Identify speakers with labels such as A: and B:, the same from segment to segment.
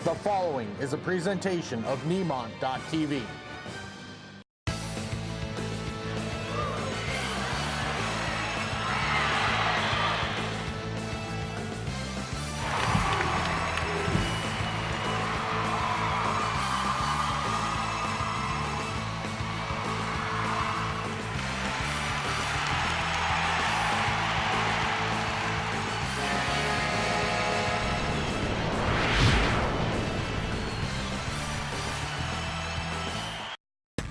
A: The following is a presentation of Nemont.TV.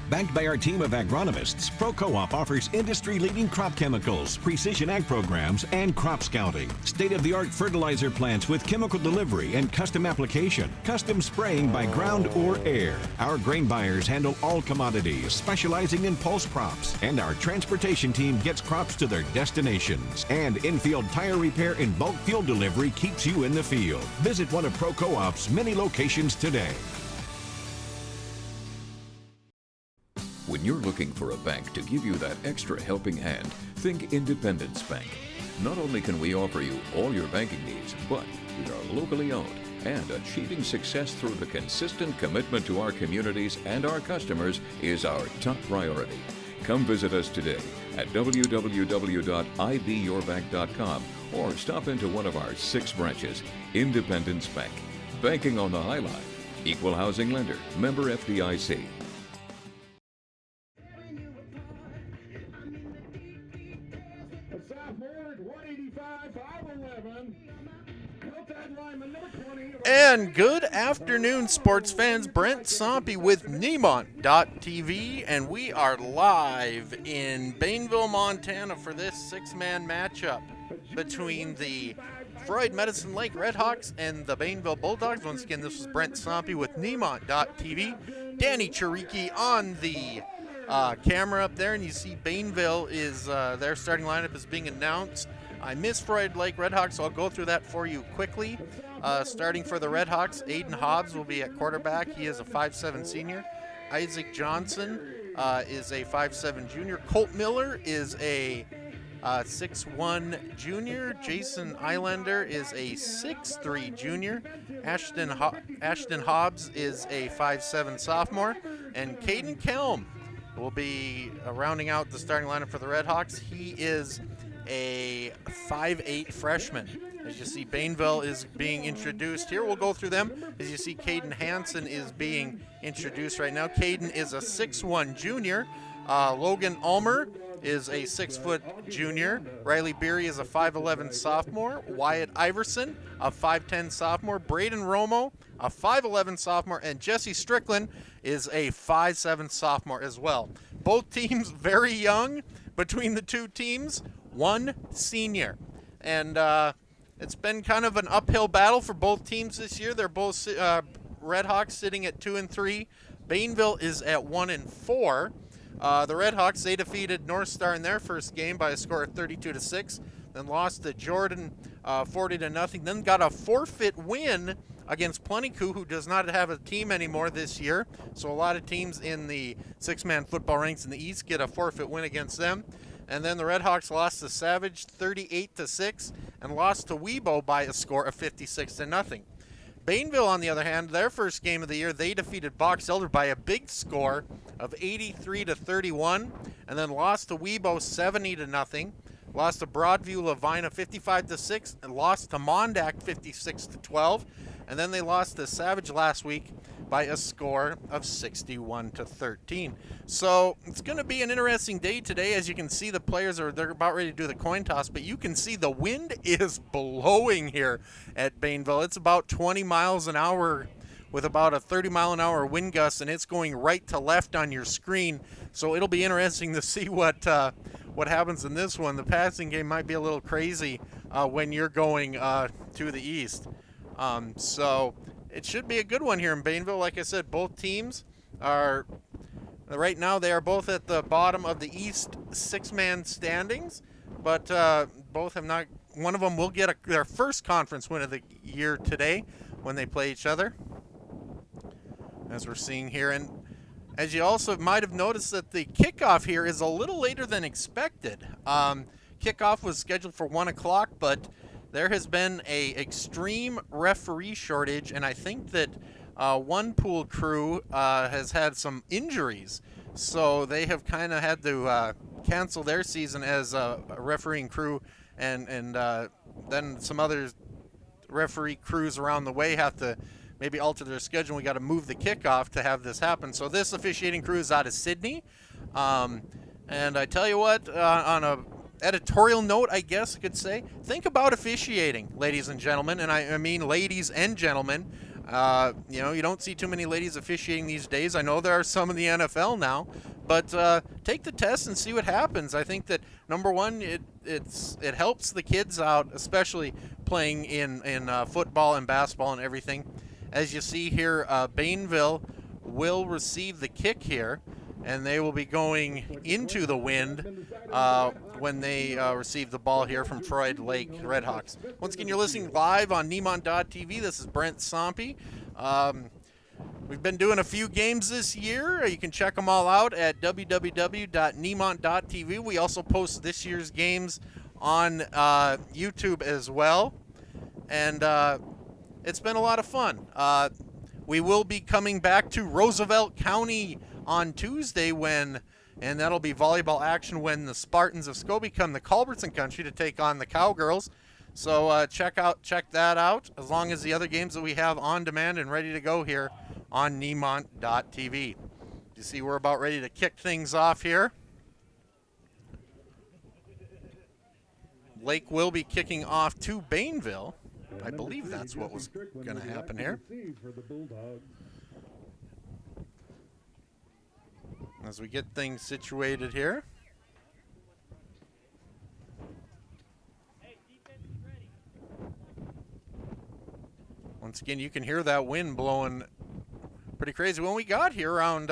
B: Backed by our team of agronomists, ProCo-op offers industry-leading crop chemicals, precision ag programs, and crop scouting. State-of-the-art fertilizer plants with chemical delivery and custom application, custom spraying by ground or air. Our grain buyers handle all commodities, specializing in pulse crops, and our transportation team gets crops to their destinations. And in-field tire repair and bulk fuel delivery keeps you in the field. Visit one of ProCo-op's many locations today.
C: When you're looking for a bank to give you that extra helping hand, think Independence Bank. Not only can we offer you all your banking needs, but we are locally owned, and achieving success through the consistent commitment to our communities and our customers is our top priority. Come visit us today at www.ibyourbank.com or stop into one of our 6 branches. Independence Bank. Banking on the High Line. Equal housing lender. Member FDIC.
D: And good afternoon, sports fans. Brent Sompy with Nemont.TV, and we are live in Bainville, Montana for this 6-man matchup between the Froid-Lake Redhawks and the Bainville Bulldogs. Once again, this is Brent Sompy with Nemont.TV. Danny Chiriki on the camera up there, and you see Bainville is their starting lineup is being announced. I missed Froid-Lake Redhawks, so I'll go through that for you quickly. Starting for the Redhawks, Aiden Hobbs will be at quarterback. He is a 5'7 senior. Isaac Johnson is a 5'7 junior. Colt Miller is a 6'1 junior. Jason Eilander is a 6'3 junior. Ashton Hobbs is a 5'7 sophomore. And Caden Kelm will be rounding out the starting lineup for the Redhawks. He is a 5'8 freshman. As you see, Bainville is being introduced here. We'll go through them. As you see, Caden Hansen is being introduced right now. Caden is a 6'1 junior. Logan Ulmer is a 6-foot junior. Riley Beery is a 5'11 sophomore. Wyatt Iverson, a 5'10 sophomore. Braden Romo, a 5'11 sophomore. And Jesse Strickland is a 5'7 sophomore as well. Both teams very young. Between the two teams, one senior. And it's been kind of an uphill battle for both teams this year. They're both Redhawks sitting at 2-3. Bainville is at 1-4. The Redhawks, they defeated North Star in their first game by a score of 32-6. Then lost to Jordan 40-0. Then got a forfeit win against Plentycoo, who does not have a team anymore this year. So a lot of teams in the 6-man football ranks in the East get a forfeit win against them. And then the Redhawks lost to Savage 38-6 and lost to Webo by a score of 56-0. Bainville, on the other hand, their first game of the year, they defeated Box Elder by a big score of 83-31, and then lost to Webo 70-0. Lost to Broadview Lavina 55-6, and lost to Mondack 56-12. And then they lost to Savage last week by a score of 61-13. So it's going to be an interesting day today. As you can see, the players they're about ready to do the coin toss, but you can see the wind is blowing here at Bainville. It's about 20 miles an hour with about a 30-mile-an-hour wind gust, and it's going right to left on your screen. So it'll be interesting to see what happens in this one. The passing game might be a little crazy when you're going to the east. So it should be a good one here in Bainville. Like I said, both teams are, right now, they are both at the bottom of the East 6-man standings, but both have not, one of them will get their first conference win of the year today when they play each other, as we're seeing here. And as you also might have noticed that the kickoff here is a little later than expected. Kickoff was scheduled for 1 o'clock, but there has been a extreme referee shortage, and I think that one pool crew has had some injuries, so they have kind of had to cancel their season as a refereeing crew, and then some other referee crews around the way have to maybe alter their schedule. We got to move the kickoff to have this happen. So this officiating crew is out of Sydney, and I tell you what, on a editorial note, I guess I could say, think about officiating, ladies and gentlemen, and I mean ladies and gentlemen. You know, you don't see too many ladies officiating these days. I know there are some in the NFL now, but take the test and see what happens. I think that, number one, it helps the kids out, especially playing in football and basketball and everything. As you see here, Bainville will receive the kick here, and they will be going into the wind when they receive the ball here from Froid-Lake Redhawks. Once again, you're listening live on Nemont.TV. This is Brent Sompy. We've been doing a few games this year. You can check them all out at www.nemont.tv. We also post this year's games on YouTube as well. And it's been a lot of fun. We will be coming back to Roosevelt County on Tuesday and that'll be volleyball action when the Spartans of Scobie come to Culbertson Country to take on the Cowgirls. So check that out, as long as the other games that we have on demand and ready to go here on Nemont.TV. You see, we're about ready to kick things off here. Lake will be kicking off to Bainville. I believe that's what was going to happen here. As we get things situated here. Once again, you can hear that wind blowing pretty crazy. When we got here around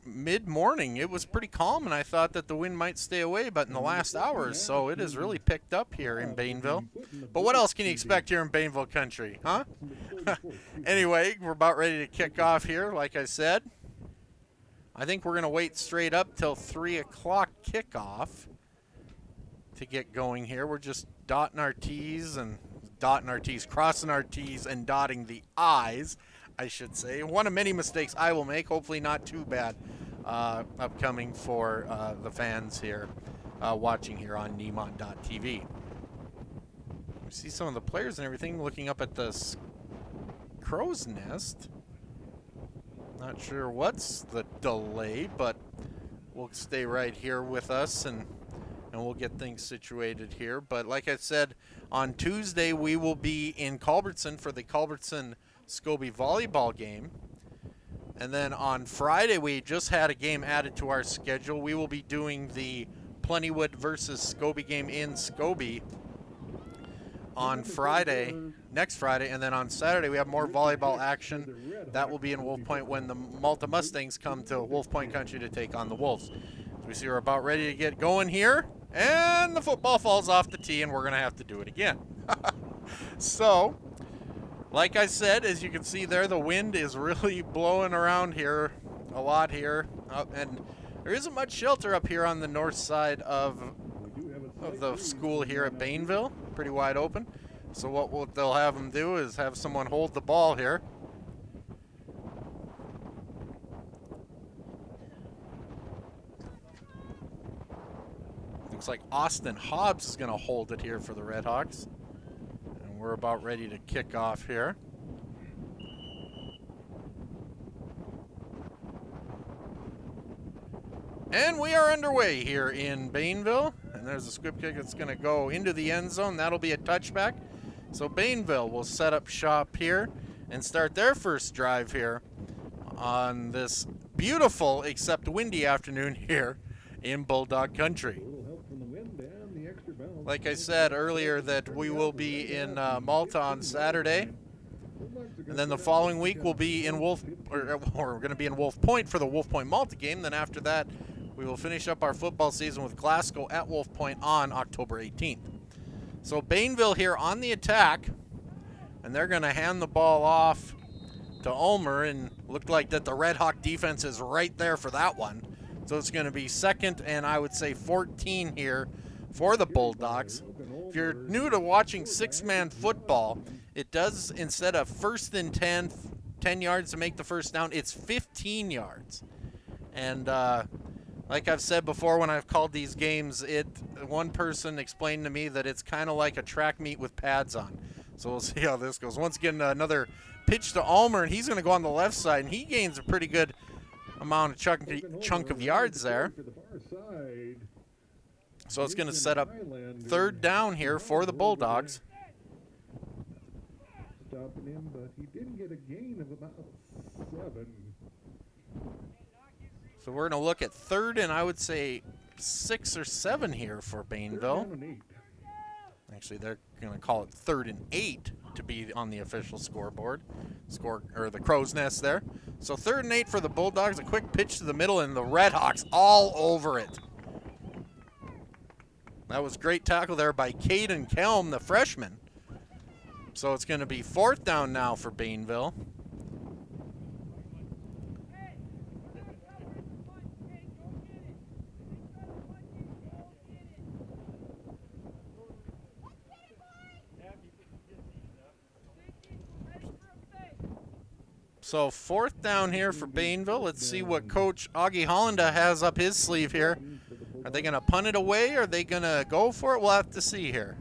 D: mid-morning, it was pretty calm, and I thought that the wind might stay away, but in the last hour or so, it has really picked up here in Bainville. But what else can you expect here in Bainville country, huh? Anyway, we're about ready to kick off here, like I said. I think we're going to wait straight up till 3 o'clock kickoff to get going here. We're just crossing our T's and dotting the I's, I should say. One of many mistakes I will make, hopefully not too bad, upcoming for the fans here watching here on Nemont.TV. You see some of the players and everything looking up at the crow's nest. Not sure what's the delay, but we'll stay right here with us and we'll get things situated here. But like I said, on Tuesday we will be in Culbertson for the Culbertson-Scobie volleyball game. And then on Friday, we just had a game added to our schedule. We will be doing the Plentywood versus Scobie game in Scobie on Friday, next Friday, and then on Saturday we have more volleyball action. That will be in Wolf Point when the Malta Mustangs come to Wolf Point country to take on the Wolves. As we see, we're about ready to get going here, and the football falls off the tee, and we're going to have to do it again. So, like I said, as you can see there, the wind is really blowing around here a lot here, and there isn't much shelter up here on the north side of the school here at Bainville. Pretty wide open. So what they'll have them do is have someone hold the ball here. Looks like Austin Hobbs is going to hold it here for the Redhawks. And we're about ready to kick off here. And we are underway here in Bainville. And there's a squib kick that's going to go into the end zone. That'll be a touchback. So Bainville will set up shop here and start their first drive here on this beautiful, except windy afternoon here in Bulldog Country. Like I said earlier, that we will be in Malta on Saturday. And then the following week we'll be in we're going to be in Wolf Point for the Wolf Point Malta game. Then after that, we will finish up our football season with Glasgow at Wolf Point on October 18th. So Bainville here on the attack, and they're going to hand the ball off to Ulmer, and looked like that the Red Hawk defense is right there for that one. So it's going to be 2nd and I would say 14 here for the Bulldogs. If you're new to watching six-man football, it does, instead of 1st and 10 yards to make the first down, it's 15 yards. And like I've said before when I've called these games, one person explained to me that it's kind of like a track meet with pads on. So we'll see how this goes. Once again, another pitch to Ulmer, and he's going to go on the left side, and he gains a pretty good amount of chunk of yards there. So it's going to set up 3rd down here for the Bulldogs.
E: Stopping him, but he didn't get a gain of about 7.
D: So we're going to look at 3rd and I would say 6 or 7 here for Bainville. Actually, they're going to call it 3rd and 8 to be on the official scoreboard. The Crow's Nest there. So 3rd and 8 for the Bulldogs. A quick pitch to the middle, and the Redhawks all over it. That was great tackle there by Caden Kelm, the freshman. So it's going to be 4th down now for Bainville. So 4th down here for Bainville. Let's see what Coach Augie Hollanda has up his sleeve here. Are they going to punt it away? Are they going to go for it? We'll have to see here.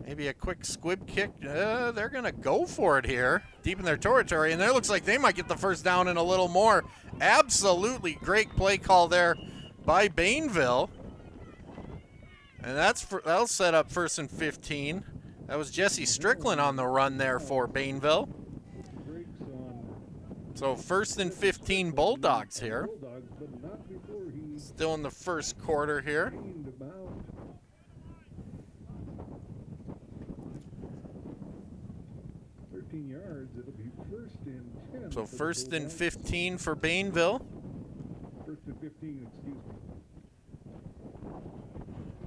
D: Maybe a quick squib kick. They're going to go for it here, deep in their territory. And there looks like they might get the first down and a little more. Absolutely great play call there by Bainville. And that'll set up 1st and 15. That was Jesse Strickland on the run there for Bainville. So 1st and 15 Bulldogs here. Still in the first quarter here. So 1st and 15 for Bainville.
E: 1st and 15, excuse me.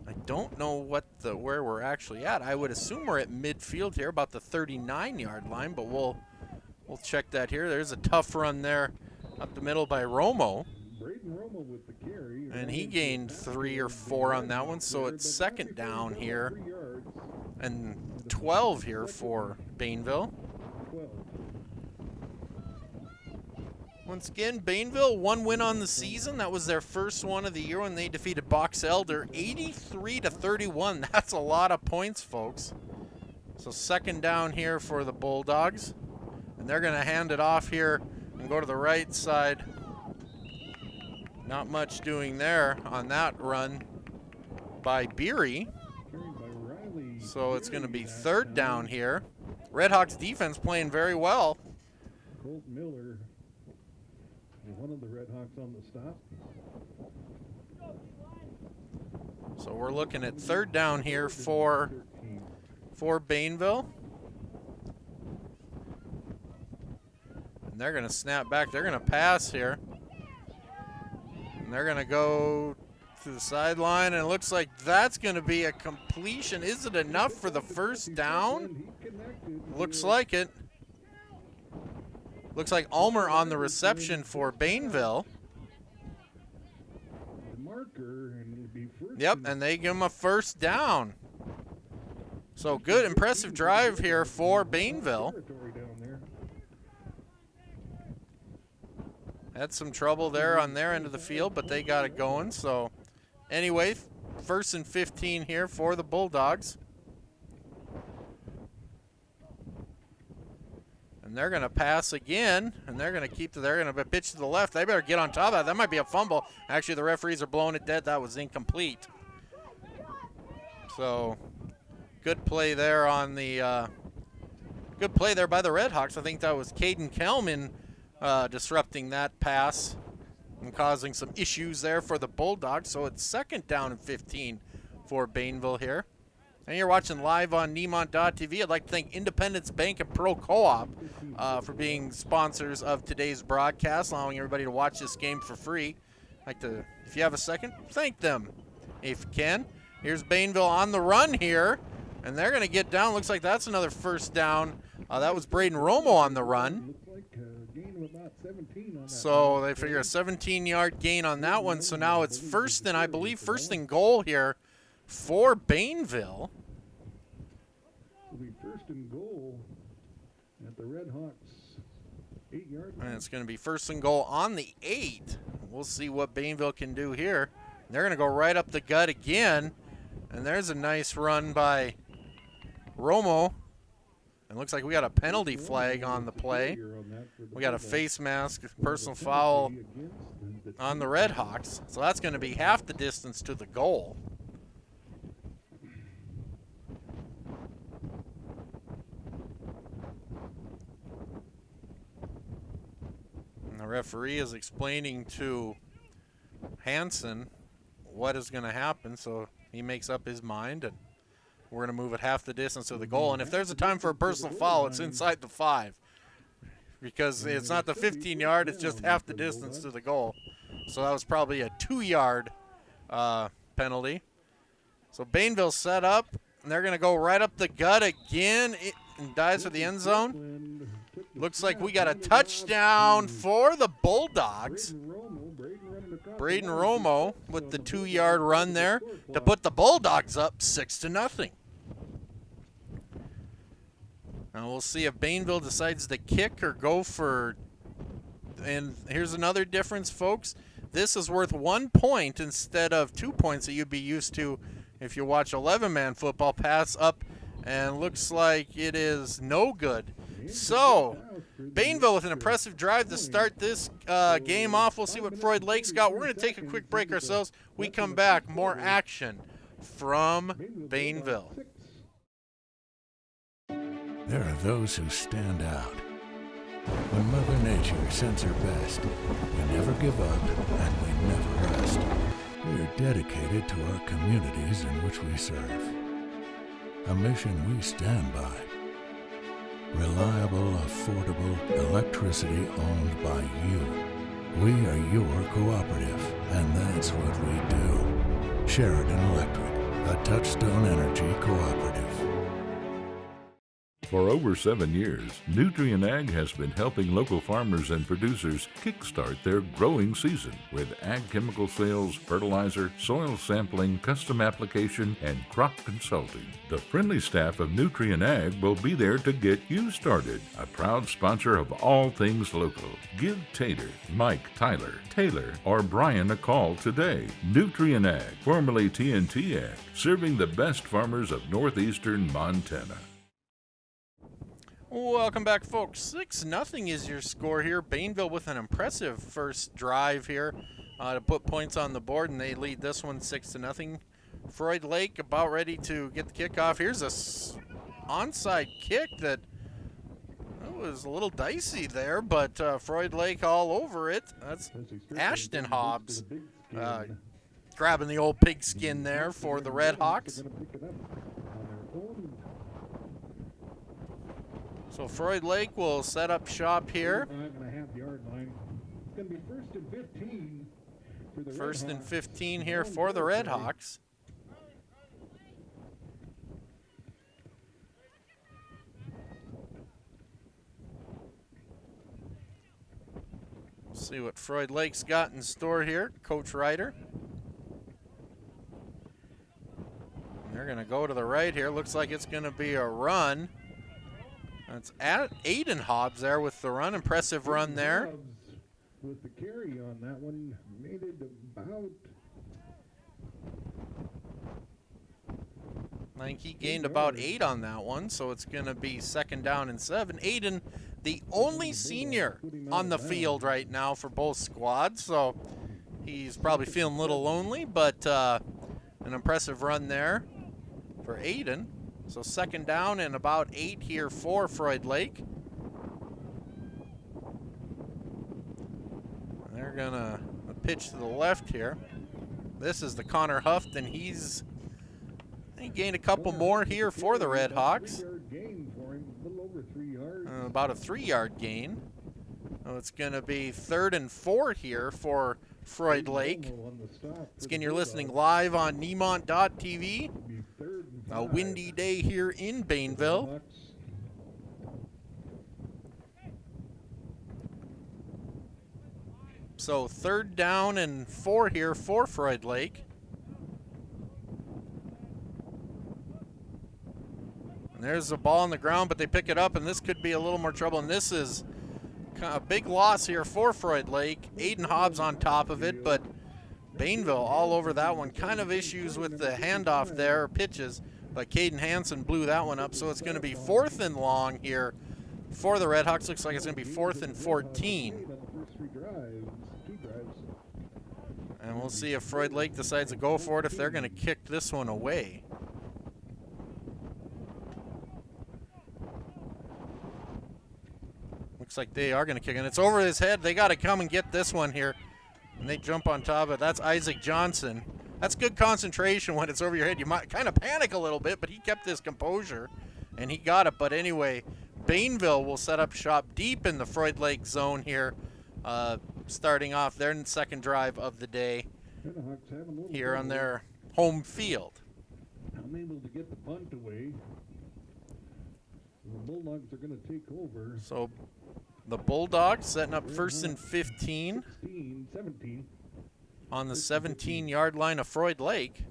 D: I don't know where we're actually at. I would assume we're at midfield here, about the 39-yard line, but we'll check that here. There's a tough run there up the middle by Romo.
E: With the carry,
D: and he gained 3 or 4 on that one, so it's 2nd down here and 12 here for Bainville. Once again, Bainville, 1 win on the season. That was their first one of the year when they defeated Box Elder 83-31. That's a lot of points, folks. So 2nd down here for the Bulldogs. And they're going to hand it off here and go to the right side. Not much doing there on that run by Beery. So it's going to be 3rd down here. Redhawks defense playing very well.
E: Colt Miller, one of the Redhawks on the stop.
D: So we're looking at 3rd down here for Bainville. And they're going to snap back. They're going to pass here. And they're going to go to the sideline, and it looks like that's going to be a completion. Is it enough for the first down? Looks like it. Looks like Ulmer on the reception for Bainville. Yep, and they give him a first down. So good, impressive drive here for Bainville. Had some trouble there on their end of the field, but they got it going. So anyway, 1st and 15 here for the Bulldogs. And they're going to pass again, and they're going to pitch to the left. They better get on top of that. That might be a fumble. Actually, the referees are blowing it dead. That was incomplete. So good play there on the good play there by the Redhawks. I think that was Caden Kelman disrupting that pass and causing some issues there for the Bulldogs. So it's 2nd down and 15 for Bainville here. And you're watching live on Nemont.TV. I'd like to thank Independence Bank and Pro Co-op for being sponsors of today's broadcast, allowing everybody to watch this game for free. I'd like to, if you have a second, thank them if you can. Here's Bainville on the run here, and they're going to get down. Looks like that's another first down. That was Braden Romo on the run. So they figure a 17-yard gain on that one. So now it's first and goal here for Bainville.
E: Will be first and goal at the Redhawks 8-yard line.
D: And it's going to be first and goal on the 8. We'll see what Bainville can do here. They're going to go right up the gut again. And there's a nice run by Romo. It looks like we got a penalty flag on the play. We got a face mask, personal foul on the Redhawks. So that's going to be half the distance to the goal. And the referee is explaining to Hansen what is going to happen, so he makes up his mind, and we're going to move it half the distance to the goal. And if there's a time for a personal foul, it's inside the 5. Because it's not the 15-yard, it's just half the distance to the goal. So that was probably a 2-yard penalty. So Bainville set up, and they're going to go right up the gut again and dives for the end zone. Looks like we got a touchdown for the Bulldogs. Braden Romo with the 2-yard run there to put the Bulldogs up 6-0. Now we'll see if Bainville decides to kick or go for, and here's another difference, folks. This is worth 1 point instead of 2 points that you'd be used to if you watch 11-man football. Pass up, and looks like it is no good. So Bainville with an impressive drive to start this game off. We'll see what Froid-Lake's got. We're going to take a quick break ourselves. We come back, more action from Bainville.
F: There are those who stand out. When Mother Nature sends her best, we never give up and we never rest. We are dedicated to our communities in which we serve. A mission we stand by. Reliable, affordable electricity owned by you. We are your cooperative, and that's what we do. Sheridan Electric, a Touchstone Energy cooperative.
G: For over 7 years, Nutrien Ag has been helping local farmers and producers kickstart their growing season with ag chemical sales, fertilizer, soil sampling, custom application, and crop consulting. The friendly staff of Nutrien Ag will be there to get you started. A proud sponsor of all things local. Give Tater, Mike, Tyler, Taylor, or Brian a call today. Nutrien Ag, formerly TNT Ag, serving the best farmers of northeastern Montana.
D: Welcome back, folks. 6-0 is your score here. Bainville with an impressive first drive here to put points on the board, and they lead this one 6-0. Froid-Lake about ready to get the kickoff. Here's a onside kick that was a little dicey there, but Froid-Lake all over it. That's Ashton Hobbs grabbing the old pigskin there for the Redhawks. So Froid-Lake will set up shop here.
E: 5.5-yard line. It's going to be first and 15 for the
D: First and
E: Redhawks.
D: 15 here for the Redhawks. See what Froid-Lake's got in store here, Coach Ryder. They're going to go to the right here. Looks like it's going to be a run. That's at Aiden Hobbs there with the run. Impressive run there.
E: Hobbs with the carry on that one, made it about.
D: I think he gained about 8 on that one, so it's going to be 2nd down and 7. Aiden, the only senior on the field right now for both squads, so he's probably feeling a little lonely, but an impressive run there for Aiden. So 2nd down and about 8 here for Froid-Lake. They're going to pitch to the left here. This is the Connor Huft, and he gained a couple more here for the Redhawks. About a 3-yard gain. So it's going to be 3rd and 4 here for Froid-Lake. Again, you're listening live on Nemont.TV. A windy day here in Bainville. So 3rd down and 4 here for Froid-Lake. And there's the ball on the ground, but they pick it up, and this could be a little more trouble. And this is kind of a big loss here for Froid-Lake. Aiden Hobbs on top of it, but Bainville all over that one. Kind of issues with the handoff there, pitches, but Caden Hansen blew that one up. So it's going to be 4th and long here for the Redhawks. Looks like it's going to be 4th and 14. And we'll see if Froid-Lake decides to go for it, if they're going to kick this one away. Looks like they are going to kick it. It's over his head. They got to come and get this one here. And they jump on top of it. That's Isaac Johnson. That's good concentration when it's over your head. You might kind of panic a little bit, but he kept his composure, and he got it. But anyway, Bainville will set up shop deep in the Froid-Lake zone here, starting off their second drive of the day here on their home field.
E: Unable to get the bunt away. The Bulldogs are going to take over.
D: So the Bulldogs setting up 1st and 15
E: 17.
D: on the 17-yard line of Froid-Lake.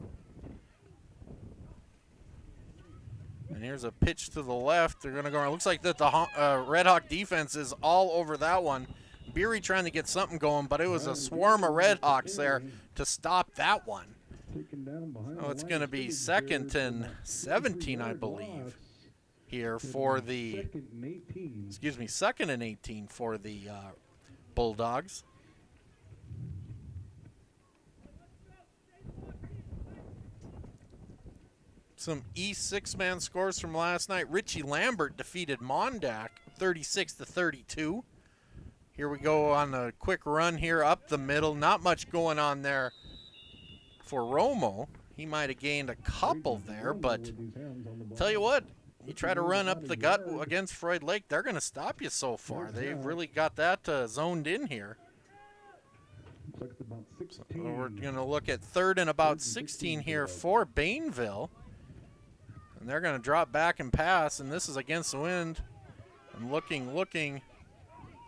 D: And here's a pitch to the left. They're going to go around. Looks like that the Red Hawk defense is all over that one. Beery trying to get something going, but it was a swarm of Red Hawks there to stop that one. So it's going to be 2nd and 17, I believe, here for the, 2nd and 18 for the Bulldogs. Some East 6-man scores from last night. Richie Lambert defeated Mondack 36-32. Here we go on a quick run here up the middle. Not much going on there for Romo. He might have gained a couple there, but tell you what, you try to run up the gut against Froid-Lake, they're going to stop you so far. They've really got that zoned in here. So we're going to look at 3rd and about 16 here for Bainville. And they're going to drop back and pass, and this is against the wind. And looking,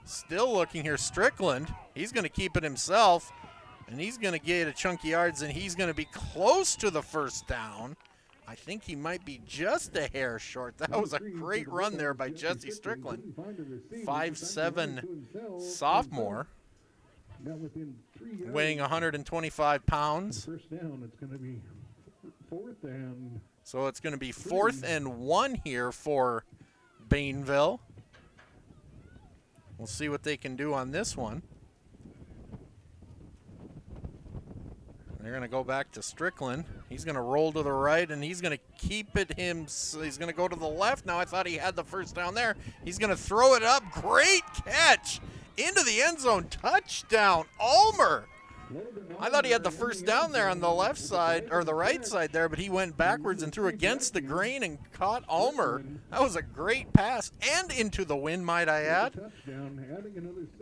D: still looking here. Strickland, he's going to keep it himself, and he's going to get a chunky yards, and he's going to be close to the first down. I think he might be just a hair short. That was a great run there by Jesse Strickland. 5'7" sophomore, weighing 125 pounds.
E: First down, it's going to be 4th and...
D: So it's going to be 4th and 1 here for Bainville. We'll see what they can do on this one. They're going to go back to Strickland. He's going to roll to the right, and he's going to keep it he's going to go to the left. Now I thought he had the first down there. He's going to throw it up. Great catch into the end zone. Touchdown, Ulmer. I thought he had the first down there on the left side, or the right side there, but he went backwards and threw against the grain and caught Ulmer. That was a great pass, and into the wind, might I add.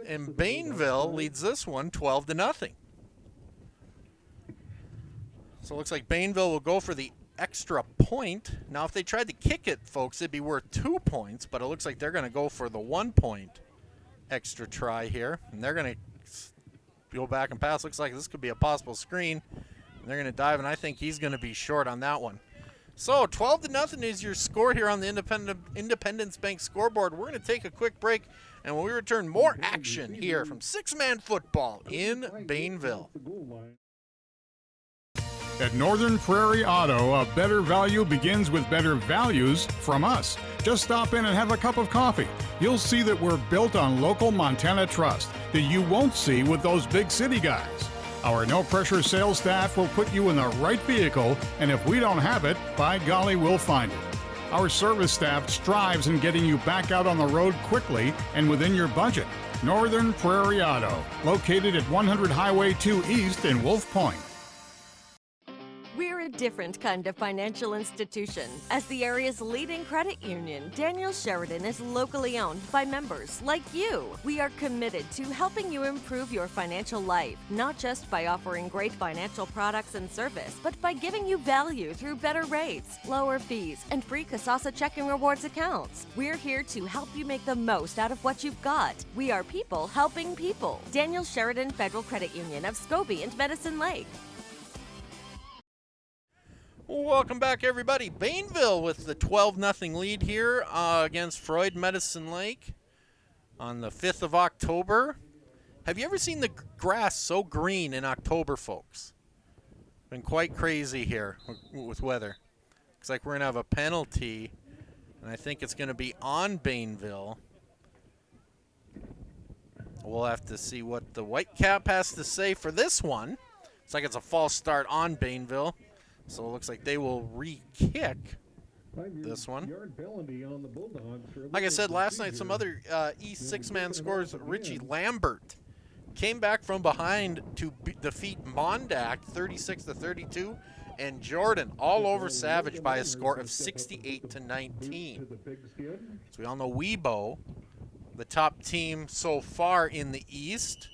D: And Bainville leads this one 12-0. So it looks like Bainville will go for the extra point. Now, if they tried to kick it, folks, it'd be worth 2 points, but it looks like they're going to go for the 1 point extra try here, and they're going to go back and pass. Looks like this could be a possible screen. And they're going to dive, and I think he's going to be short on that one. So 12-0 is your score here on the Independence Bank scoreboard. We're going to take a quick break, and when we return, more action here from 6-man football in Bainville.
H: At Northern Prairie Auto, a better value begins with better values from us. Just stop in and have a cup of coffee. You'll see that we're built on local Montana trust that you won't see with those big city guys. Our no-pressure sales staff will put you in the right vehicle, and if we don't have it, by golly, we'll find it. Our service staff strives in getting you back out on the road quickly and within your budget. Northern Prairie Auto, located at 100 Highway 2 East in Wolf Point.
I: We're a different kind of financial institution. As the area's leading credit union, Daniel Sheridan is locally owned by members like you. We are committed to helping you improve your financial life, not just by offering great financial products and service, but by giving you value through better rates, lower fees, and free Kasasa checking rewards accounts. We're here to help you make the most out of what you've got. We are people helping people. Daniel Sheridan Federal Credit Union of Scobie and Medicine Lake.
D: Welcome back, everybody. Bainville with the 12-0 lead here against Freud Medicine Lake on the 5th of October. Have you ever seen the grass so green in October, folks? Been quite crazy here with weather. Looks like we're going to have a penalty, and I think it's going to be on Bainville. We'll have to see what the Whitecap has to say for this one. Looks like it's a false start on Bainville. So it looks like they will re-kick this one. Like I said last night, some other East six-man scores. Richie Lambert came back from behind to defeat Mondack 36-32, and Jordan all over Savage by a score of 68-19. So we all know Webo, the top team so far in the East.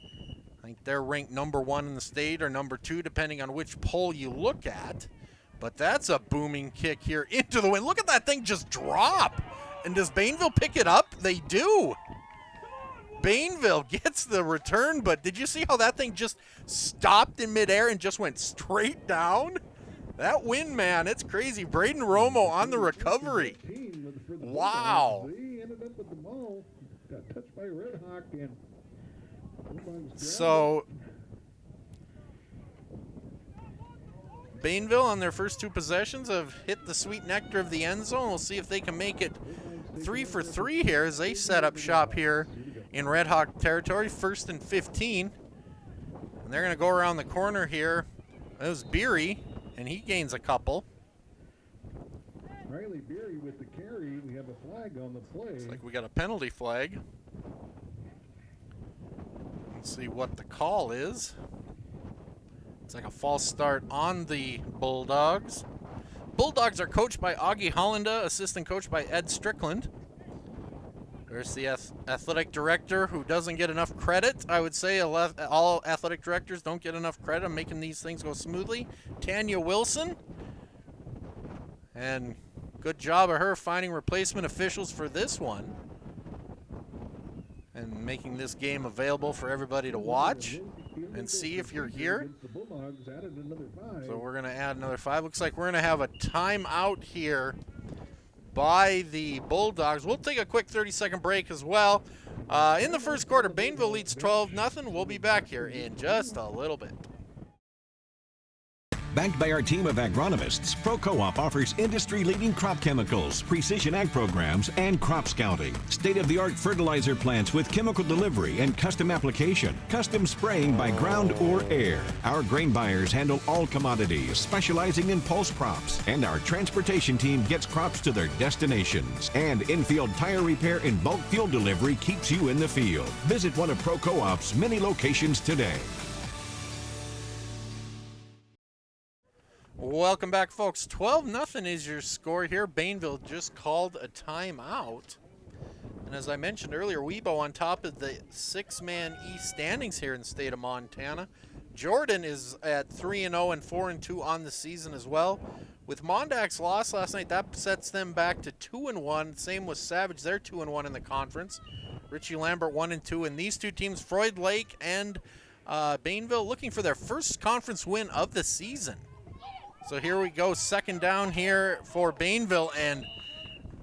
D: I think they're ranked number 1 in the state or number 2, depending on which poll you look at. But that's a booming kick here into the wind. Look at that thing just drop. And does Bainville pick it up? They do. Bainville gets the return, but did you see how that thing just stopped in midair and just went straight down? That wind, man, it's crazy. Braden Romo on the recovery. Wow. So Bainville on their first 2 possessions have hit the sweet nectar of the end zone. We'll see if they can make it 3 for 3 here as they set up shop here in Red Hawk territory. 1st and 15. And they're going to go around the corner here. It was Beery, and he gains a couple.
E: Riley Beery with the carry. We have a flag on the play.
D: Looks like we got a penalty flag. Let's see what the call is. It's like a false start on the Bulldogs. Bulldogs are coached by Augie Hollanda, assistant coach by Ed Strickland. There's the athletic director who doesn't get enough credit. I would say all athletic directors don't get enough credit on making these things go smoothly. Tanya Wilson. And good job of her finding replacement officials for this one and making this game available for everybody to watch and see if you're here. So we're going to add another 5. Looks like we're going to have a timeout here by the Bulldogs. We'll take a quick 30-second break as well. In the first quarter, Bainville leads 12-0. We'll be back here in just a little bit.
B: Backed by our team of agronomists, Pro Co-op offers industry-leading crop chemicals, precision ag programs, and crop scouting. State-of-the-art fertilizer plants with chemical delivery and custom application, custom spraying by ground or air. Our grain buyers handle all commodities, specializing in pulse crops, and our transportation team gets crops to their destinations. And in-field tire repair and bulk fuel delivery keeps you in the field. Visit one of Pro Co-op's many locations today.
D: Welcome back, folks. 12-0 is your score here. Bainville just called a timeout. And as I mentioned earlier, Webo on top of the 6-man East standings here in the state of Montana. Jordan is at 3-0 and 4-2 on the season as well. With Mondack's loss last night, that sets them back to 2-1. Same with Savage. They're 2-1 in the conference. Richie Lambert 1-2. And these two teams, Froid-Lake and Bainville, looking for their first conference win of the season. So here we go, second down here for Bainville, and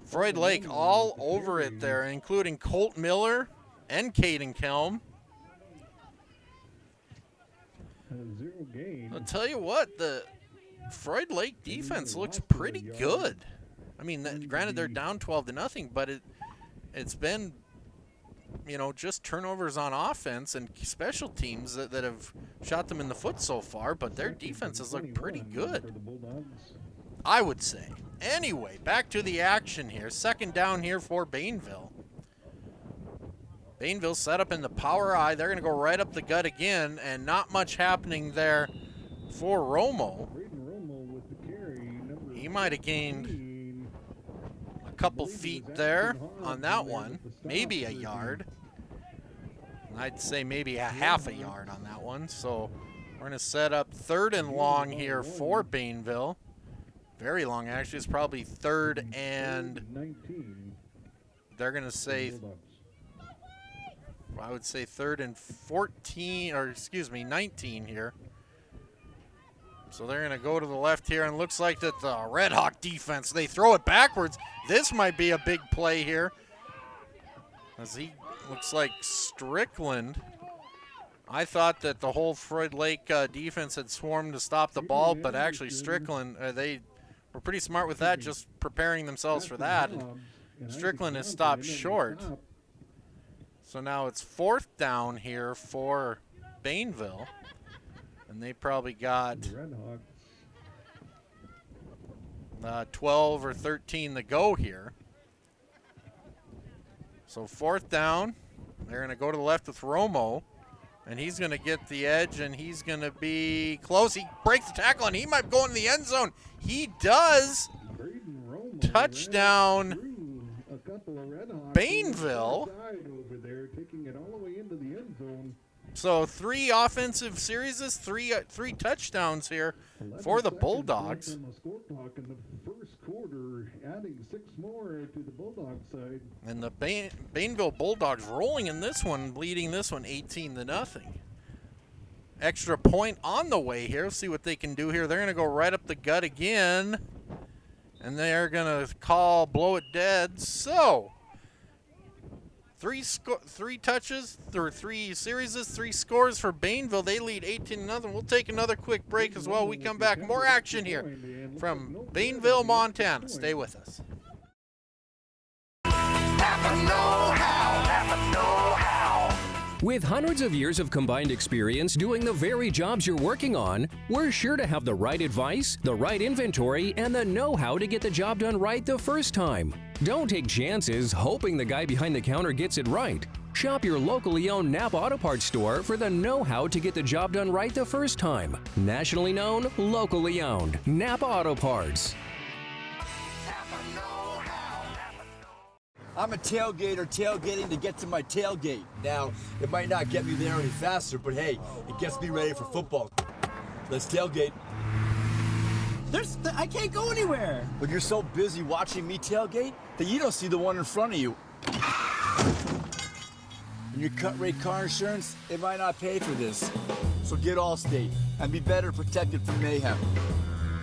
D: Froid-Lake all over it there, including Colt Miller and Caden Kelm. I'll tell you what, the Froid-Lake defense looks pretty good. I mean, granted they're down 12-0, but it's been, you know, just turnovers on offense and special teams that have shot them in the foot so far, but their defenses look pretty good, I would say. Anyway, back to the action here. Second down here for Bainville. Bainville set up in the power I. They're going to go right up the gut again, and not much happening there for Romo. He might have gained a couple feet there on that one, maybe a yard. I'd say maybe a half a yard on that one. So we're going to set up 3rd and long here for Bainville. Very long, actually. It's probably 3rd and they're going to say, I would say 3rd and 14, or excuse me, 19 here. So they're going to go to the left here, and looks like that the Red Hawk defense, they throw it backwards. This might be a big play here, as he looks like Strickland. I thought that the whole Froid-Lake defense had swarmed to stop the ball, but actually Strickland, they were pretty smart with that, just preparing themselves for that. And Strickland has stopped short. So now it's 4th down here for Bainville. And they probably got 12 or 13 to go here. So 4th down. They're going to go to the left with Romo. And he's going to get the edge, and he's going to be close. He breaks the tackle, and he might go in the end zone. He does. Touchdown, Bainville. So 3 offensive series, three touchdowns here for the Bulldogs. And the Bainville Bulldogs rolling in this one, leading this one 18-0. Extra point on the way here. See what they can do here. They're going to go right up the gut again. And they're going to blow it dead. So 3 touches, or 3 series, 3 scores for Bainville. They lead 18-0. We'll take another quick break as well. We come back. More action here from Bainville, Montana. Stay with us.
J: With hundreds of years of combined experience doing the very jobs you're working on, we're sure to have the right advice, the right inventory, and the know-how to get the job done right the first time. Don't take chances hoping the guy behind the counter gets it right. Shop your locally owned Napa Auto Parts store for the know-how to get the job done right the first time. Nationally known, locally owned. Napa Auto Parts.
K: I'm a tailgater tailgating to get to my tailgate. Now, it might not get me there any faster, but hey, it gets me ready for football. Let's tailgate.
L: I can't go anywhere.
K: But you're so busy watching me tailgate that you don't see the one in front of you. And your cut rate car insurance, it might not pay for this. So get Allstate and be better protected from mayhem.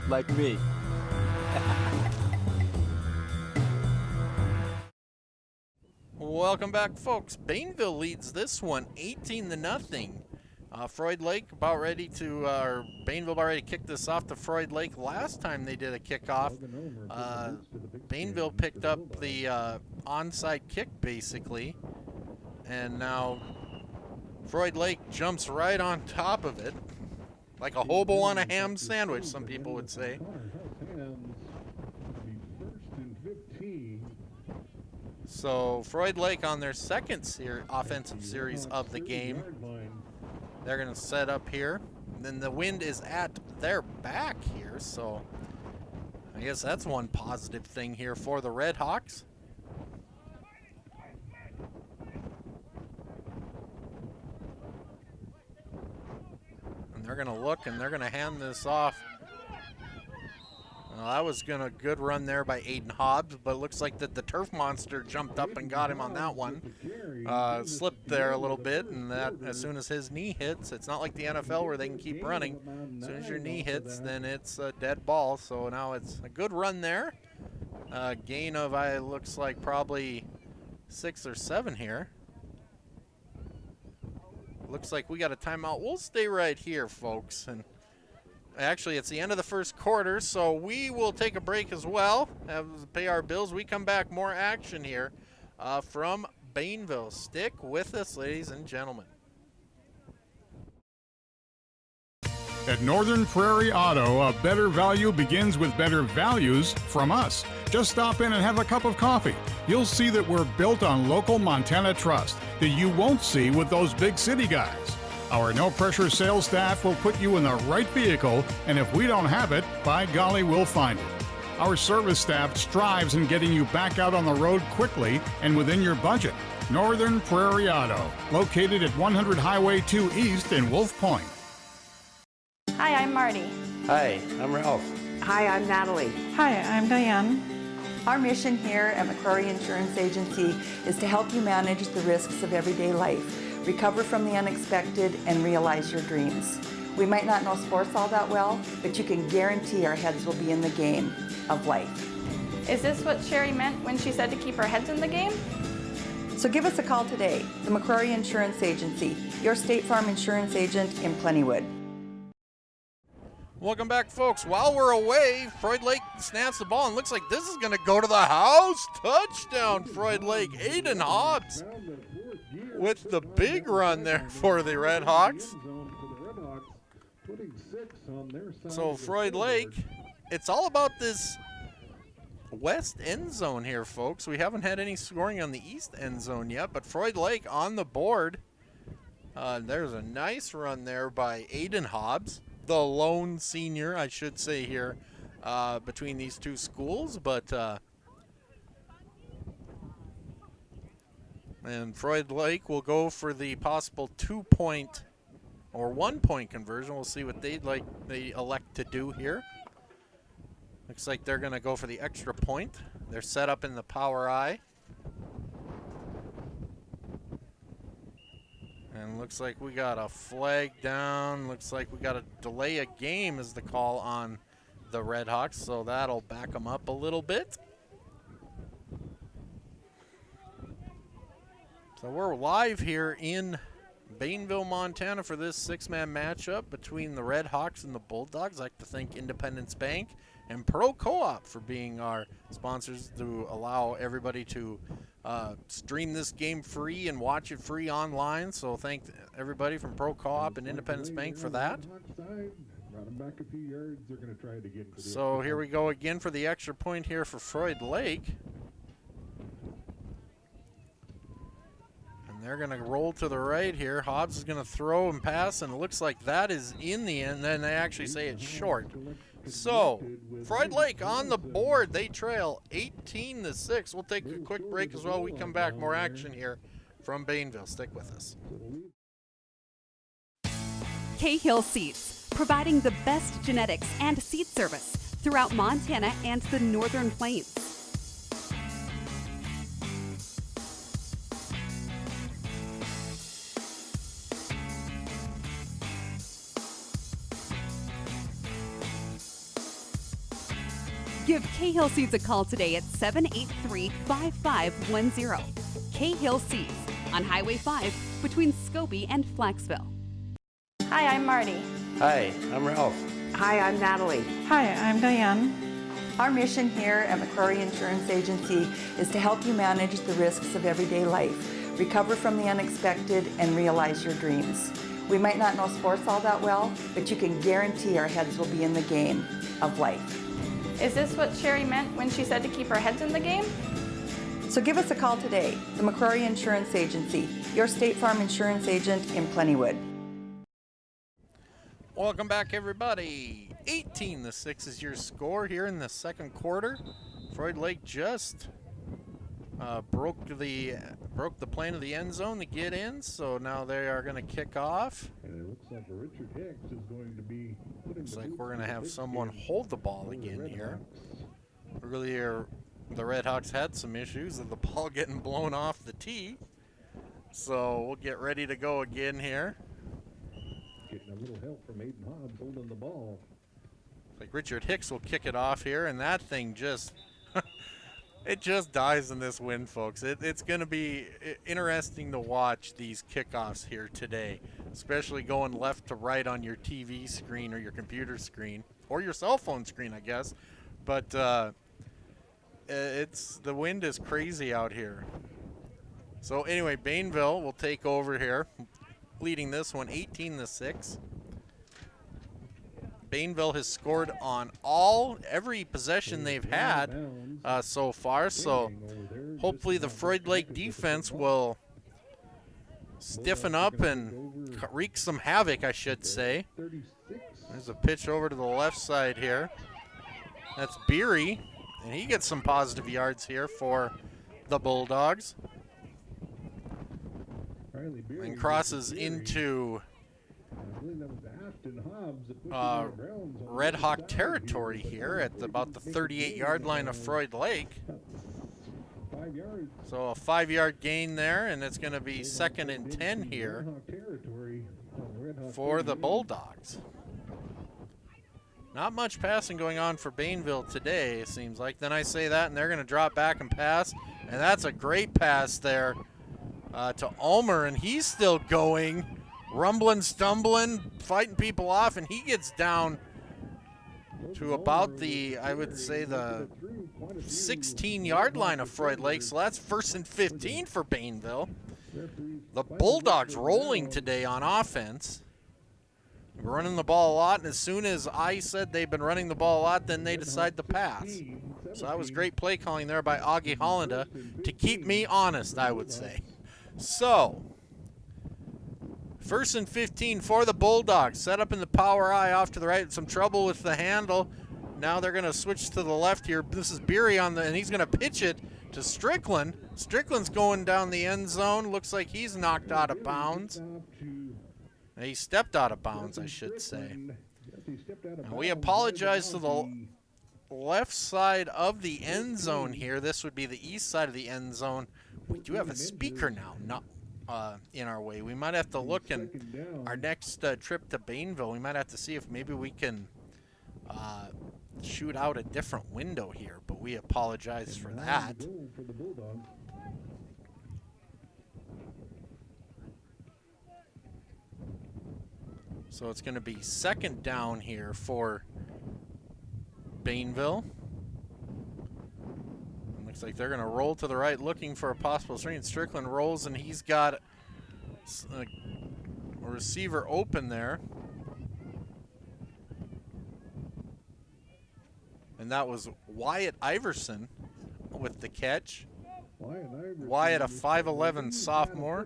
K: Like me.
D: Welcome back, folks. Bainville leads this one 18-0. Froid-Lake about ready to, or Bainville about ready to kick this off to Froid-Lake. Last time they did a kickoff, Bainville picked up the onside kick, basically. And now Froid-Lake jumps right on top of it, like a hobo on a ham sandwich, some people would say. So Froid-Lake on their second offensive series of the game. They're going to set up here. And then the wind is at their back here, so I guess that's one positive thing here for the Red Hawks. And they're going to look, and they're going to hand this off. That was a good run there by Aiden Hobbs, but it looks like that the Turf Monster jumped up and got him on that one. Slipped there a little bit, and that as soon as his knee hits, it's not like the NFL where they can keep running. As soon as your knee hits, then it's a dead ball. So now it's a good run there. Gain of, looks like probably 6 or 7 here. Looks like we got a timeout. We'll stay right here, folks. And actually, it's the end of the first quarter, so we will take a break as well, pay our bills. We come back, more action here from Bainville. Stick with us, ladies and gentlemen.
H: At Northern Prairie Auto, a better value begins with better values from us. Just stop in and have a cup of coffee. You'll see that we're built on local Montana trust that you won't see with those big city guys. Our no-pressure sales staff will put you in the right vehicle, and if we don't have it, by golly, we'll find it. Our service staff strives in getting you back out on the road quickly and within your budget. Northern Prairie Auto, located at 100 Highway 2 East in Wolf Point.
M: Hi, I'm Marty.
N: Hi, I'm Ralph.
O: Hi, I'm Natalie.
M: Hi, I'm Diane.
O: Our mission here at McCrory Insurance Agency is to help you manage the risks of everyday life, recover from the unexpected, and realize your dreams. We might not know sports all that well, but you can guarantee our heads will be in the game of life.
M: Is this what Sherry meant when she said to keep our heads in the game?
O: So give us a call today. The McCrory Insurance Agency, your State Farm insurance agent in Plentywood.
D: Welcome back, folks. While we're away, Froid-Lake snaps the ball and looks like this is going to go to the house. Touchdown, Froid-Lake. Aiden Hobbs with the big run there for the Redhawks. So Froid-Lake, it's all about this west end zone here, folks. We haven't had any scoring on the east end zone yet, but Froid-Lake on the board. There's a nice run there by Aiden Hobbs, the lone senior, I should say here, between these two schools. But and Froid-Lake will go for the possible 2-point or 1-point conversion. We'll see what they elect to do here. Looks like they're going to go for the extra point. They're set up in the power I. And looks like we got a flag down. Looks like we got to delay a game is the call on the Redhawks, so that'll back them up a little bit. So we're live here in Bainville, Montana for this 6-man matchup between the Redhawks and the Bulldogs. I'd like to thank Independence Bank and Pro Co-op for being our sponsors to allow everybody to stream this game free and watch it free online. So thank everybody from Pro Co-op and Independence Bank for that. So here we go again for the extra point here for Froid-Lake. And they're going to roll to the right here. Hobbs is going to throw and pass, and it looks like that is in the end. Then they actually say it's short. So, Froid-Lake on the board. They trail 18-6. We'll take a quick break as well. We come back, more action here from Bainville. Stick with us.
L: Cahill Seeds, providing the best genetics and seed service throughout Montana and the Northern Plains. Give Cahill Seeds a call today at 783-5510. Cahill Seeds on Highway 5 between Scobie and Flaxville.
M: Hi, I'm Marty.
N: Hi, I'm Ralph.
O: Hi, I'm Natalie.
M: Hi, I'm Diane.
O: Our mission here at McCrory Insurance Agency is to help you manage the risks of everyday life, recover from the unexpected, and realize your dreams. We might not know sports all that well, but you can guarantee our heads will be in the game of life.
M: Is this what Sherry meant when she said to keep our heads in the game?
O: So give us a call today. The McCrory Insurance Agency, your State Farm insurance agent in Plentywood.
D: Welcome back, everybody. 18-6 is your score here in the second quarter. Froid-Lake just broke the plane of the end zone to get in, so now they are going to kick off.
E: And it looks like Richard Hicks is going to be.
D: Looks like we're going to have someone hold the ball again here. Earlier, the Redhawks had some issues of the ball getting blown off the tee, so we'll get ready to go again here.
E: Getting a little help from Aiden Hobbs holding the ball.
D: Like Richard Hicks will kick it off here, and that thing just it just dies in this wind, folks. It's going to be interesting to watch these kickoffs here today, especially going left to right on your TV screen or your computer screen or your cell phone screen, I guess. But the wind is crazy out here. So anyway, Bainville will take over here, leading this one 18-6. Bainville has scored on every possession they've had so far, so hopefully the Froid-Lake defense will stiffen up and wreak some havoc, I should say. There's a pitch over to the left side here. That's Beery, and he gets some positive yards here for the Bulldogs. And crosses into Red Hawk territory here at about the 38-yard line of Froid-Lake. So a 5-yard gain there, and it's going to be 2nd and 10 here. for the Bulldogs. Not much passing going on for Bainville today, it seems like. Then I say that, and they're going to drop back and pass. And that's a great pass there to Ulmer, and he's still going. Rumbling, stumbling, fighting people off, and he gets down to about the, I would say, the 16-yard line of Froid-Lake. So that's 1st and 15 for Bainville. The Bulldogs rolling today on offense. We're running the ball a lot, and as soon as I said they've been running the ball a lot, then they decide to pass. So that was great play calling there by Augie Hollanda to keep me honest, I would say. So, 1st and 15 for the Bulldogs. Set up in the power I off to the right. Some trouble with the handle. Now they're going to switch to the left here. This is Beery on the, and he's going to pitch it to Strickland. Strickland's going down the end zone. Looks like he's knocked out of bounds. He stepped out of bounds, I should say. And we apologize to the left side of the end zone here. This would be the east side of the end zone. We do have a speaker now, not in our way. We might have to look in our next trip to Bainville. We might have to see if maybe we can shoot out a different window here, but we apologize for that. So it's going to be 2nd down here for Bainville. It looks like they're going to roll to the right looking for a possible screen. Strickland rolls, and he's got a receiver open there. And that was Wyatt Iverson with the catch. Wyatt, a 5'11 sophomore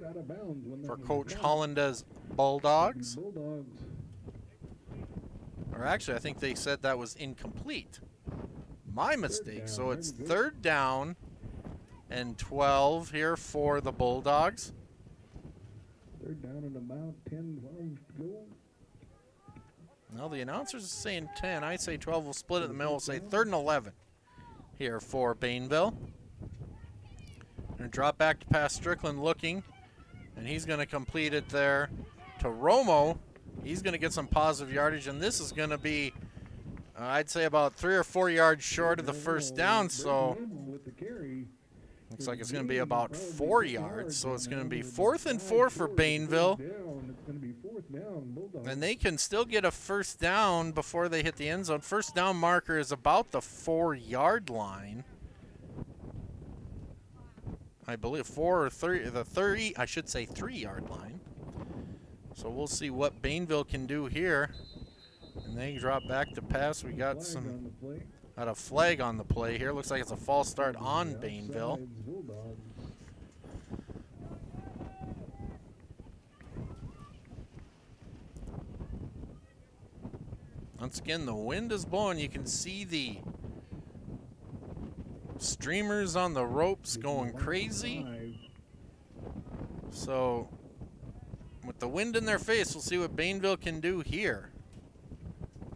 D: for Coach Hollanda's Bulldogs. Or actually, I think they said that was incomplete. My mistake. So it's 3rd down and 12 here for the Bulldogs.
E: 3rd down and about 10, 12 to go.
D: No, the announcers are saying 10. I say 12. We'll split it in the middle. We'll say 3rd and 11 here for Bainville. Going to drop back to pass Strickland looking, and he's going to complete it there to Romo. He's going to get some positive yardage, and this is going to be, I'd say, about 3 or 4 yards short of the 1st down, so looks like it's going to be about 4 yards. So it's going to be 4th and 4 for Bainville, and they can still get a 1st down before they hit the end zone. 1st down marker is about the 4-yard line. I believe 4 or 3, the 30, I should say 3-yard line. So we'll see what Bainville can do here. And they drop back to pass. We got a flag on the play here. Looks like it's a false start on Bainville. Once again, the wind is blowing. You can see the streamers on the ropes going crazy. So with the wind in their face, we'll see what Bainville can do here.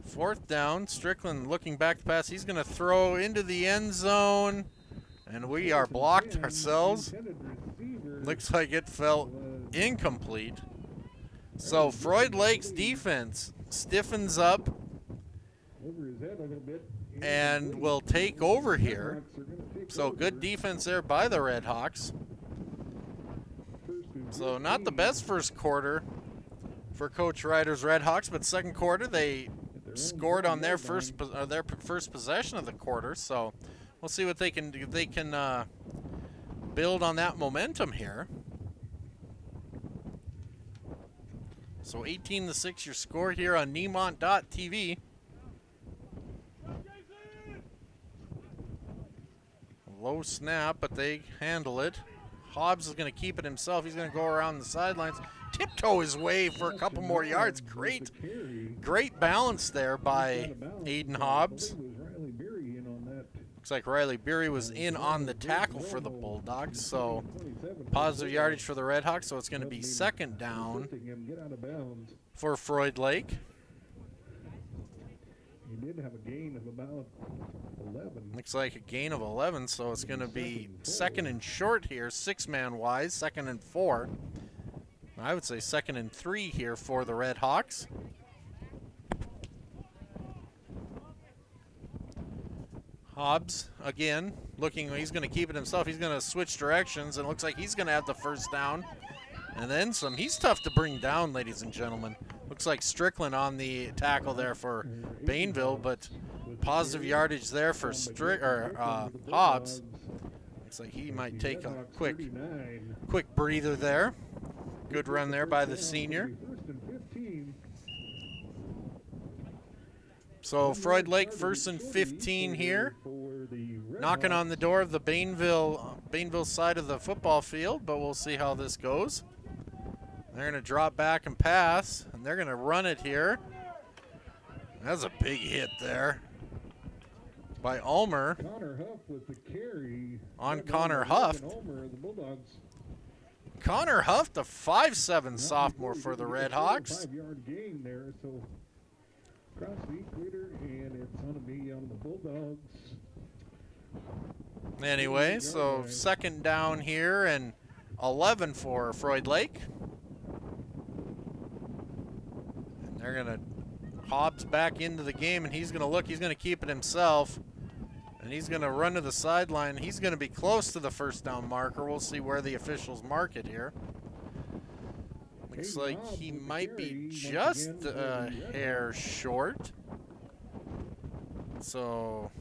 D: 4th down. Strickland looking back to pass. He's going to throw into the end zone, and we are blocked ourselves. Looks like it fell incomplete. So Froid-Lake's defense stiffens up and will take over here. So good defense there by the Redhawks. So not the best first quarter for Coach Ryder's Redhawks, but 2nd quarter they scored on their first possession of the quarter. So we'll see what they can do. They can build on that momentum here. So 18-6 your score here on Nemont.TV. Low snap, but they handle it. Hobbs is going to keep it himself. He's going to go around the sidelines, tiptoe his way for a couple more yards. Great balance there by Aiden Hobbs. Looks like Riley Beery was in on the tackle for the Bulldogs, so positive yardage for the Redhawks. So it's going to be 2nd down for Froid-Lake.
E: He did have a gain of about 11.
D: Looks like a gain of 11, so it's going to be 2nd and short here, 6-man wise, 2nd and 4. I would say 2nd and 3 here for the Redhawks. Hobbs, again, looking, he's going to keep it himself. He's going to switch directions, and it looks like he's going to have the first down. And then some. He's tough to bring down, ladies and gentlemen. Looks like Strickland on the tackle there for Bainville, but positive yardage there for Hobbs. Looks like he might take a quick breather there. Good run there by the senior. So Froid-Lake 1st and 15 here. Knocking on the door of the Bainville side of the football field, but we'll see how this goes. They're going to drop back and pass, and they're going to run it here. That's a big hit there by Ulmer on Connor Huff. Connor Huff, the 5'7" sophomore for the Redhawks.
E: 5-yard gain there, so across the equator, and it's going to be on the Bulldogs.
D: Anyway, so 2nd down here and 11 for Froid-Lake. And they're going to Hobbs back into the game, and he's going to look. He's going to keep it himself. And he's going to run to the sideline. He's going to be close to the first down marker. We'll see where the officials mark it here. Looks like he might be just a hair short. So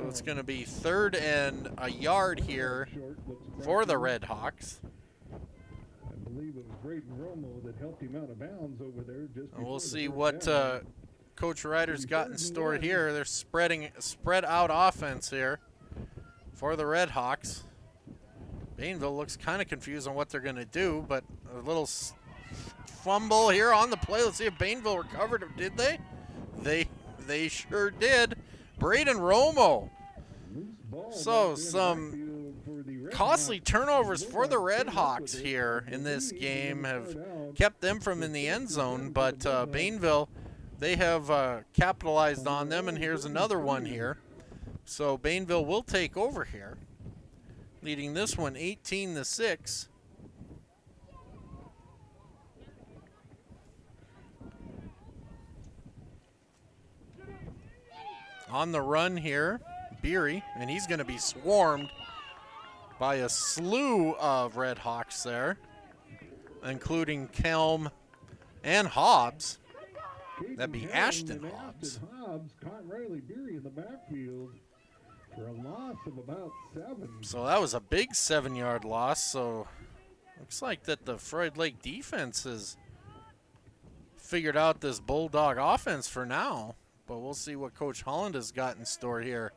D: it's going to be 3rd and a yard here for the Redhawks.
E: I believe it was Braden Romo that helped him out of bounds over there.
D: And we'll see what Coach Ryder's got in store here. They're spread out offense here for the Redhawks. Bainville looks kind of confused on what they're going to do, but a little fumble here on the play. Let's see if Bainville recovered it. Did they? They sure did. Braden Romo. So some costly turnovers for the Redhawks here in this game have kept them from in the end zone, but Bainville, they have capitalized on them, and here's another one here. So Bainville will take over here, leading this one 18-6. On the run here, Beery, and he's going to be swarmed by a slew of Redhawks there, including Kelm and Hobbs. That'd be Ashton Hobbs.
E: Caught Riley Beery in the backfield for a loss of about 7.
D: So that was a big 7-yard loss. So looks like that the Froid-Lake defense has figured out this Bulldog offense for now. But we'll see what Coach Holland has got in store here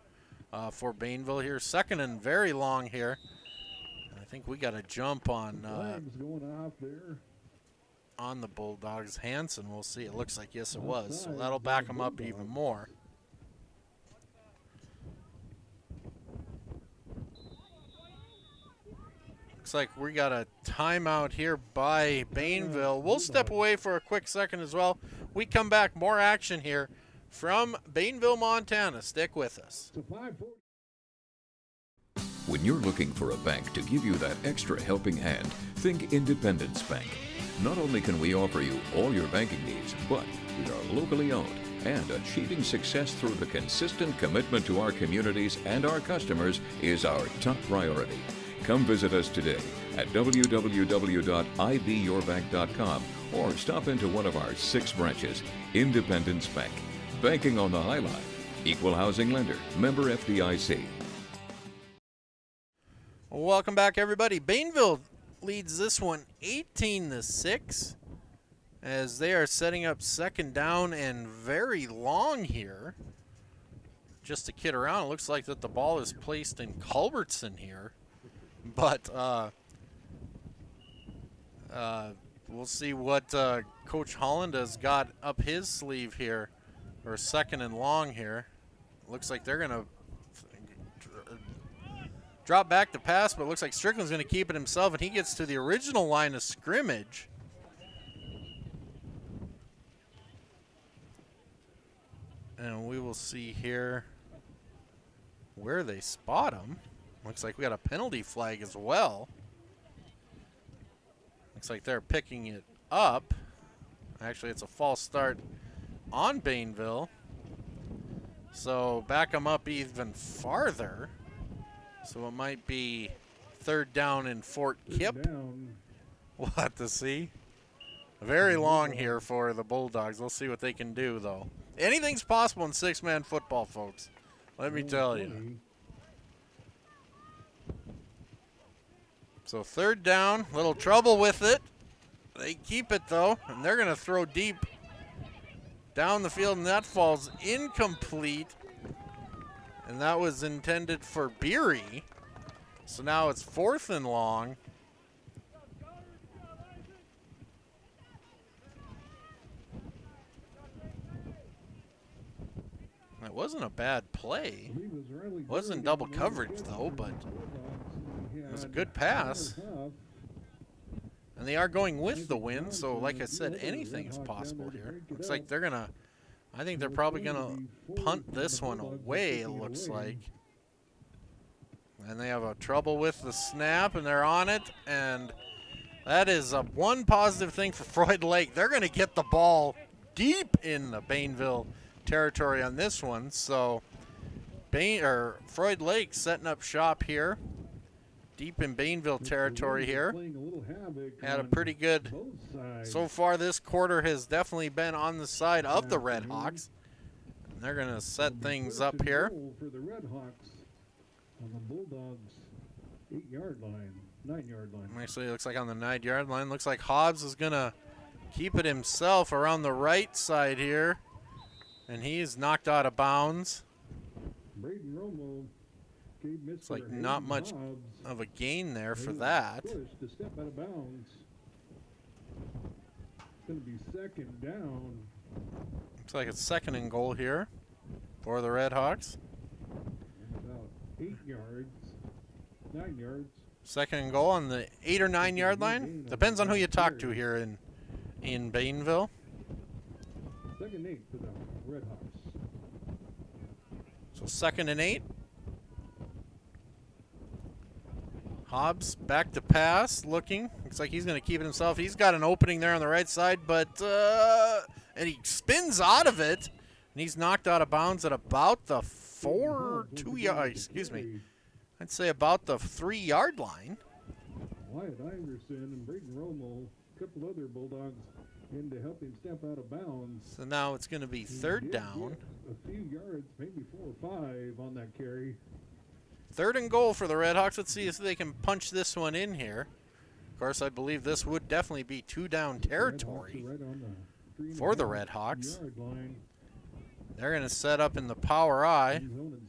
D: for Bainville here. 2nd and very long here. I think we got a jump on the Bulldogs. Hansen, we'll see. It looks like, yes, it was. So that'll back them up even more. Looks like we got a timeout here by Bainville. We'll step away for a quick second as well. We come back, more action here from Bainville, Montana. Stick with us.
C: When you're looking for a bank to give you that extra helping hand, think Independence Bank. Not only can we offer you all your banking needs, but we are locally owned, and achieving success through the consistent commitment to our communities and our customers is our top priority. Come visit us today at www.ibyourbank.com or stop into one of our 6 branches. Independence Bank. Banking on the High Life. Equal housing lender. Member FDIC.
D: Welcome back, everybody. Bainville leads this one 18-6 as they are setting up 2nd down and very long here. Just to kid around, it looks like that the ball is placed in Culbertson here. But we'll see what Coach Holland has got up his sleeve here. Or 2nd and long here. Looks like they're going to drop back the pass, but it looks like Strickland's going to keep it himself, and he gets to the original line of scrimmage. And we will see here where they spot him. Looks like we got a penalty flag as well. Looks like they're picking it up. Actually, it's a false start on Bainville. So back them up even farther. So it might be third down in Fort Kip. We'll have to see. Very long here for the Bulldogs. We'll see what they can do, though. Anything's possible in six-man football, folks. Let me tell you. So third down, little trouble with it. They keep it, though, and they're going to throw deep down the field, and that falls incomplete. And that was intended for Beery. So now it's 4th and long. It wasn't a bad play. Wasn't double coverage, though, but it was a good pass. And they are going with the wind, so like I said, anything is possible here. Looks like they're going to, I think they're probably going to punt this one away, it looks like. And they have a trouble with the snap, and they're on it. And that is one positive thing for Froid-Lake. They're going to get the ball deep in the Bainville territory on this one. So Froid-Lake setting up shop here. Deep in Bainville territory here. Had a pretty good, so far this quarter has definitely been on the side of the Redhawks. And they're going to set things up here.
E: For the Redhawks on the Bulldogs 8-yard line, 9-yard line.
D: Actually, it looks like on the 9-yard line. Looks like Hobbs is going to keep it himself around the right side here. And he is knocked out of bounds.
E: Braden Romo.
D: It's like not much of a gain there for that.
E: To step out of bounds. It's going to be second down.
D: Looks like it's 2nd and goal here for the Redhawks.
E: About 8 yards, 9 yards.
D: 2nd and goal on the 8 or 9 yard line. Depends on who you talk to here in Bainville.
E: 2nd and 8 for the Redhawks.
D: So 2nd and 8. Hobbs back to pass, looking. Looks like he's going to keep it himself. He's got an opening there on the right side, but and he spins out of it, and he's knocked out of bounds at about the 2 yard. Excuse me. I'd say about the 3-yard line.
E: Wyatt Iverson and Braden Romo, a couple other Bulldogs, in to help him step out of bounds.
D: So now it's going to be 3rd down.
E: A few yards, maybe 4 or 5 on that carry.
D: 3rd and goal for the Redhawks. Let's see if they can punch this one in here. Of course, I believe this would definitely be 2-down territory for the Redhawks. They're going to set up in the power I. And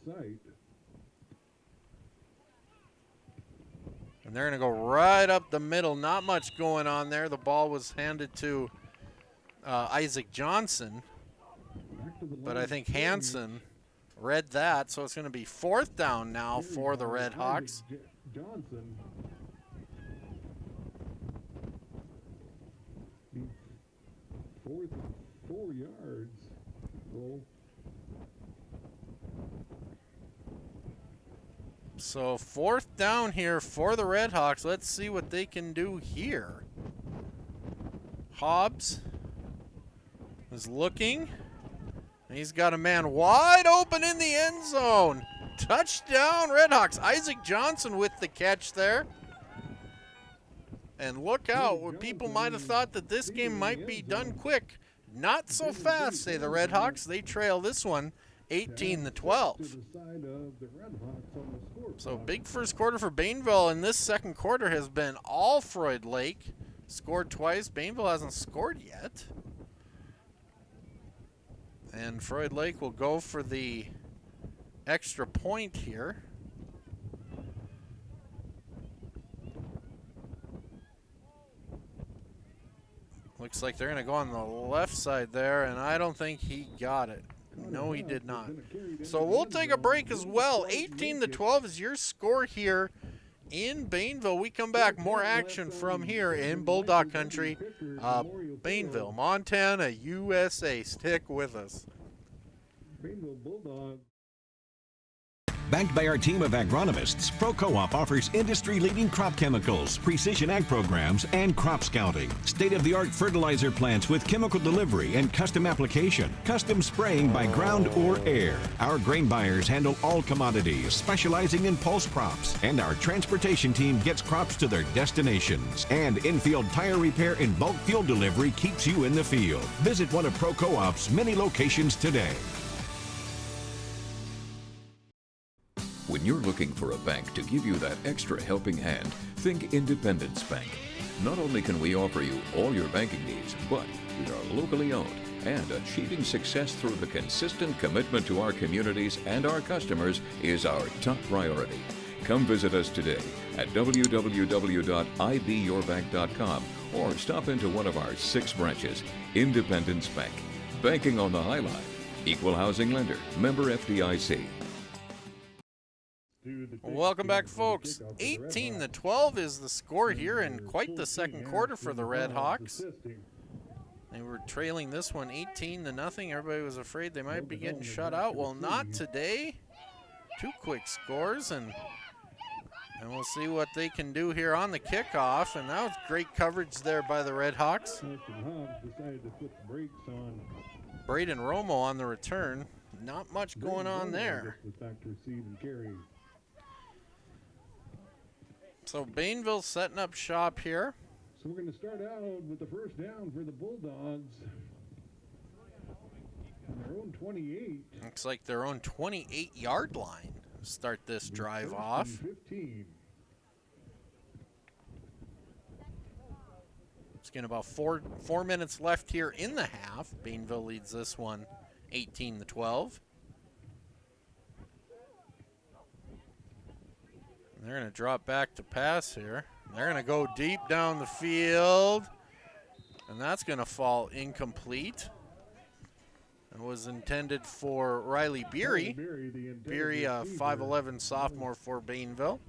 D: they're going to go right up the middle. Not much going on there. The ball was handed to Isaac Johnson. But I think Hansen read that, so it's going to be 4th down now for the Redhawks.
E: Johnson. 4th and 4 yards. Goal.
D: So 4th down here for the Redhawks. Let's see what they can do here. Hobbs is looking. He's got a man wide open in the end zone. Touchdown, Redhawks. Isaac Johnson with the catch there. And look out, people might have thought that this game might be done quick. Not so fast, say the Redhawks. They trail this one 18-12. So big first quarter for Bainville, and this second quarter has been all Froid-Lake. Scored twice. Bainville hasn't scored yet. And Froid-Lake will go for the extra point here. Looks like they're going to go on the left side there, and I don't think he got it. No, he did not. So we'll take a break as well. 18-12 is your score here in Bainville. We come back, more action from here in Bulldog Country, Bainville, Montana, USA. Stick with us.
E: Bainville Bulldogs.
B: Backed by our team of agronomists, Pro Co-op offers industry-leading crop chemicals, precision ag programs, and crop scouting. State-of-the-art fertilizer plants with chemical delivery and custom application, custom spraying by ground or air. Our grain buyers handle all commodities, specializing in pulse crops, and our transportation team gets crops to their destinations. And in-field tire repair and bulk fuel delivery keeps you in the field. Visit one of Pro Co-op's many locations today.
C: When you're looking for a bank to give you that extra helping hand, think Independence Bank. Not only can we offer you all your banking needs, but we are locally owned, and achieving success through the consistent commitment to our communities and our customers is our top priority. Come visit us today at www.ibyourbank.com or stop into one of our 6 branches. Independence Bank. Banking on the High Line. Equal housing lender. Member FDIC.
D: Welcome back, folks. 18-12 is the score here, and quite the second quarter for the Redhawks. They were trailing this one 18-0. Everybody was afraid they might be getting shut out. Well, not today. 2 quick scores, and we'll see what they can do here on the kickoff. And that was great coverage there by the Redhawks. Braden Romo on the return. Not much going on there. So Bainville setting up shop here.
E: So we're going to start out with the first down for the Bulldogs. On their own 28.
D: Looks like their own 28-yard line. Start this drive off.
E: 15.
D: It's getting about four minutes left here in the half. Bainville leads this one 18-12. They're going to drop back to pass here. They're going to go deep down the field, and that's going to fall incomplete. It was intended for Riley Beery. Beery, a 5'11" sophomore for Bainville.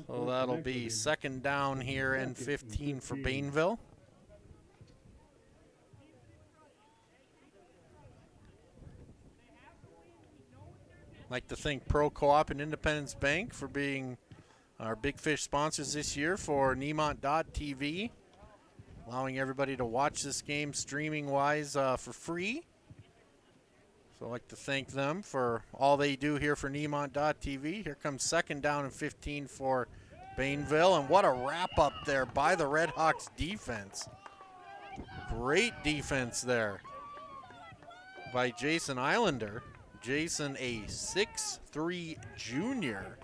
D: So that'll be second down here and 15 for Bainville. Like to thank Pro Co-op and Independence Bank for being our Big Fish sponsors this year for Nemont.TV, allowing everybody to watch this game streaming-wise for free. So I'd like to thank them for all they do here for Nemont.TV. Here comes second down and 15 for Bainville, and what a wrap-up there by the Redhawks defense. Great defense there by Jason Islander. Jason, a 6'3" junior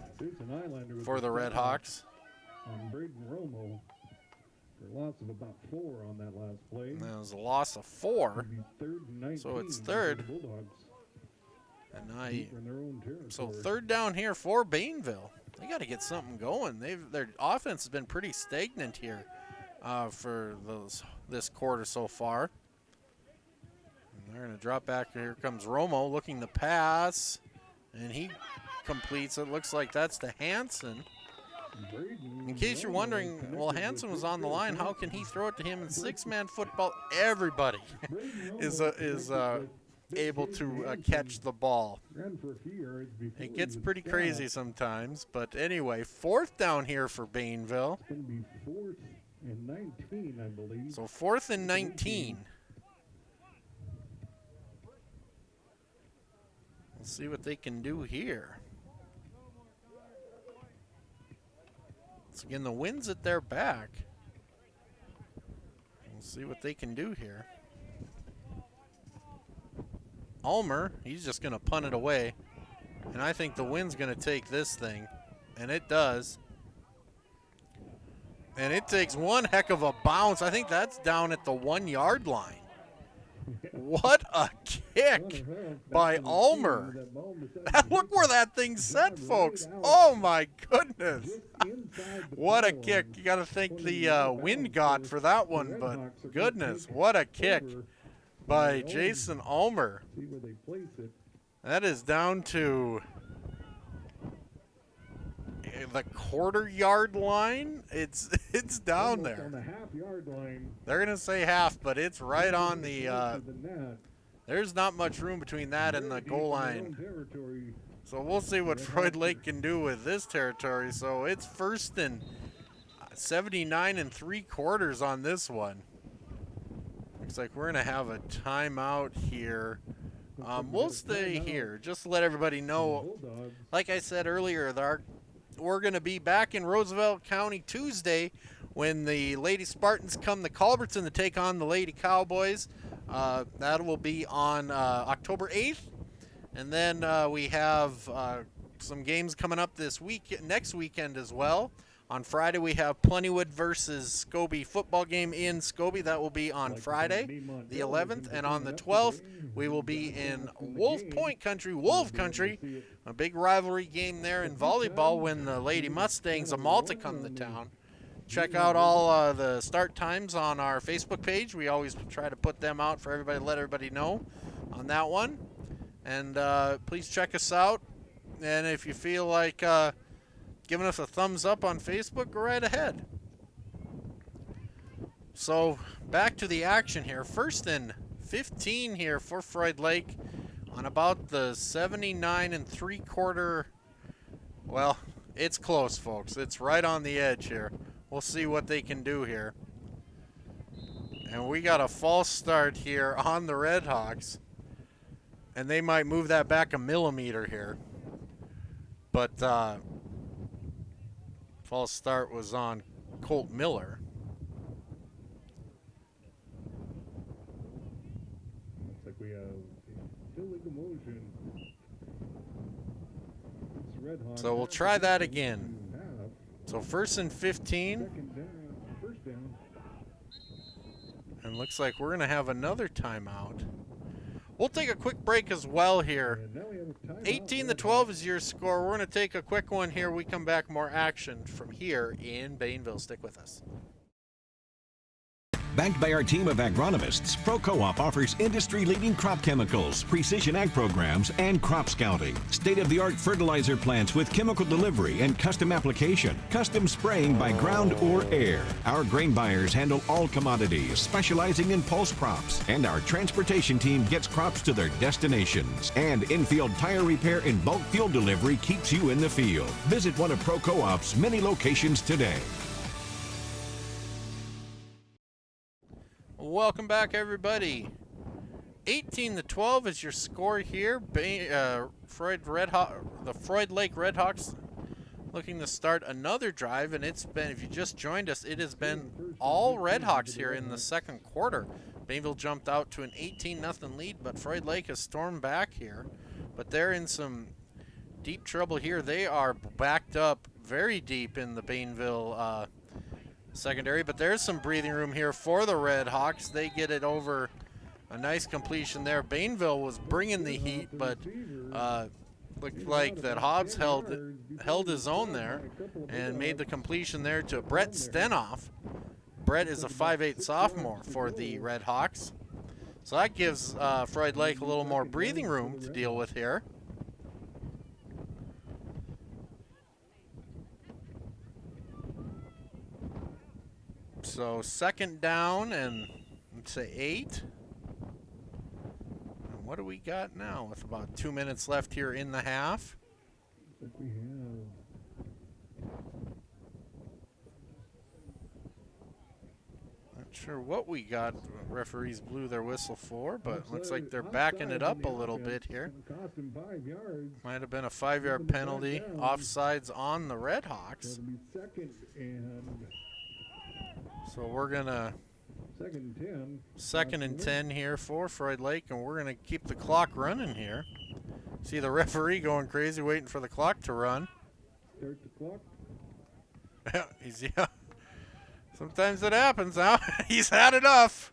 D: for the Redhawks.
E: On Braden Romo for a loss of about 4 on that last play.
D: And that was a loss of 4. So it's third. And so third down here for Bainville. They got to get something going. Their offense has been pretty stagnant here for this quarter so far. They're going to drop back. Here comes Romo looking to pass, and he completes it. Looks like that's to Hansen. In case you're wondering, well, Hansen was on the line. How can he throw it to him in 6-man football? Everybody is able to catch the ball. It gets pretty crazy sometimes, but anyway, fourth down here for Bainville.
E: It's going to be 4th and 19, I believe.
D: So 4th and 19. We'll see what they can do here. Once again, the wind's at their back. We'll see what they can do here. Ulmer, he's just going to punt it away. And I think the wind's going to take this thing. And it does. And it takes one heck of a bounce. I think that's down at the 1-yard line. What a kick by Ulmer. Look where that thing set, folks. Oh, my goodness. What a kick. You got to thank the wind god for that one, but goodness, what a kick by Jason Ulmer. That is down to the quarter-yard line. It's down there.
E: On the half-yard line.
D: They're going to say half, but it's right on the they're There's not much room between that and the goal line.
E: Territory.
D: So we'll see what Froid-Lake can do with this territory. So it's 1st and 79 3/4 on this one. Looks like we're going to have a timeout here. We'll stay here just to let everybody know. Like I said earlier, we're going to be back in Roosevelt County Tuesday when the Lady Spartans come to Culbertson to take on the Lady Cowboys. That will be on October 8th. And then we have some games coming up next weekend as well. On Friday, we have Plentywood versus Scobie football game in Scobie. That will be on Friday, the 11th. And on the 12th, we will be in Wolf Country, a big rivalry game there in volleyball when the Lady Mustangs of Malta come to town. Check out all the start times on our Facebook page. We always try to put them out for everybody, let everybody know on that one. And please check us out. And if you feel like giving us a thumbs up on Facebook, go right ahead. So back to the action here. 1st and 15 here for Froid-Lake on about the 79 3/4. Well, it's close, folks. It's right on the edge here. We'll see what they can do here. And we got a false start here on the Redhawks. And they might move that back a millimeter here. But false start was on Colt Miller.
E: Looks like we have illegal motion.
D: So we'll try that again. So 1st and 15.
E: First down.
D: And looks like we're going to have another timeout. We'll take a quick break as well here. 18-12 is your score. We're going to take a quick one here. We come back, more action from here in Bainville. Stick with us.
B: Backed by our team of agronomists, Pro Co-op offers industry-leading crop chemicals, precision ag programs, and crop scouting. State-of-the-art fertilizer plants with chemical delivery and custom application, custom spraying by ground or air. Our grain buyers handle all commodities, specializing in pulse crops, and our transportation team gets crops to their destinations. And in-field tire repair and bulk fuel delivery keeps you in the field. Visit one of Pro Co-op's many locations today.
D: Welcome back, everybody. 18-12 is your score here. The Froid-Lake Redhawks looking to start another drive, and it's been, if you just joined us, it has been all Redhawks here in the 2nd quarter. Bainville jumped out to an 18-0 lead, but Froid-Lake has stormed back here. But they're in some deep trouble here. They are backed up very deep in the Bainville secondary, but there's some breathing room here for the Redhawks. They get it over, a nice completion there. Bainville was bringing the heat, but looked like that Hobbs held his own there and made the completion there to Brett Stenoff. Brett is a 5'8" sophomore for the Redhawks. So that gives Froid-Lake a little more breathing room to deal with here. So 2nd down and let's say 8. And what do we got now with about 2 minutes left here in the half?
E: Looks like we have
D: not sure what we got. Referees blew their whistle for, but looks like they're backing it up a little bit here.
E: cost him 5 yards.
D: Might have been a 5-yard penalty. Offsides on the Redhawks.
E: That'll be 2nd and
D: So we're gonna 2nd and 10 here for Froid-Lake, and we're gonna keep the clock running here. See the referee going crazy, waiting for the clock to run.
E: Start the clock.
D: Yeah. Sometimes it happens now. He's had enough.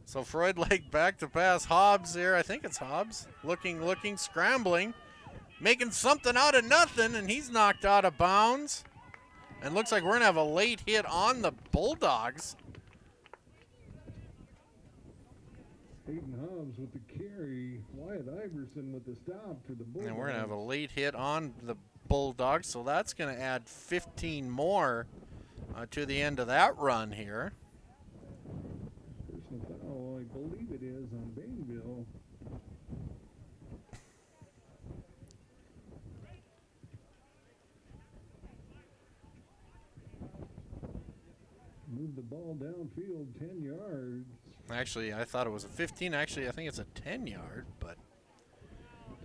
D: So Froid-Lake back to pass. Hobbs here. I think it's Hobbs. Looking, scrambling. Making something out of nothing, and he's knocked out of bounds. And looks like we're going to have a late hit on the Bulldogs.
E: Hayden Hobbs with the carry. Wyatt Iverson with the stop for the Bulldogs.
D: And we're going to have a late hit on the Bulldogs, so that's going to add 15 more to the end of that run here.
E: ball downfield 10 yards.
D: Actually, I thought it was a 15. Actually, I think it's a 10-yard, but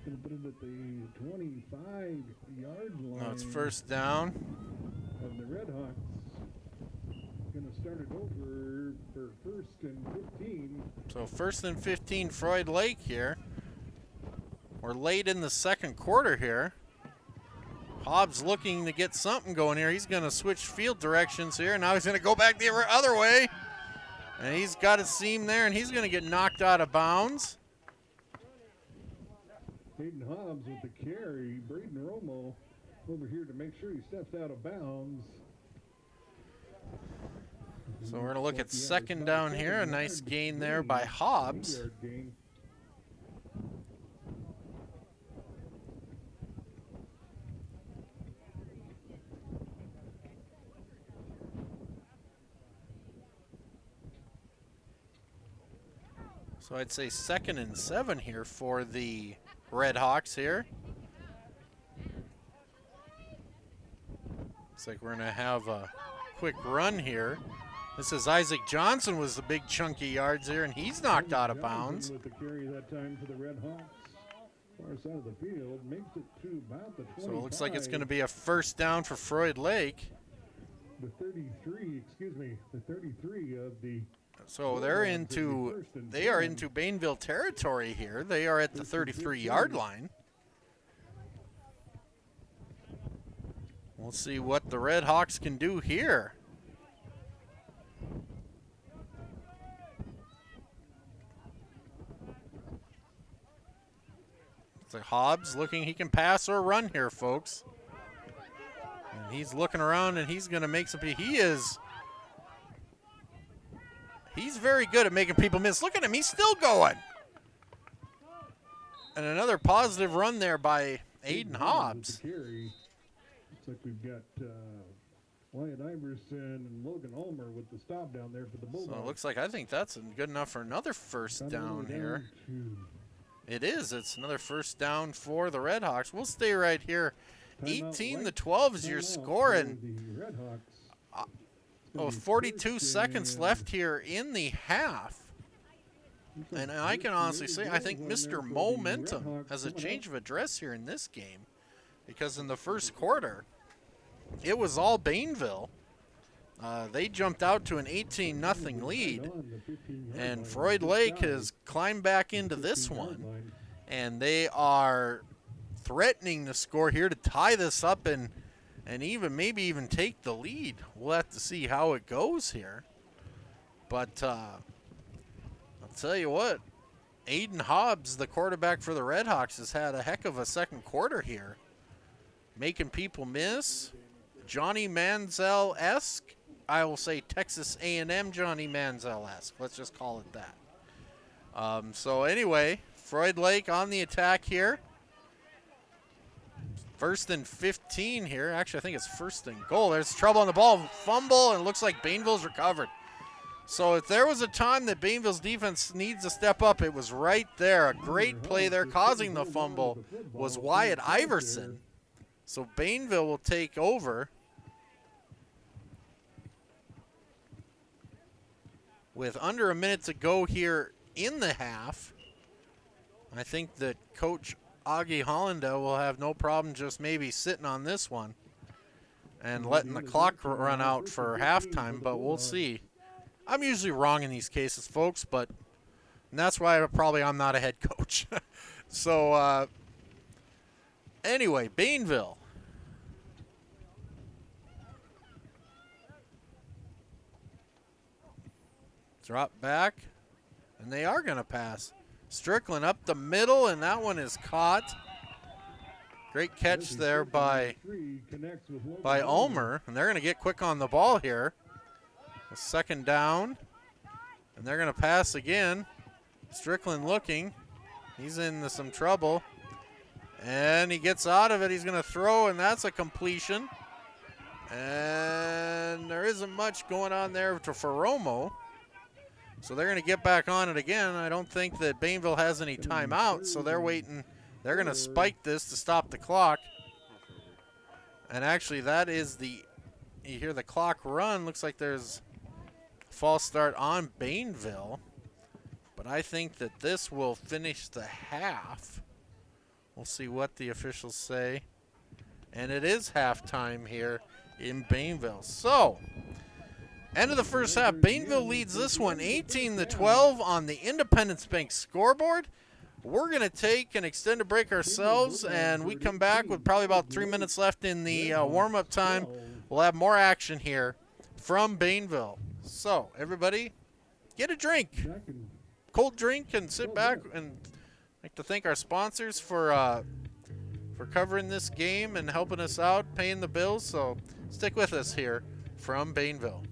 E: It's going to put it at the 25-yard line.
D: no, it's first down.
E: Of the Redhawks. Going to start it over for first and 15.
D: So first and 15, Froid-Lake here. We're late in the second quarter here. Hobbs looking to get something going here. He's going to switch field directions here. Now he's going to go back the other way. And he's got a seam there, and he's going to get knocked out of bounds.
E: Hayden Hobbs with the carry. Braden Romo over here to make sure he steps out of bounds.
D: So we're going to look at second down here. A nice gain there by Hobbs. So I'd say 2nd and 7 here for the Redhawks here. Looks like we're going to have a quick run here. This is Isaac Johnson was the big chunky yards here, and he's knocked out of bounds.
E: With the carry that time for the Redhawks. Far side of the field, makes it to about the 25.
D: So it looks like it's going to be a first down for Froid-Lake.
E: The 33 of the.
D: So they are into Bainville territory here. They are at the 33-yard line. We'll see what the Redhawks can do here. It's like Hobbs looking, he can pass or run here, folks. And he's looking around and he's going to make some, he's very good at making people miss. Look at him, he's still going. And another positive run there by Aiden Hobbs.
E: Looks like we've got Wyatt Iverson and Logan Ulmer with the stop down there for the Bulldogs.
D: So it looks like, I think that's good enough for another first down here. It is. It's another first down for the Redhawks. We'll stay right here. 18-12 is your score, and 42 seconds left here in the half. And I can honestly say I think Mr. Momentum has a change of address here in this game, because in the first quarter, it was all Bainville. They jumped out to an 18-0 lead, and Froid-Lake has climbed back into this one, and they are threatening to score here to tie this up and maybe even take the lead. We'll have to see how it goes here. But I'll tell you what, Aiden Hobbs, the quarterback for the Redhawks, has had a heck of a second quarter here, making people miss. Johnny Manziel-esque. I will say Texas A&M Johnny Manziel-esque. Let's just call it that. So anyway, Froid-Lake on the attack here. First and 15 here. Actually, I think it's first and goal. There's trouble on the ball. Fumble, and it looks like Bainville's recovered. So if there was a time that Bainville's defense needs to step up, it was right there. A great play there causing the fumble was Wyatt Iverson. So Bainville will take over with under a minute to go here in the half. I think that Coach Augie Hollanda will have no problem just maybe sitting on this one and letting the clock run out for halftime, but we'll see. I'm usually wrong in these cases, folks, and that's why I'm not a head coach. So anyway, Bainville. Drop back, and they are going to pass. Strickland up the middle, and that one is caught. Great catch there by Ulmer, and they're going to get quick on the ball here. A second down, and they're going to pass again. Strickland looking. He's in some trouble, and he gets out of it. He's going to throw, and that's a completion. And there isn't much going on there for Romo. So they're going to get back on it again. I don't think that Bainville has any timeouts, so they're waiting. They're going to spike this to stop the clock. And actually, that is you hear the clock run. Looks like there's false start on Bainville. But I think that this will finish the half. We'll see what the officials say. And it is halftime here in Bainville. So, end of the first half, Bainville leads this one 18-12 on the Independence Bank scoreboard. We're going to take an extended break ourselves, and we come back with probably about 3 minutes left in the warm-up time. We'll have more action here from Bainville. So, everybody, get a drink. Cold drink and sit back. And I'd like to thank our sponsors for covering this game and helping us out, paying the bills. So stick with us here from Bainville.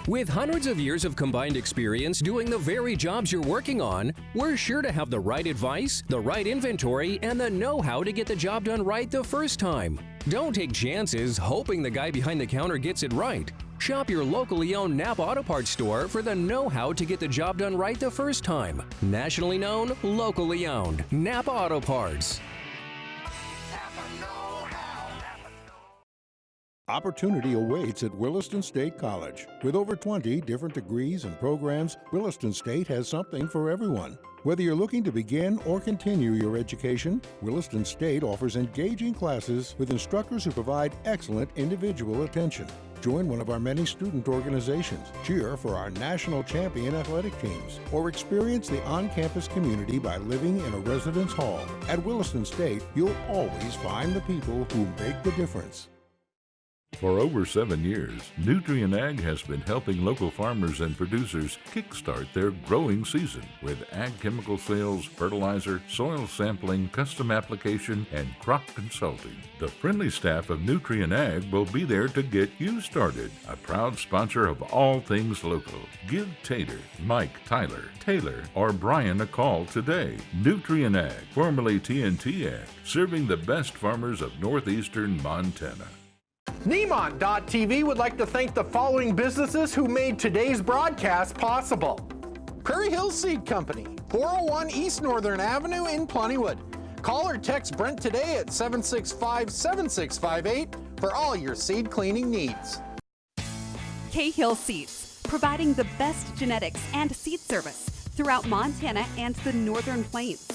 J: With hundreds of years of combined experience doing the very jobs you're working on, we're sure to have the right advice, the right inventory, and the know-how to get the job done right the first time. Don't take chances hoping the guy behind the counter gets it right. Shop your locally owned Napa Auto Parts store for the know-how to get the job done right the first time. Nationally known, locally owned. Napa Auto Parts.
F: Opportunity awaits at Williston State College. With over 20 different degrees and programs, Williston State has something for everyone. Whether you're looking to begin or continue your education, Williston State offers engaging classes with instructors who provide excellent individual attention. Join one of our many student organizations, cheer for our national champion athletic teams, or experience the on-campus community by living in a residence hall. At Williston State, you'll always find the people who make the difference.
G: For over 7 years, Nutrien Ag has been helping local farmers and producers kickstart their growing season with ag chemical sales, fertilizer, soil sampling, custom application, and crop consulting. The friendly staff of Nutrien Ag will be there to get you started. A proud sponsor of all things local. Give Tater, Mike, Tyler, Taylor, or Brian a call today. Nutrien Ag, formerly TNT Ag, serving the best farmers of northeastern Montana.
A: Nemont.TV would like to thank the following businesses who made today's broadcast possible. Prairie Hill Seed Company, 401 East Northern Avenue in Plentywood. Call or text Brent today at 765-7658 for all your seed cleaning needs.
L: Cahill Seeds, providing the best genetics and seed service throughout Montana and the Northern Plains.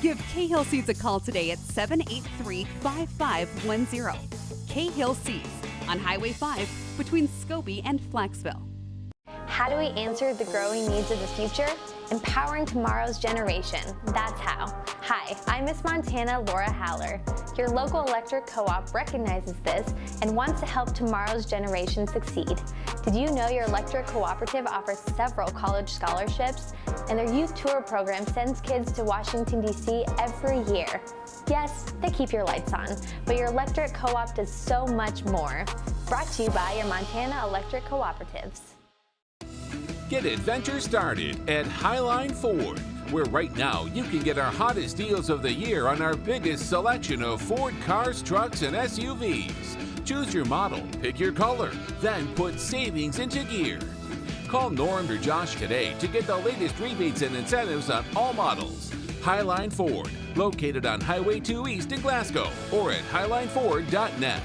L: Give Cahill Seeds a call today at 783-5510. Cahill Seeds on Highway 5 between Scobie and Flaxville.
N: How do we answer the growing needs of the future? Empowering tomorrow's generation. That's how. Hi, I'm Miss Montana Laura Haller. Your local electric co-op recognizes this and wants to help tomorrow's generation succeed. Did you know your electric cooperative offers several college scholarships? And their youth tour program sends kids to Washington, D.C. every year. Yes, they keep your lights on, but your electric co-op does so much more. Brought to you by your Montana Electric Cooperatives.
P: Get adventure started at Highline Ford, where right now you can get our hottest deals of the year on our biggest selection of Ford cars, trucks, and SUVs. Choose your model, pick your color, then put savings into gear. Call Norm or Josh today to get the latest rebates and incentives on all models. Highline Ford, located on Highway 2 East in Glasgow, or at highlineford.net.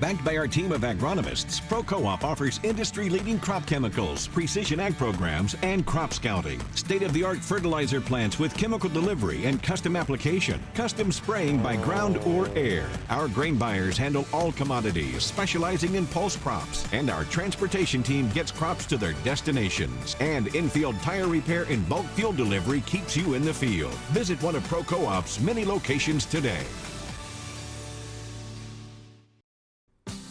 B: Backed by our team of agronomists, Pro Co-op offers industry-leading crop chemicals, precision ag programs, and crop scouting. State-of-the-art fertilizer plants with chemical delivery and custom application, custom spraying by ground or air. Our grain buyers handle all commodities, specializing in pulse crops, and our transportation team gets crops to their destinations. And in-field tire repair and bulk fuel delivery keeps you in the field. Visit one of Pro Co-op's many locations today.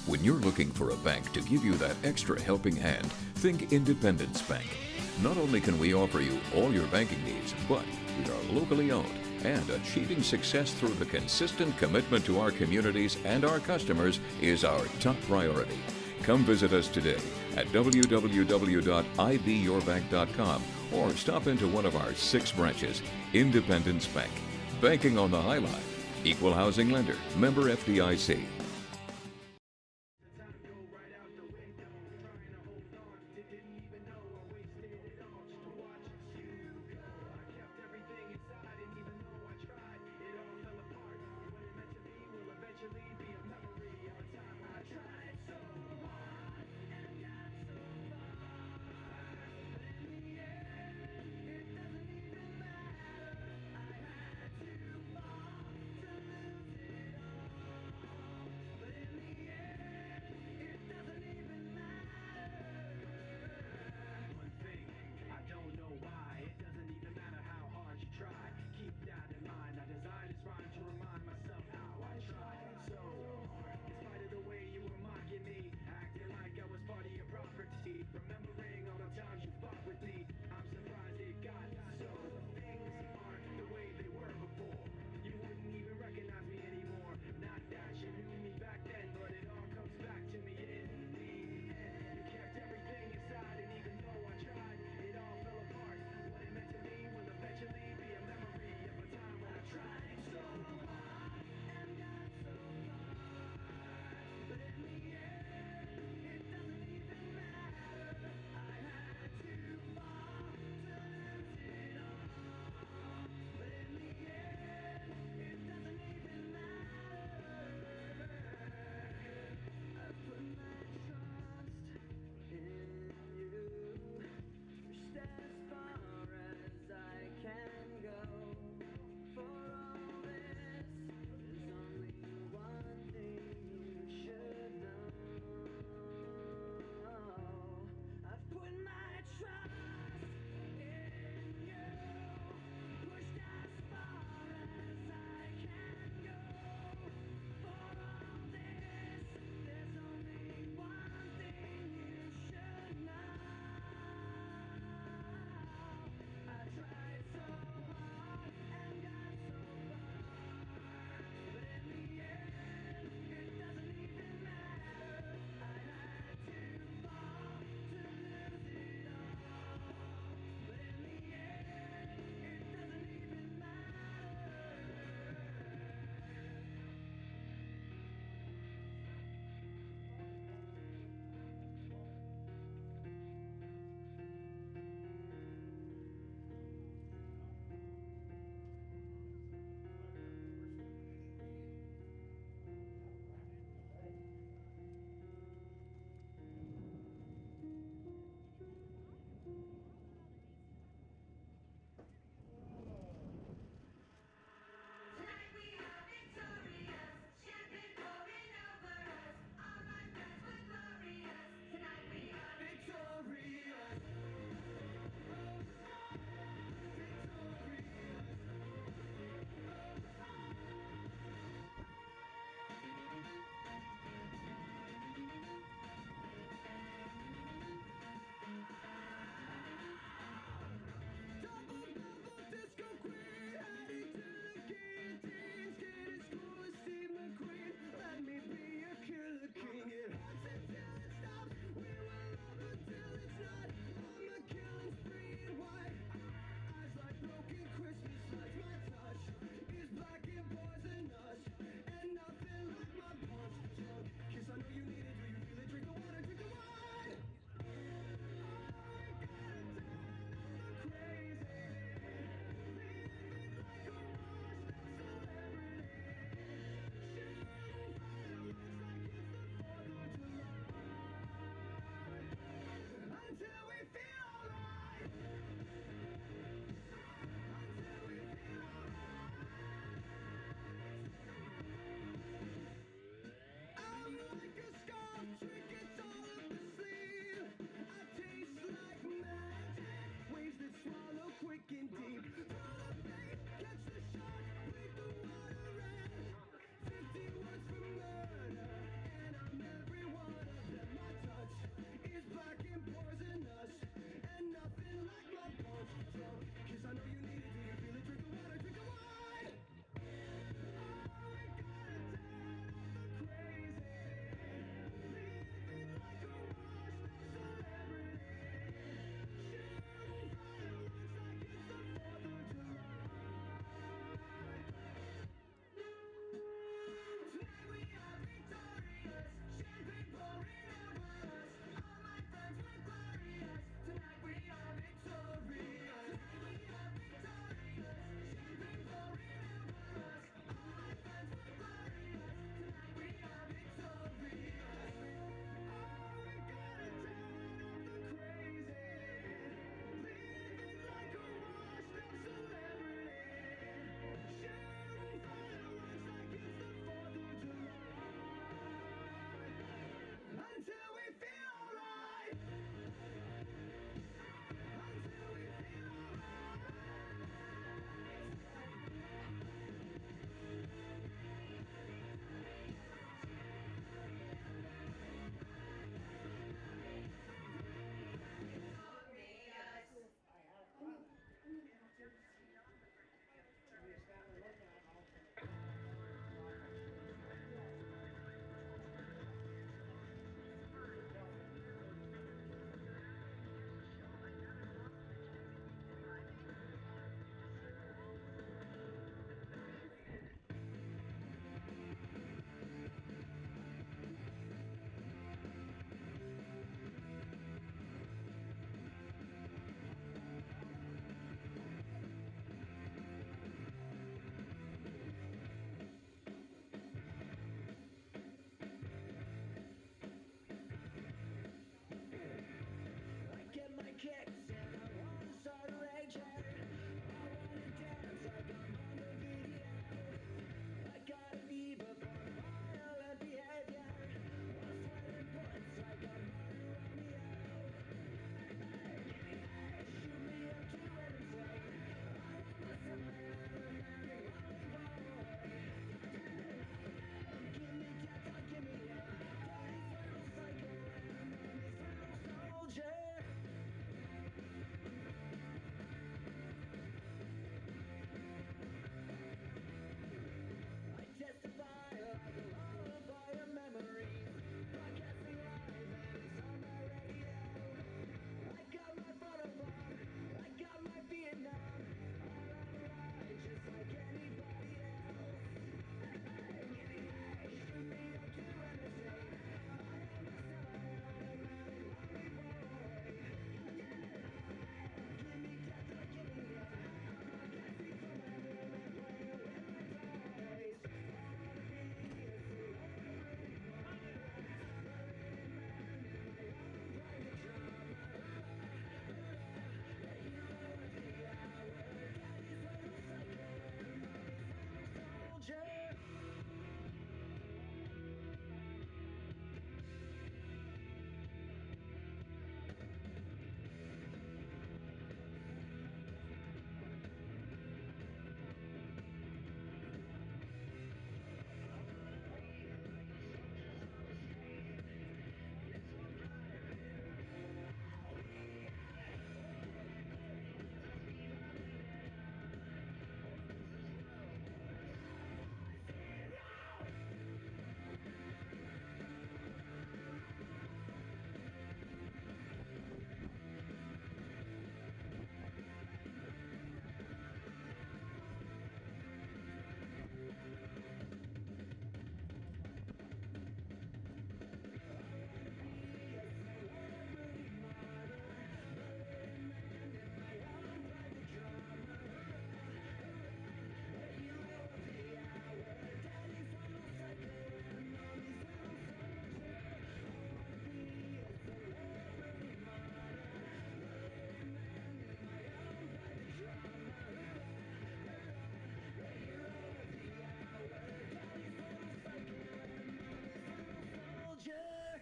C: When you're looking for a bank to give you that extra helping hand, think Independence Bank. Not only can we offer you all your banking needs, but we are locally owned, and achieving success through the consistent commitment to our communities and our customers is our top priority. Come visit us today at www.ibyourbank.com or stop into one of our 6 branches. Independence Bank. Banking on the High Line. Equal housing lender. Member FDIC.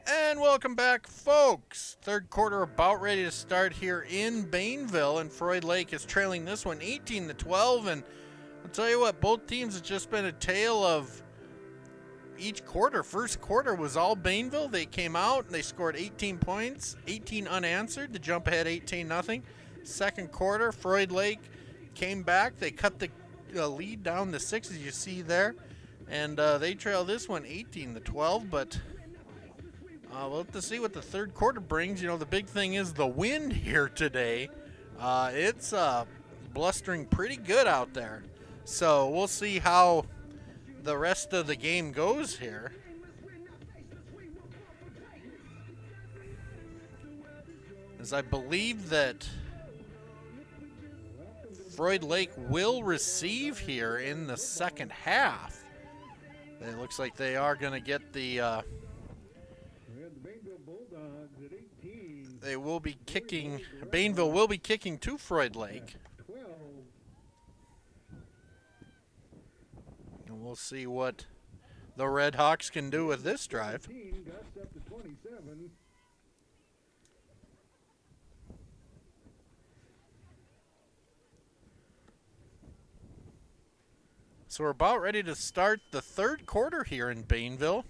D: And welcome back, folks. Third quarter about ready to start here in Bainville, and Froid-Lake is trailing this one 18-12. And I'll tell you what, both teams have just been a tale of each quarter. First quarter was all Bainville. They came out and they scored 18 points, 18 unanswered to jump ahead 18-0. Second quarter, Froid-Lake came back. They cut the lead down to 6, as you see there, and they trail this one 18-12. But we'll have to see what the third quarter brings. You know, the big thing is the wind here today. It's blustering pretty good out there. So we'll see how the rest of the game goes here. As I believe that Froid-Lake will receive here in the second half. It looks like they are going to get the they will be kicking, Bainville will be kicking to Froid-Lake. And we'll see what the Redhawks can do with this drive. So we're about ready to start the third quarter here in Bainville.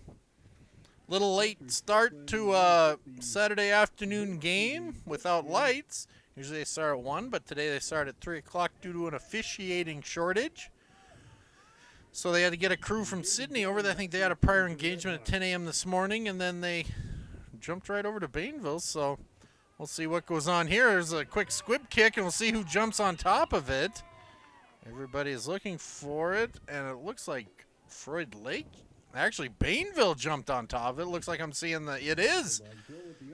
D: Little late start to a Saturday afternoon game without lights. Usually they start at 1, but today they start at 3 o'clock due to an officiating shortage. So they had to get a crew from Sydney over there. I think they had a prior engagement at 10 a.m. this morning, and then they jumped right over to Bainville. So we'll see what goes on here. There's a quick squib kick, and we'll see who jumps on top of it. Everybody is looking for it, and it looks like Froid-Lake. Actually, Bainville jumped on top of it. Looks like I'm seeing it is.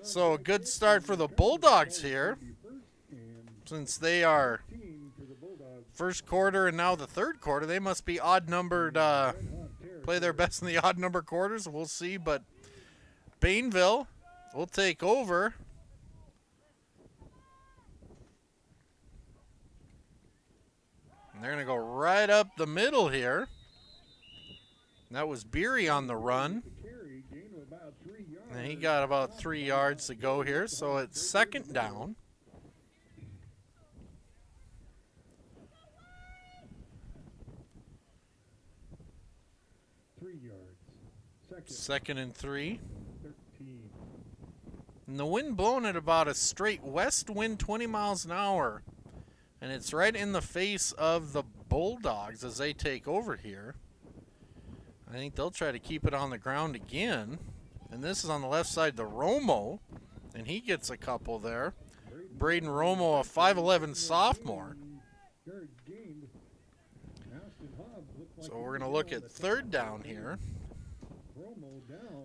D: So a good start for the Bulldogs here, since they are first quarter and now the third quarter. They must be odd-numbered, play their best in the odd-number quarters. We'll see, but Bainville will take over. And they're going to go right up the middle here. That was Beery on the run. And he got about 3 yards to go here, so it's second down. Second and 3. And the wind blowing at about a straight west wind, 20 miles an hour. And it's right in the face of the Bulldogs as they take over here. I think they'll try to keep it on the ground again. And this is on the left side, the Romo. And he gets a couple there. Braden Romo, a 5'11 sophomore. So we're going to look at third down here.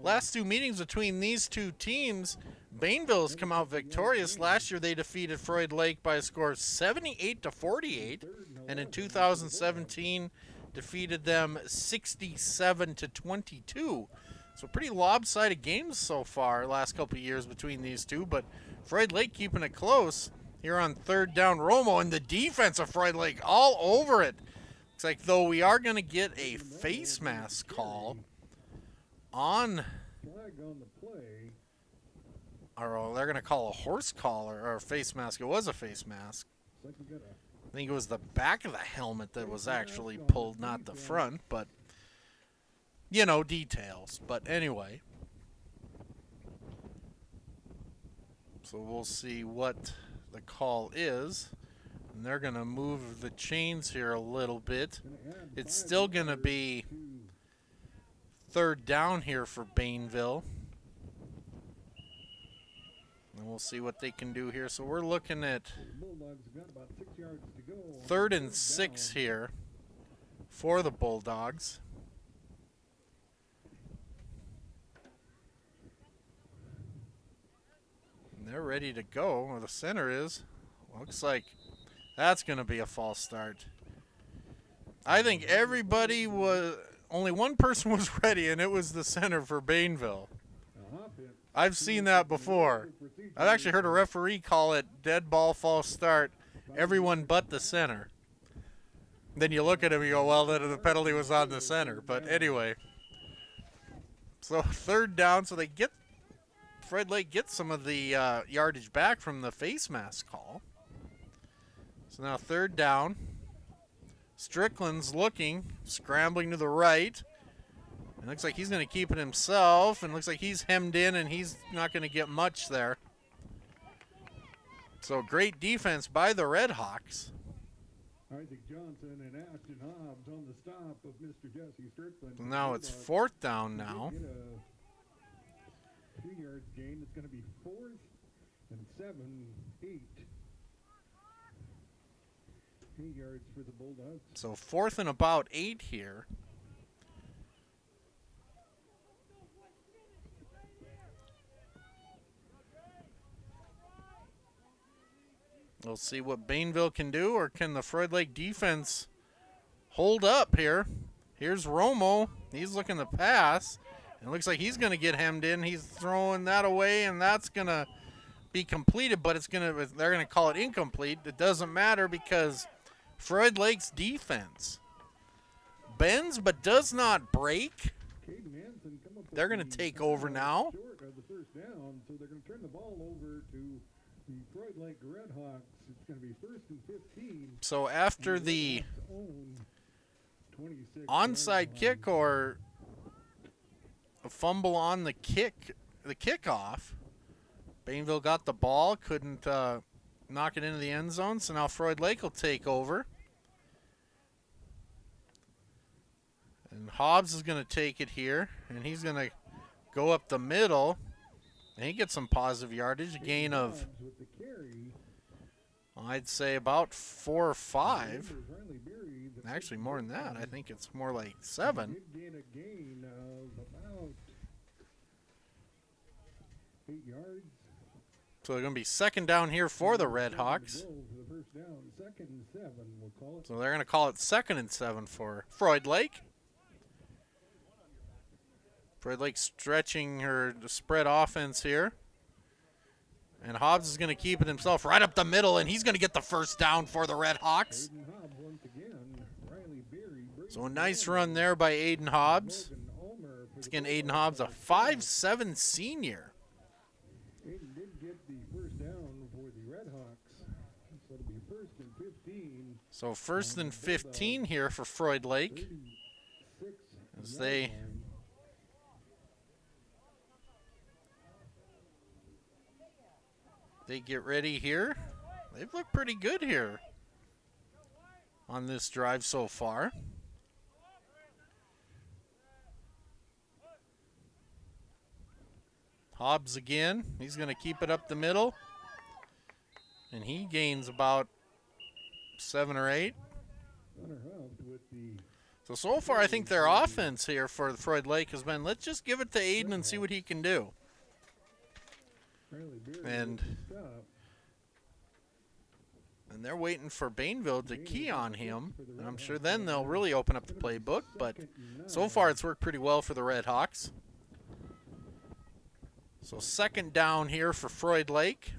D: Last two meetings between these two teams, Bainville has come out victorious. Last year they defeated Froid-Lake by a score of 78-48. And in 2017, defeated them 67-22. So pretty lopsided games so far last couple of years between these two, but Froid-Lake keeping it close here on third down. Romo and the defense of Froid-Lake all over it. Looks like though we are going to get a face mask call on, or they're going to call a horse collar or a face mask. It was a face mask. I think it was the back of the helmet that was actually pulled, not the front, but, you know, details. But anyway, so we'll see what the call is. And they're going to move the chains here a little bit. It's still going to be third down here for Bainville. And we'll see what they can do here. So we're looking at 3rd and 6 here for the Bulldogs. And they're ready to go. Where the center is. Looks like that's going to be a false start. I think everybody was, only one person was ready, and it was the center for Bainville. I've seen that before. I've actually heard a referee call it dead ball false start, everyone but the center. Then you look at him and you go, well, then the penalty was on the center. But anyway, so third down, so they get Froid-Lake gets some of the yardage back from the face mask call. So now 3rd down. Strickland's looking, scrambling to the right. It looks like he's going to keep it himself, and looks like he's hemmed in, and he's not going to get much there. So great defense by the Redhawks.
E: Isaac Johnson and Ashton Hobbs on the stop of Mr. Jesse Strickland.
D: Now it's 4th down now.
E: 3-yard gain. It's going to be 4th and 7, 8. 8 yards for the Bulldogs.
D: So 4th and about 8 here. We'll see what Bainville can do, or can the Froid-Lake defense hold up here. Here's Romo. He's looking to pass. It looks like he's going to get hemmed in. He's throwing that away, and that's going to be completed, but they're going to call it incomplete. It doesn't matter because Froid-Lake's defense bends but does not break. They're going to take over now.
E: Short of the 1st down, so they're going to turn the ball over to the Froid-Lake Redhawks. It's going to be 1st and 15.
D: So after the onside kick or a fumble on the kickoff, Bainville got the ball, couldn't knock it into the end zone, so now Froid-Lake will take over. And Hobbs is going to take it here, and he's going to go up the middle, and he gets some positive yardage, a gain of, I'd say, about 4 or 5. Actually, more than that. I think it's more like 7.
E: Gain of about 8 yards.
D: So they're going to be 2nd down here for the Redhawks. So they're going to call it 2nd and 7 for Froid-Lake. Froid-Lake stretching her spread offense here. And Hobbs is going to keep it himself right up the middle, and he's going to get the 1st down for the Redhawks. So a nice run there by Aiden Hobbs. Once again, Aiden Hobbs, a 5'7" senior.
E: Aiden did get the 1st down for the Redhawks. So it'll be 1st and 15.
D: So 1st and 15 here for Froid-Lake. As they get ready here. They've looked pretty good here on this drive so far. Hobbs again. He's going to keep it up the middle. And he gains about 7 or 8. So far I think their offense here for Froid-Lake has been, let's just give it to Aiden and see what he can do. And they're waiting for Bainville to key on him. And I'm sure then they'll really open up the playbook. But so far it's worked pretty well for the Redhawks. So 2nd down here for Froid-Lake.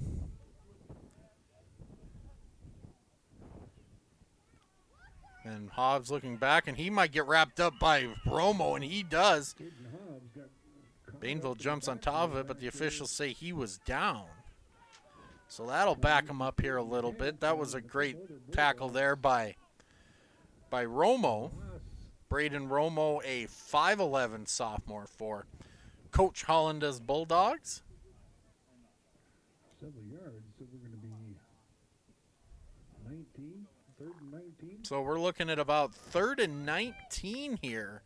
D: And Hobbs looking back, and he might get wrapped up by Romo, and he does. Bainville jumps on top of it, but the officials say he was down. So that'll back him up here a little bit. That was a great tackle there by Romo. Braden Romo, a 5'11" sophomore for Coach Hollanda's Bulldogs.
E: Several yards, so we're going to be 19, 3rd and 19.
D: So we're looking at about 3rd and 19 here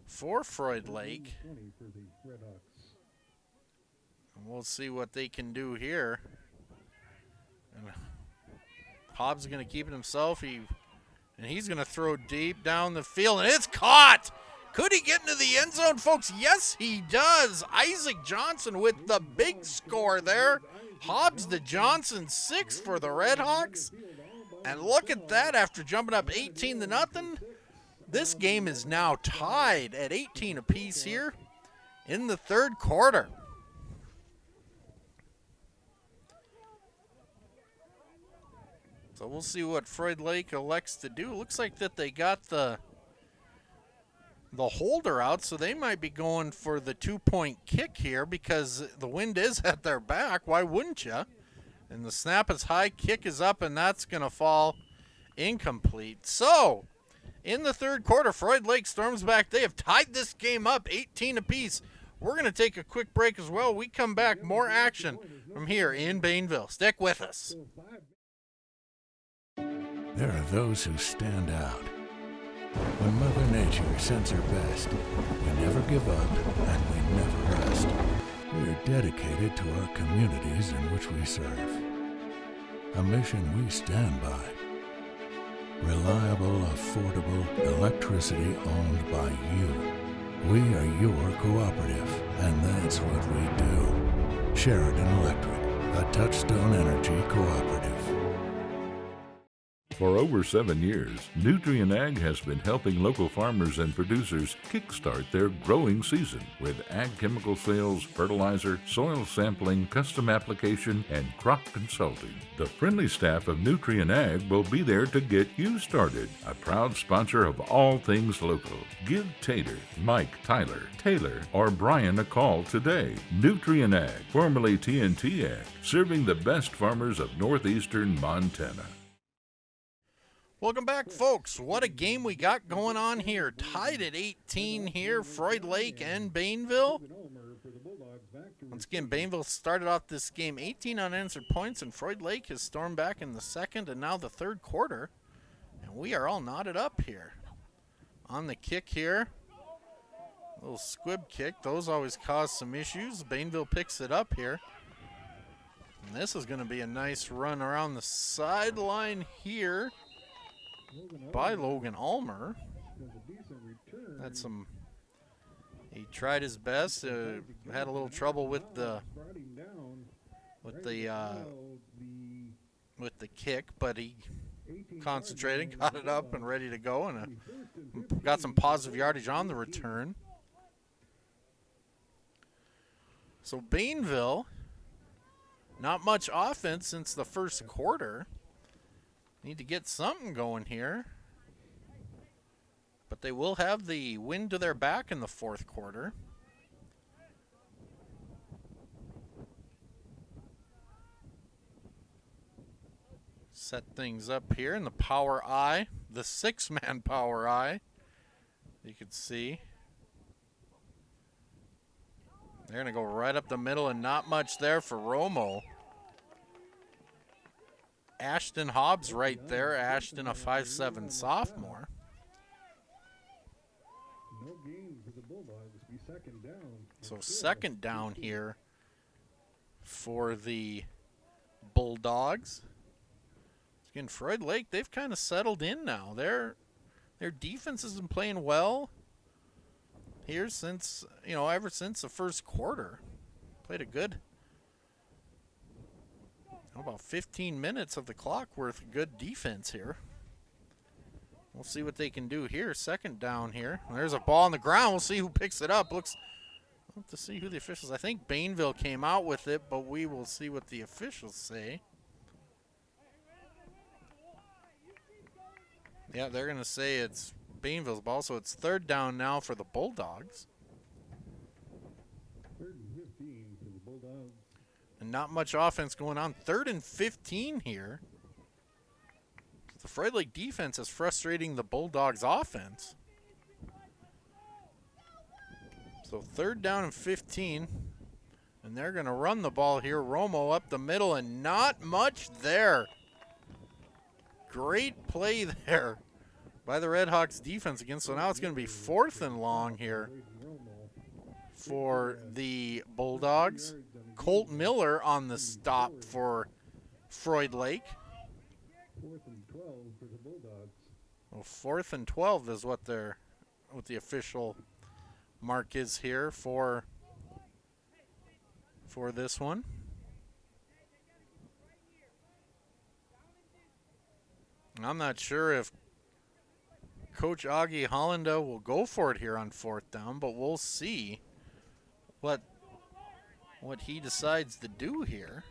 D: for Froid-Lake.
E: 20 for the Redhawks.
D: And we'll see what they can do here. And Hobbs is going to keep it himself. And he's going to throw deep down the field, and it's caught. Could he get into the end zone, folks? Yes, he does. Isaac Johnson with the big score there. Hobbs to Johnson, 6 for the Redhawks. And look at that, after jumping up 18-0. This game is now tied at 18 apiece here in the 3rd quarter. So we'll see what Froid-Lake elects to do. Looks like that they got the the holder out, so they might be going for the 2-point kick here because the wind is at their back. Why wouldn't you? And the snap is high, kick is up, and that's going to fall incomplete. So, in the third quarter, Froid-Lake storms back. They have tied this game up 18 apiece. We're going to take a quick break as well. We come back, more action from here in Bainville. Stick with us.
F: There are those who stand out. When Mother Nature sends her best, we never give up and we never rest. We are dedicated to our communities in which we serve. A mission we stand by. Reliable, affordable electricity owned by you. We are your cooperative, and that's what we do. Sheridan Electric, a Touchstone Energy cooperative.
G: For over 7 years, Nutrien Ag has been helping local farmers and producers kickstart their growing season with ag chemical sales, fertilizer, soil sampling, custom application, and crop consulting. The friendly staff of Nutrien Ag will be there to get you started. A proud sponsor of all things local. Give Tater, Mike, Tyler, Taylor, or Brian a call today. Nutrien Ag, formerly TNT Ag, serving the best farmers of northeastern Montana.
D: Welcome back, folks. What a game we got going on here. Tied at 18 here, Froid-Lake and Bainville. Once again, Bainville started off this game 18 unanswered points, and Froid-Lake has stormed back in the second and now the third quarter. And we are all knotted up here. On the kick here, a little squib kick. Those always cause some issues. Bainville picks it up here. And this is going to be a nice run around the sideline here by Logan Ulmer. That's some. He tried his best. Had a little trouble with the kick, but he concentrated, got it up and ready to go, and got some positive yardage on the return. So Bainville, not much offense since the first quarter. Need to get something going here. But they will have the wind to their back in the fourth quarter. Set things up here in the power I, the 6-man power I. You can see. They're going to go right up the middle and not much there for Romo. Ashton Hobbs right there. Ashton, a 5'7" sophomore.
E: No gain for the Bulldogs. Be second down.
D: So second down here for the Bulldogs. Again, Froid-Lake, they've kind of settled in now. Their defense has been playing well here since, ever since the first quarter. Played a good about 15 minutes of the clock worth of good defense here. We'll see what they can do here. Second down here. There's a ball on the ground. We'll see who picks it up. We'll have to see who the officials. I think Bainville came out with it, but we will see what the officials say. Yeah, they're going to say it's Bainville's ball, so it's third down now for the Bulldogs.
E: Third and 15 for the Bulldogs.
D: And not much offense going on. 3rd and 15 here. The Froid-Lake defense is frustrating the Bulldogs offense. So 3rd down and 15. And they're going to run the ball here. Romo up the middle and not much there. Great play there by the Redhawks defense again. So now it's going to be 4th and long here for the Bulldogs. Colt Miller on the stop for Froid-Lake.
E: 4th and 12 for the Bulldogs.
D: Well, 4th and 12 is what the official mark is here for this one. I'm not sure if Coach Augie Hollanda will go for it here on 4th down, but we'll see what he decides to do here.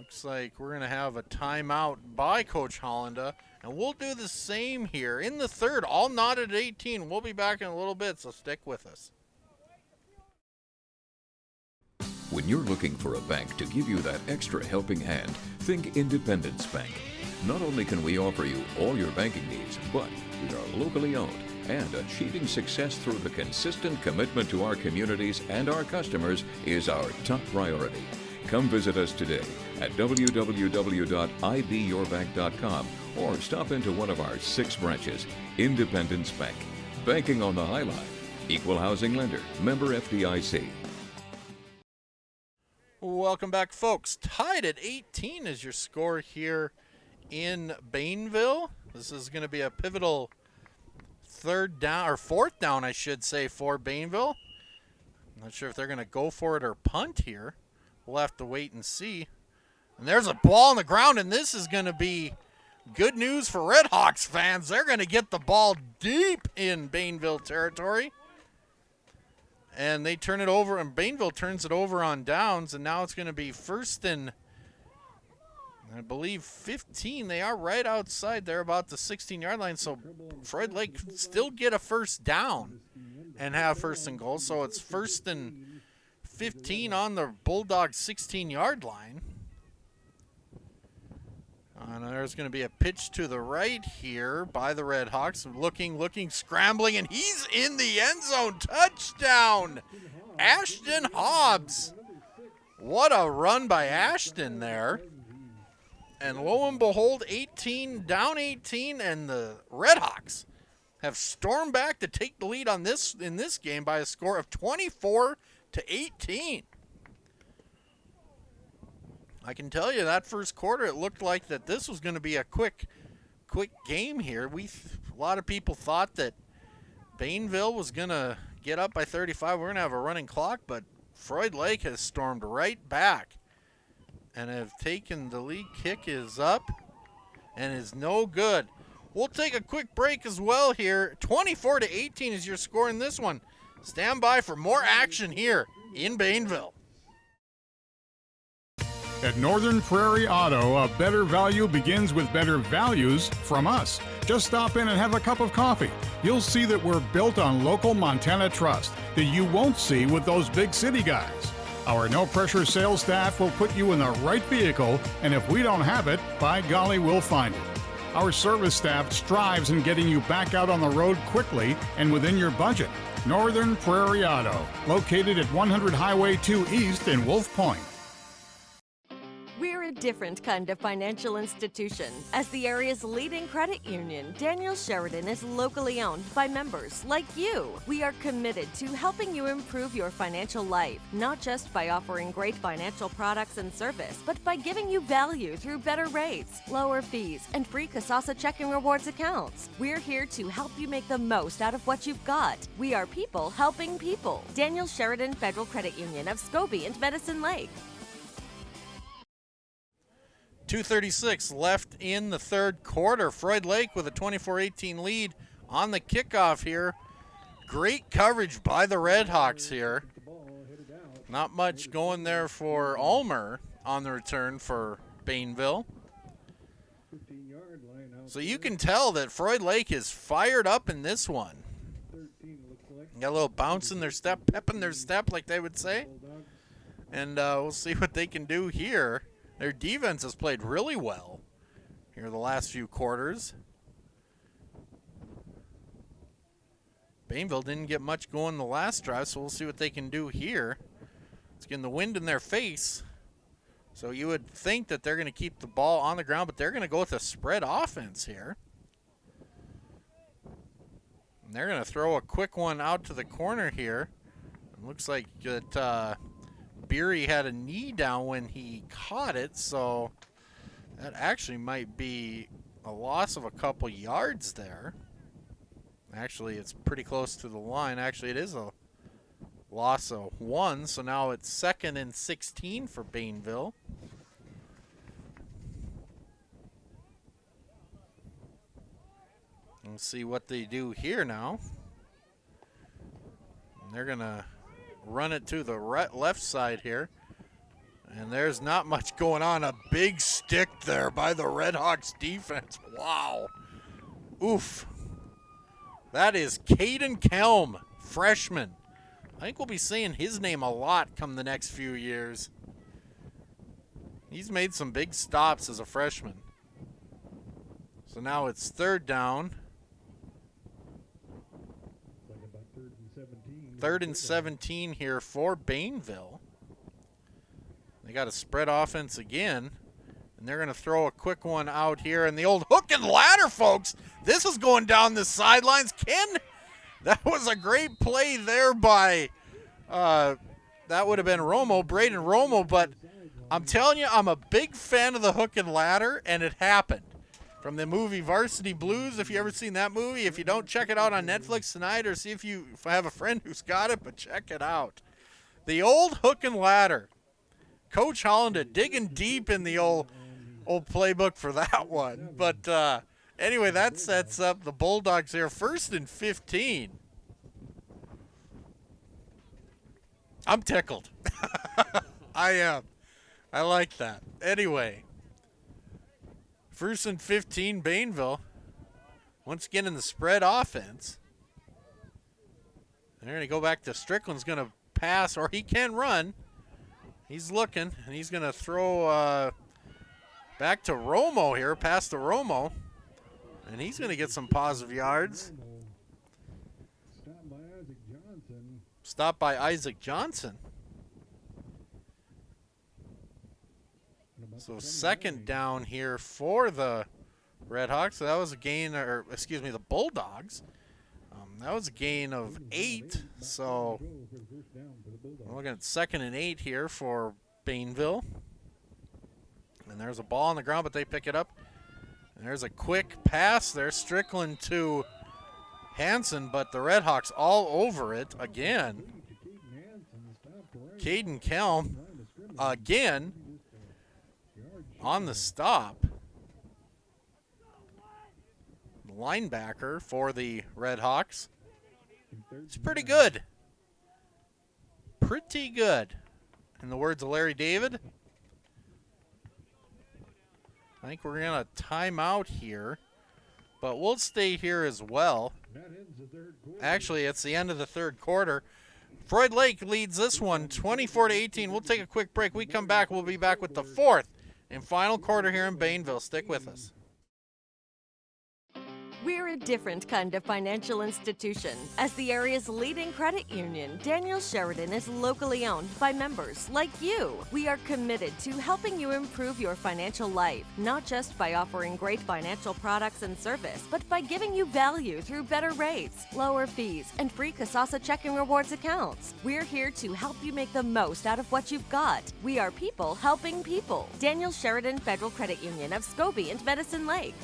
D: Looks like we're going to have a timeout by Coach Hollanda, and we'll do the same here in the third. All knotted at 18. We'll be back in a little bit, so stick with us.
C: When you're looking for a bank to give you that extra helping hand, think Independence Bank. Not only can we offer you all your banking needs, but we are locally owned, and achieving success through the consistent commitment to our communities and our customers is our top priority. Come visit us today at www.ibyourbank.com or stop into one of our 6 branches. Independence Bank. Banking on the High Line. Equal housing lender. Member FDIC.
D: Welcome back, folks. Tied at 18 is your score here in Bainville. This is going to be a pivotal fourth down, I should say, for Bainville. I'm not sure if they're going to go for it or punt here. We'll have to wait and see. And there's a ball on the ground, and this is going to be good news for Redhawks fans. They're going to get the ball deep in Bainville territory. And they turn it over, and Bainville turns it over on downs, and now it's going to be first and, I believe, 15. They are right outside there, about the 16-yard line, so Froid-Lake still get a first down and have first and goal. So it's first and 15 on the Bulldogs' 16-yard line. And there's going to be a pitch to the right here by the Redhawks. Looking, scrambling, and he's in the end zone. Touchdown, Ashton Hobbs. What a run by Ashton there. And lo and behold, 18, down 18, and the Redhawks have stormed back to take the lead on this in this game by a score of 24-18. I can tell you that first quarter, it looked like that this was going to be a quick game here. A lot of people thought that Bainville was going to get up by 35. We're going to have a running clock, but Froid-Lake has stormed right back and have taken the lead. Kick is up and is no good. We'll take a quick break as well here. 24-18 is your score in this one. Stand by for more action here in Bainville.
H: At Northern Prairie Auto, a better value begins with better values from us. Just stop in and have a cup of coffee. You'll see that we're built on local Montana trust that you won't see with those big city guys. Our no-pressure sales staff will put you in the right vehicle, and if we don't have it, by golly, we'll find it. Our service staff strives in getting you back out on the road quickly and within your budget. Northern Prairie Auto, located at 100 Highway 2 East in Wolf Point.
I: We're a different kind of financial institution. As the area's leading credit union, Daniel Sheridan is locally owned by members like you. We are committed to helping you improve your financial life, not just by offering great financial products and service, but by giving you value through better rates, lower fees, and free Kasasa checking rewards accounts. We're here to help you make the most out of what you've got. We are people helping people. Daniel Sheridan Federal Credit Union of Scobie and Medicine Lake.
D: 2:36 left in the third quarter. Froid-Lake with a 24-18 lead on the kickoff here. Great coverage by the Redhawks here. Not much going there for Ulmer on the return for Bainville. So you can tell that Froid-Lake is fired up in this one. Got a little bounce in their step, pep in their step, like they would say. And we'll see what they can do here. Their defense has played really well here the last few quarters. Bainville didn't get much going the last drive, so we'll see what they can do here. It's getting the wind in their face. So you would think that they're going to keep the ball on the ground, but they're going to go with a spread offense here. And they're going to throw a quick one out to the corner here. It looks like that Beery had a knee down when he caught it, so that actually might be a loss of a couple yards there. Actually, it's pretty close to the line. Actually, it is a loss of 1, so now it's 2nd and 16 for Bainville. Let's see what they do here now. And they're going to run it to the left side here. And there's not much going on. A big stick there by the Redhawks defense. Wow. Oof. That is Caden Kelm, freshman. I think we'll be seeing his name a lot come the next few years. He's made some big stops as a freshman. So now it's third down. Third and 17 here for Bainville. They got a spread offense again. And they're going to throw a quick one out here. And the old hook and ladder, folks. This is going down the sidelines. That was a great play there by, that would have been Braden Romo. But I'm telling you, I'm a big fan of the hook and ladder, and it happened. From the movie Varsity Blues, if you ever seen that movie. If you don't, check it out on Netflix tonight, or see if I have a friend who's got it, but check it out. The old hook and ladder. Coach Holland digging deep in the old playbook for that one. But anyway, that sets up the Bulldogs here. 1st and 15. I'm tickled. I am. I like that. Anyway. 1st and 15, Bainville. Once again in the spread offense. They're going to go back to Strickland's going to pass, or he can run. He's looking, and he's going to throw back to Romo here, pass to Romo. And he's going to get some positive yards. Stopped by Isaac Johnson. So 2nd down here for the Redhawks. So that was a gain, or excuse me, the Bulldogs. That was a gain of 8. So we're looking at 2nd and 8 here for Bainville. And there's a ball on the ground, but they pick it up. And there's a quick pass there. Strickland to Hansen, but the Redhawks all over it again. Caden Kelm again on the stop. The linebacker for the Redhawks. It's pretty good. Pretty good. In the words of Larry David. I think we're going to time out here. But we'll stay here as well. Actually, it's the end of the 3rd quarter. Froid-Lake leads this one 24-18. We'll take a quick break. We come back. We'll be back with the 4th and final quarter here in Bainville. Stick with us.
I: We're a different kind of financial institution. As the area's leading credit union, Daniel Sheridan is locally owned by members like you. We are committed to helping you improve your financial life, not just by offering great financial products and service, but by giving you value through better rates, lower fees, and free Kasasa checking rewards accounts. We're here to help you make the most out of what you've got. We are people helping people. Daniel Sheridan Federal Credit Union of Scobie and Medicine Lake.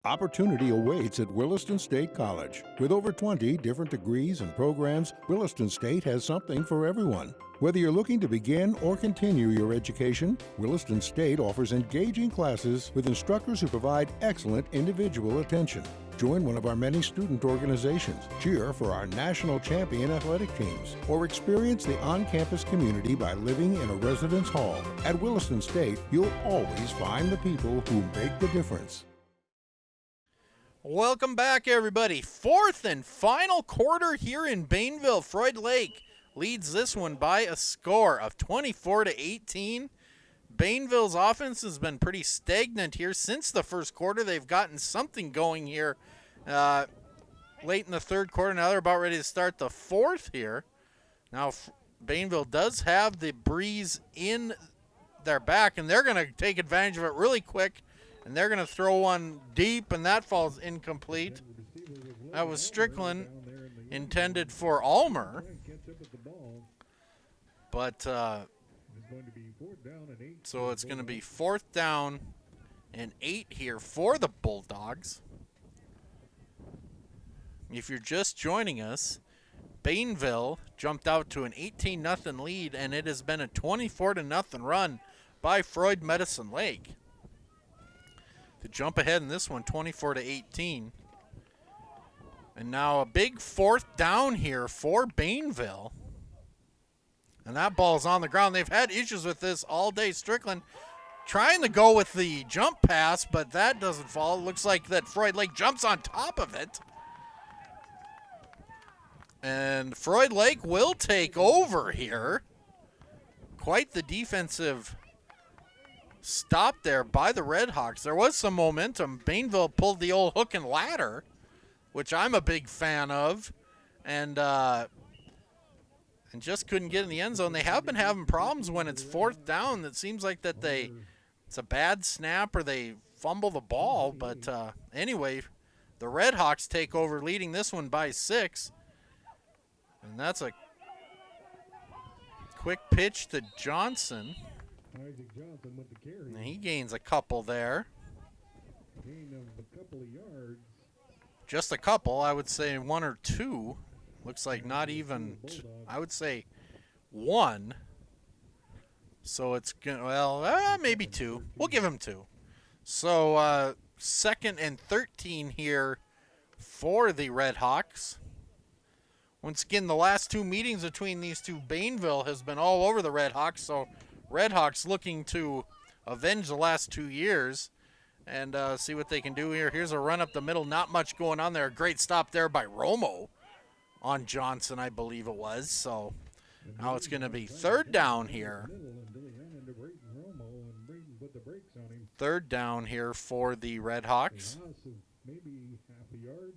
F: Opportunity awaits at Williston State College. With over 20 different degrees and programs, Williston State has something for everyone. Whether you're looking to begin or continue your education, Williston State offers engaging classes with instructors who provide excellent individual attention. Join one of our many student organizations, cheer for our national champion athletic teams, or experience the on-campus community by living in a residence hall. At Williston State, you'll always find the people who make the difference.
D: Welcome back, everybody. 4th and final quarter here in Bainville. Froid-Lake leads this one by a score of 24-18. Bainville's offense has been pretty stagnant here since the 1st quarter. They've gotten something going here late in the 3rd quarter. Now they're about ready to start the 4th here. Now Bainville does have the breeze in their back, and they're going to take advantage of it really quick. And they're going to throw one deep, and that falls incomplete. That was Strickland, intended for Ulmer. But, so it's going to be 4th down and 8 here for the Bulldogs. If you're just joining us, Bainville jumped out to an 18-0 lead, and it has been a 24-0 run by Freud Medicine Lake. To jump ahead in this one, 24-18. And now a big 4th down here for Bainville. And that ball's on the ground. They've had issues with this all day. Strickland trying to go with the jump pass, but that doesn't fall. It looks like that Froid-Lake jumps on top of it. And Froid-Lake will take over here. Quite the defensive stop there by the Redhawks. There was some momentum. Bainville pulled the old hook and ladder, which I'm a big fan of, and just couldn't get in the end zone. They have been having problems when it's fourth down. It seems like that it's a bad snap or they fumble the ball. But anyway, the Redhawks take over, leading this one by 6. And that's a quick pitch to Johnson.
E: Isaac Johnson with the carry.
D: And he gains a couple there.
E: Gain of a couple of yards.
D: Just a couple, I would say 1 or 2. Looks like not even, I would say 1. So it's, maybe 2. We'll give him 2. So 2nd and 13 here for the Redhawks. Once again, the last 2 meetings between these two, Bainville has been all over the Redhawks. So Redhawks looking to avenge the last 2 years and see what they can do here. Here's a run up the middle. Not much going on there. A great stop there by Romo on Johnson, I believe it was. So now it's going to be 3rd down here. 3rd down here for the Redhawks.
E: Maybe half a yard.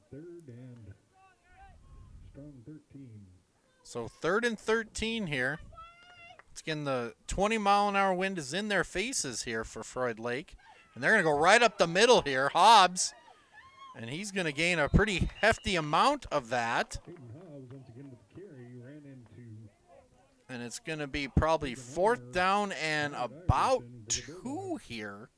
E: Third and strong 13.
D: So 3rd and 13 here. Once again, the 20-mile-an-hour wind is in their faces here for Froid-Lake. And they're going to go right up the middle here. Hobbs, and he's going to gain a pretty hefty amount of that. And it's going to be probably 4th down and about 2 here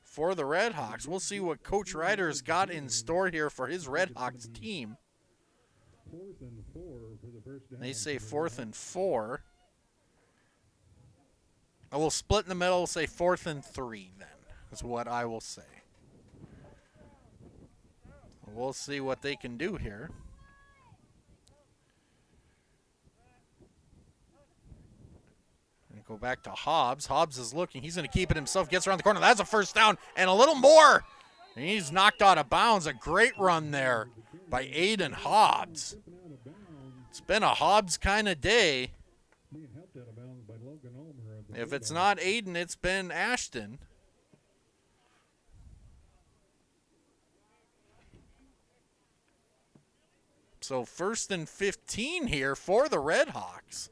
D: for the Redhawks. We'll see what Coach Ryder's got in store here for his Redhawks team.
E: 4th and 4 for the first down.
D: They say 4th and 4. I will split in the middle, say 4th and 3 then, is what I will say. We'll see what they can do here. And go back to Hobbs. Hobbs is looking. He's going to keep it himself. Gets around the corner. That's a first down and a little more. And he's knocked out of bounds. A great run there by Aiden Hobbs. It's been a Hobbs kind of day. If it's not Aiden, it's been Ashton. So 1st and 15 here for the Redhawks.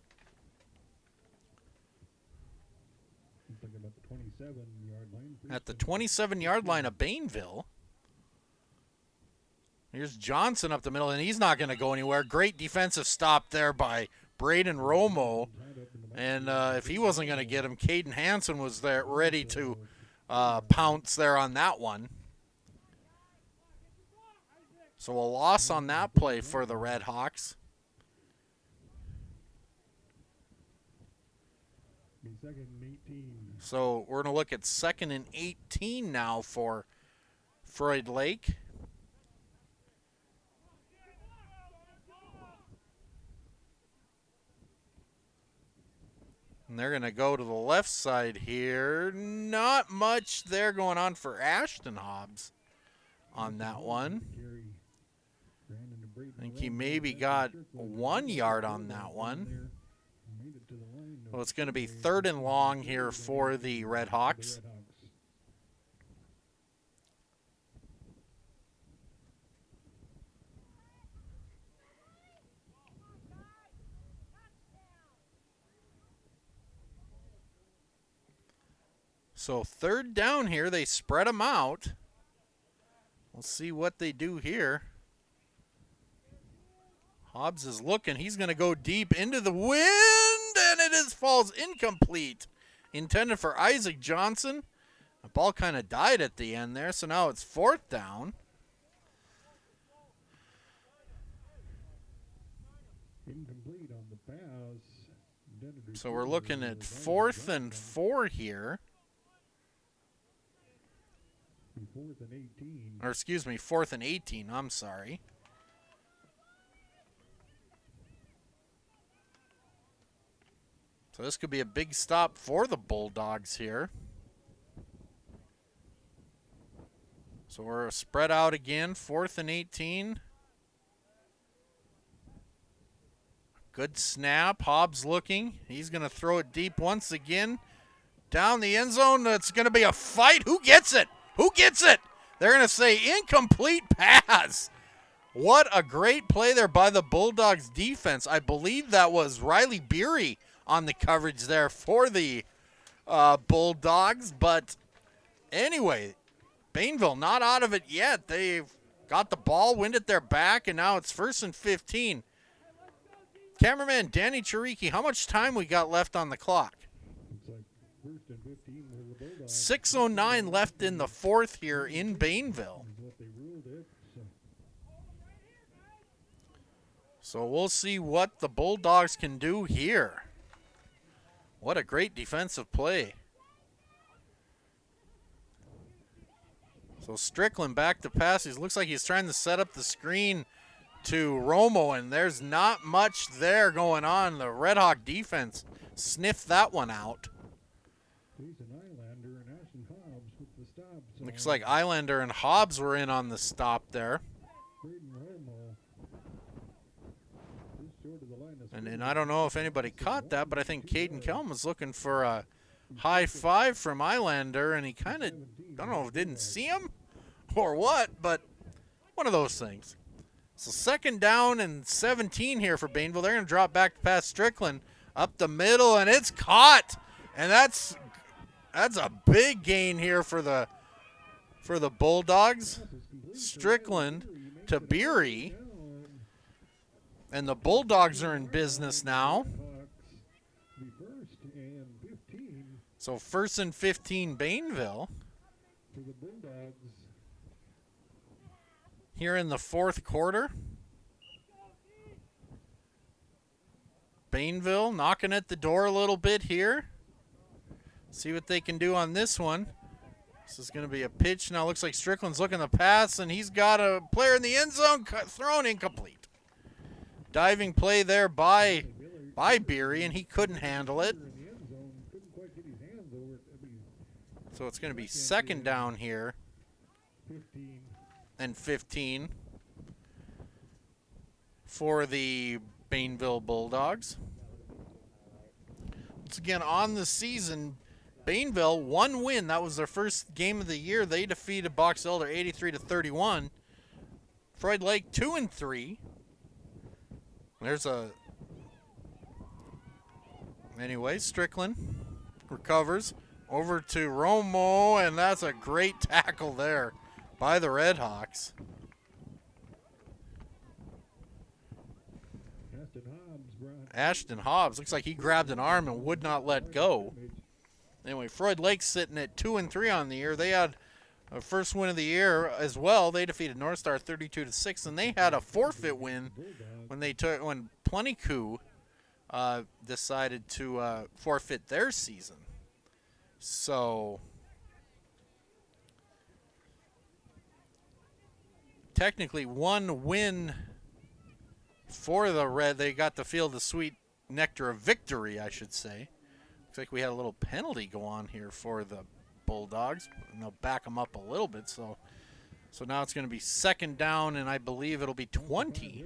D: At the 27-yard line of Bainville. Here's Johnson up the middle, and he's not going to go anywhere. Great defensive stop there by Braden Romo. And if he wasn't going to get him, Caden Hansen was there ready to pounce there on that one. So a loss on that play for the Redhawks. So we're going to look at 2nd and 18 now for Froid-Lake. And they're going to go to the left side here. Not much there going on for Ashton Hobbs on that one. I think he maybe got 1 yard on that one. Well, it's going to be 3rd and long here for the Redhawks. So 3rd down here, they spread them out. We'll see what they do here. Hobbs is looking. He's going to go deep into the wind, and it falls incomplete. Intended for Isaac Johnson. The ball kind of died at the end there, so now it's 4th down.
E: Incomplete on the pass.
D: So we're looking at 4th and 4 here.
E: 4th and 18.
D: Or excuse me, 4th and 18. I'm sorry. So this could be a big stop for the Bulldogs here. So we're spread out again, 4th and 18. Good snap. Hobbs looking. He's going to throw it deep once again. Down the end zone. It's going to be a fight. Who gets it? Who gets it? They're going to say incomplete pass. What a great play there by the Bulldogs defense. I believe that was Riley Beery on the coverage there for the Bulldogs. But anyway, Bainville not out of it yet. They've got the ball, wind at their back, and now it's 1st and 15. Cameraman Danny Chariki, how much time we got left on the clock? 6:09 left in the 4th here in Bainville. So we'll see what the Bulldogs can do here. What a great defensive play. So Strickland back to pass. He looks like he's trying to set up the screen to Romo, and there's not much there going on. The Red Hawk defense sniffed that one out. Looks like Islander and Hobbs were in on the stop there. And I don't know if anybody caught that, but I think Caden Kelm was looking for a high five from Islander, and he kind of, I don't know if didn't see him or what, but one of those things. So 2nd down and 17 here for Bainville. They're going to drop back to pass Strickland up the middle, and it's caught. And that's a big gain here for the Bulldogs. Strickland to Beery. And the Bulldogs are in business now. So 1st and 15 Bainville. Here in the 4th quarter. Bainville knocking at the door a little bit here. See what they can do on this one. This is going to be a pitch. Now looks like Strickland's looking to pass, and he's got a player in the end zone, thrown incomplete. Diving play there by Beery, and he couldn't handle it. So it's going to be 2nd down here. And 15 for the Bainville Bulldogs. Once again, on the season, Bainville, 1 win. That was their first game of the year. They defeated Box Elder 83-31. Froid-Lake 2-3. There's a... Anyway, Strickland recovers over to Romo, and that's a great tackle there by the Red Hawks. Ashton Hobbs looks like he grabbed an arm and would not let go. Anyway, Froid-Lake's sitting at 2-3 on the year. They had a first win of the year as well. They defeated North Star 32-6, and they had a forfeit win when Plentycoo decided to forfeit their season. So technically 1 win for the Red. They got to feel the sweet nectar of victory, I should say. Looks like we had a little penalty go on here for the Bulldogs, and they'll back them up a little bit. So now it's going to be 2nd down, and I believe it'll be 20.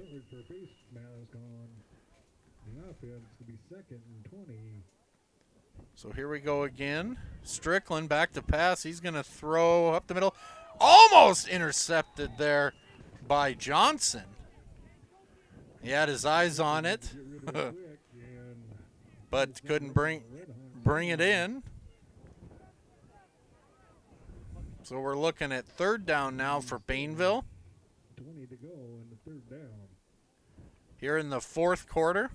D: So here we go again. Strickland back to pass. He's going to throw up the middle. Almost intercepted there by Johnson. He had his eyes on it, but couldn't bring it in. So we're looking at 3rd down now for Bainville.
E: 20 to go in the 3rd down.
D: Here in the 4th quarter.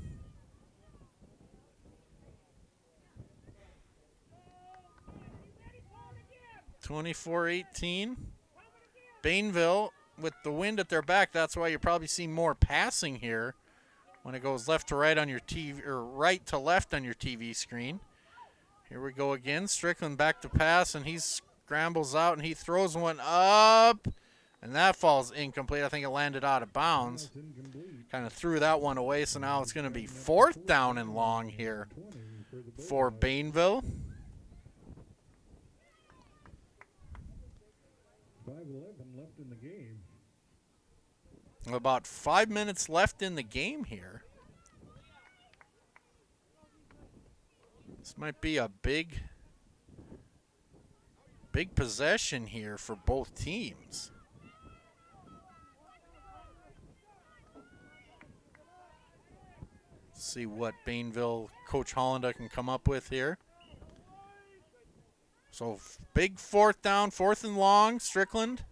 D: (24-18). Bainville with the wind at their back. That's why you probably see more passing here when it goes left to right on your TV, or right to left on your TV screen. Here we go again. Strickland back to pass, and he's scrambles out, and he throws one up, and that falls incomplete. I think it landed out of bounds. Kind of threw that one away, so now it's going to be 4th down and long here for Bainville.
E: 5:11 left in the game.
D: About 5 minutes left in the game here. This might be a big possession here for both teams. See what Bainville Coach Hollanda can come up with here. So big 4th down, 4th and long. Strickland,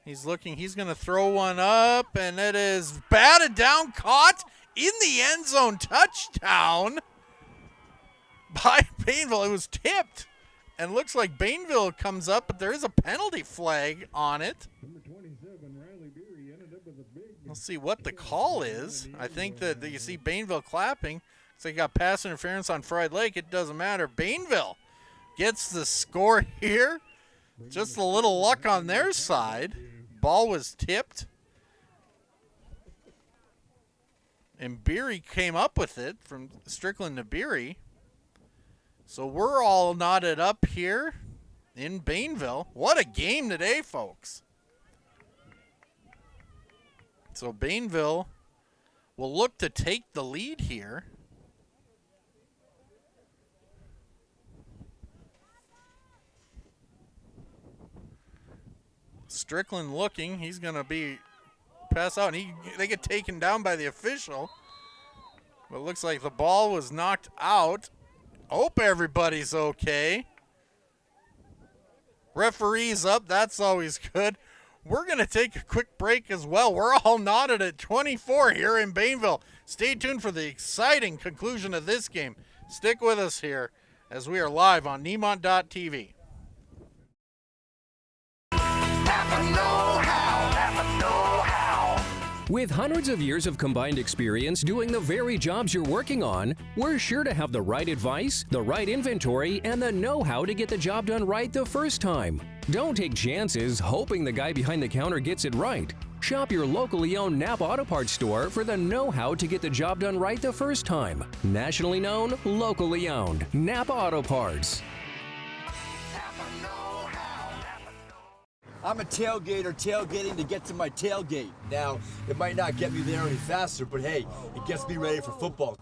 D: he's looking, he's going to throw one up, and it is batted down, caught in the end zone. Touchdown by Bainville. It was tipped, and looks like Bainville comes up, but there is a penalty flag on it.
E: Number 27, Riley Beery, ended up with a big.
D: We'll see what the call is. I think that you see Bainville clapping. So you got pass interference on Froid-Lake. It doesn't matter. Bainville gets the score here. Just a little luck on their side. Ball was tipped. And Beery came up with it from Strickland to Beery. So we're all knotted up here in Bainville. What a game today, folks. So Bainville will look to take the lead here. Strickland looking. He's going to be pass out. And they get taken down by the official. But it looks like the ball was knocked out. Hope everybody's okay. Referee's up. That's always good. We're going to take a quick break as well. We're all knotted at 24 here in Bainville. Stay tuned for the exciting conclusion of this game. Stick with us here as we are live on Nemont.TV.
J: With hundreds of years of combined experience doing the very jobs you're working on, we're sure to have the right advice, the right inventory, and the know-how to get the job done right the first time. Don't take chances hoping the guy behind the counter gets it right. Shop your locally owned Napa Auto Parts store for the know-how to get the job done right the first time. Nationally known, locally owned. Napa Auto Parts.
K: I'm a tailgater tailgating to get to my tailgate. Now, it might not get me there any faster, but hey, it gets me ready for football.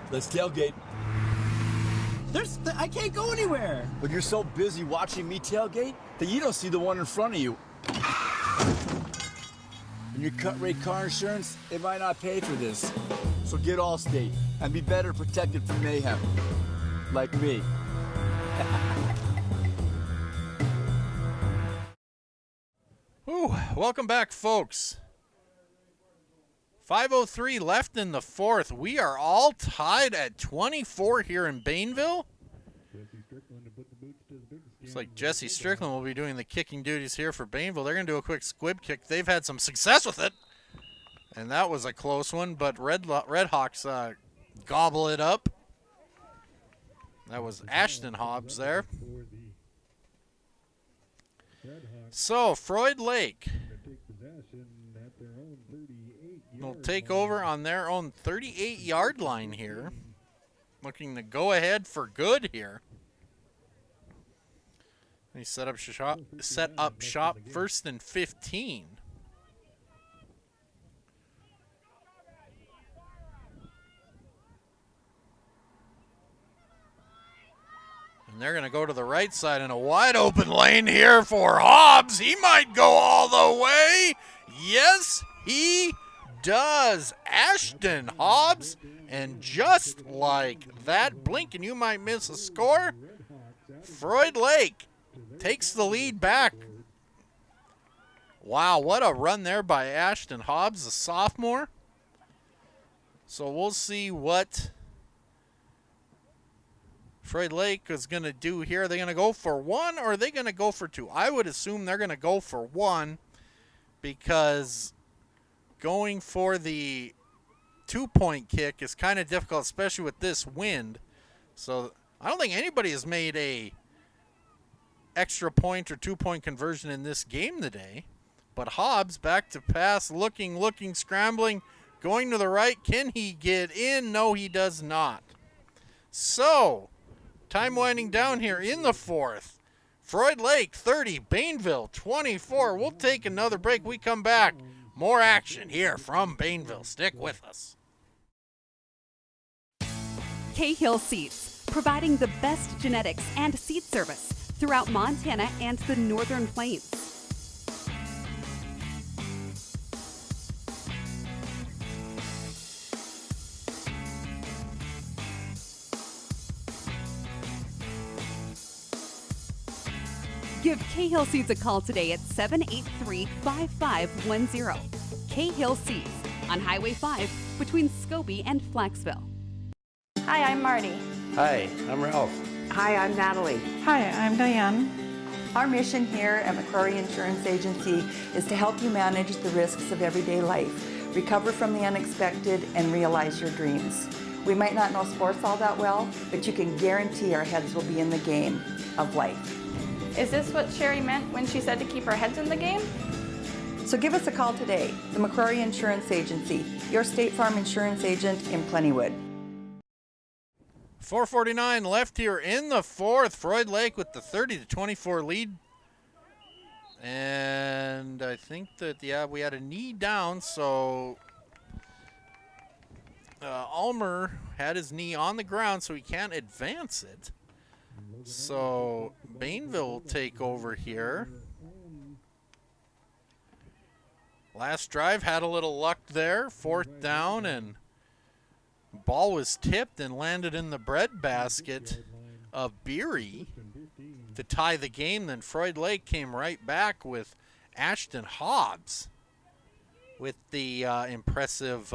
K: Let's tailgate.
Q: I can't go anywhere.
K: But you're so busy watching me tailgate that you don't see the one in front of you. And your cut rate car insurance, it might not pay for this. So get Allstate and be better protected from mayhem. Like me.
D: Ooh, welcome back, folks. 5:03 left in the 4th. We are all tied at 24 here in Bainville. Looks like Jesse Strickland will be doing the kicking duties here for Bainville. They're going to do a quick squib kick. They've had some success with it. And that was a close one, but Redhawks gobble it up. That was Ashton Hobbs there. So, Froid-Lake will take over on their own 38-yard line here. Looking to go ahead for good here. They set up shop 1st and 15. And they're going to go to the right side in a wide open lane here for Hobbs. He might go all the way. Yes, he does. Ashton Hobbs. And just like that, blink and you might miss a score. Froid-Lake takes the lead back. Wow, what a run there by Ashton Hobbs, the sophomore. So we'll see what Froid-Lake is going to do here. Are they going to go for one or are they going to go for two? I would assume they're going to go for one because going for the 2-point kick is kind of difficult, especially with this wind. So I don't think anybody has made a extra point or 2-point conversion in this game today. But Hobbs back to pass, looking, scrambling, going to the right. Can he get in? No, he does not. So, time winding down here in the fourth. Froid-Lake 30, Bainville 24. We'll take another break. We come back. More action here from Bainville. Stick with us.
L: Cahill Seeds, providing the best genetics and seed service throughout Montana and the Northern Plains. Give Cahill Seeds a call today at 783-5510. Cahill Seeds on Highway 5 between Scobie and Flaxville.
M: Hi, I'm Marty.
Q: Hi, I'm Ralph.
O: Hi, I'm Natalie.
M: Hi, I'm Diane.
O: Our mission here at McCrory Insurance Agency is to help you manage the risks of everyday life, recover from the unexpected, and realize your dreams. We might not know sports all that well, but you can guarantee our heads will be in the game of life.
M: Is this what Sherry meant when she said to keep our heads in the game?
O: So give us a call today, the McCrory Insurance Agency, your State Farm insurance agent in Plentywood.
D: 4:49 left here in the fourth. Froid-Lake with the 30-24 lead. And I think that, yeah, we had a knee down, so Ulmer had his knee on the ground, so he can't advance it. So Bainville will take over here. Last drive had a little luck there. Fourth down, and ball was tipped and landed in the breadbasket of Beery to tie the game. Then Froid-Lake came right back with Ashton Hobbs with the impressive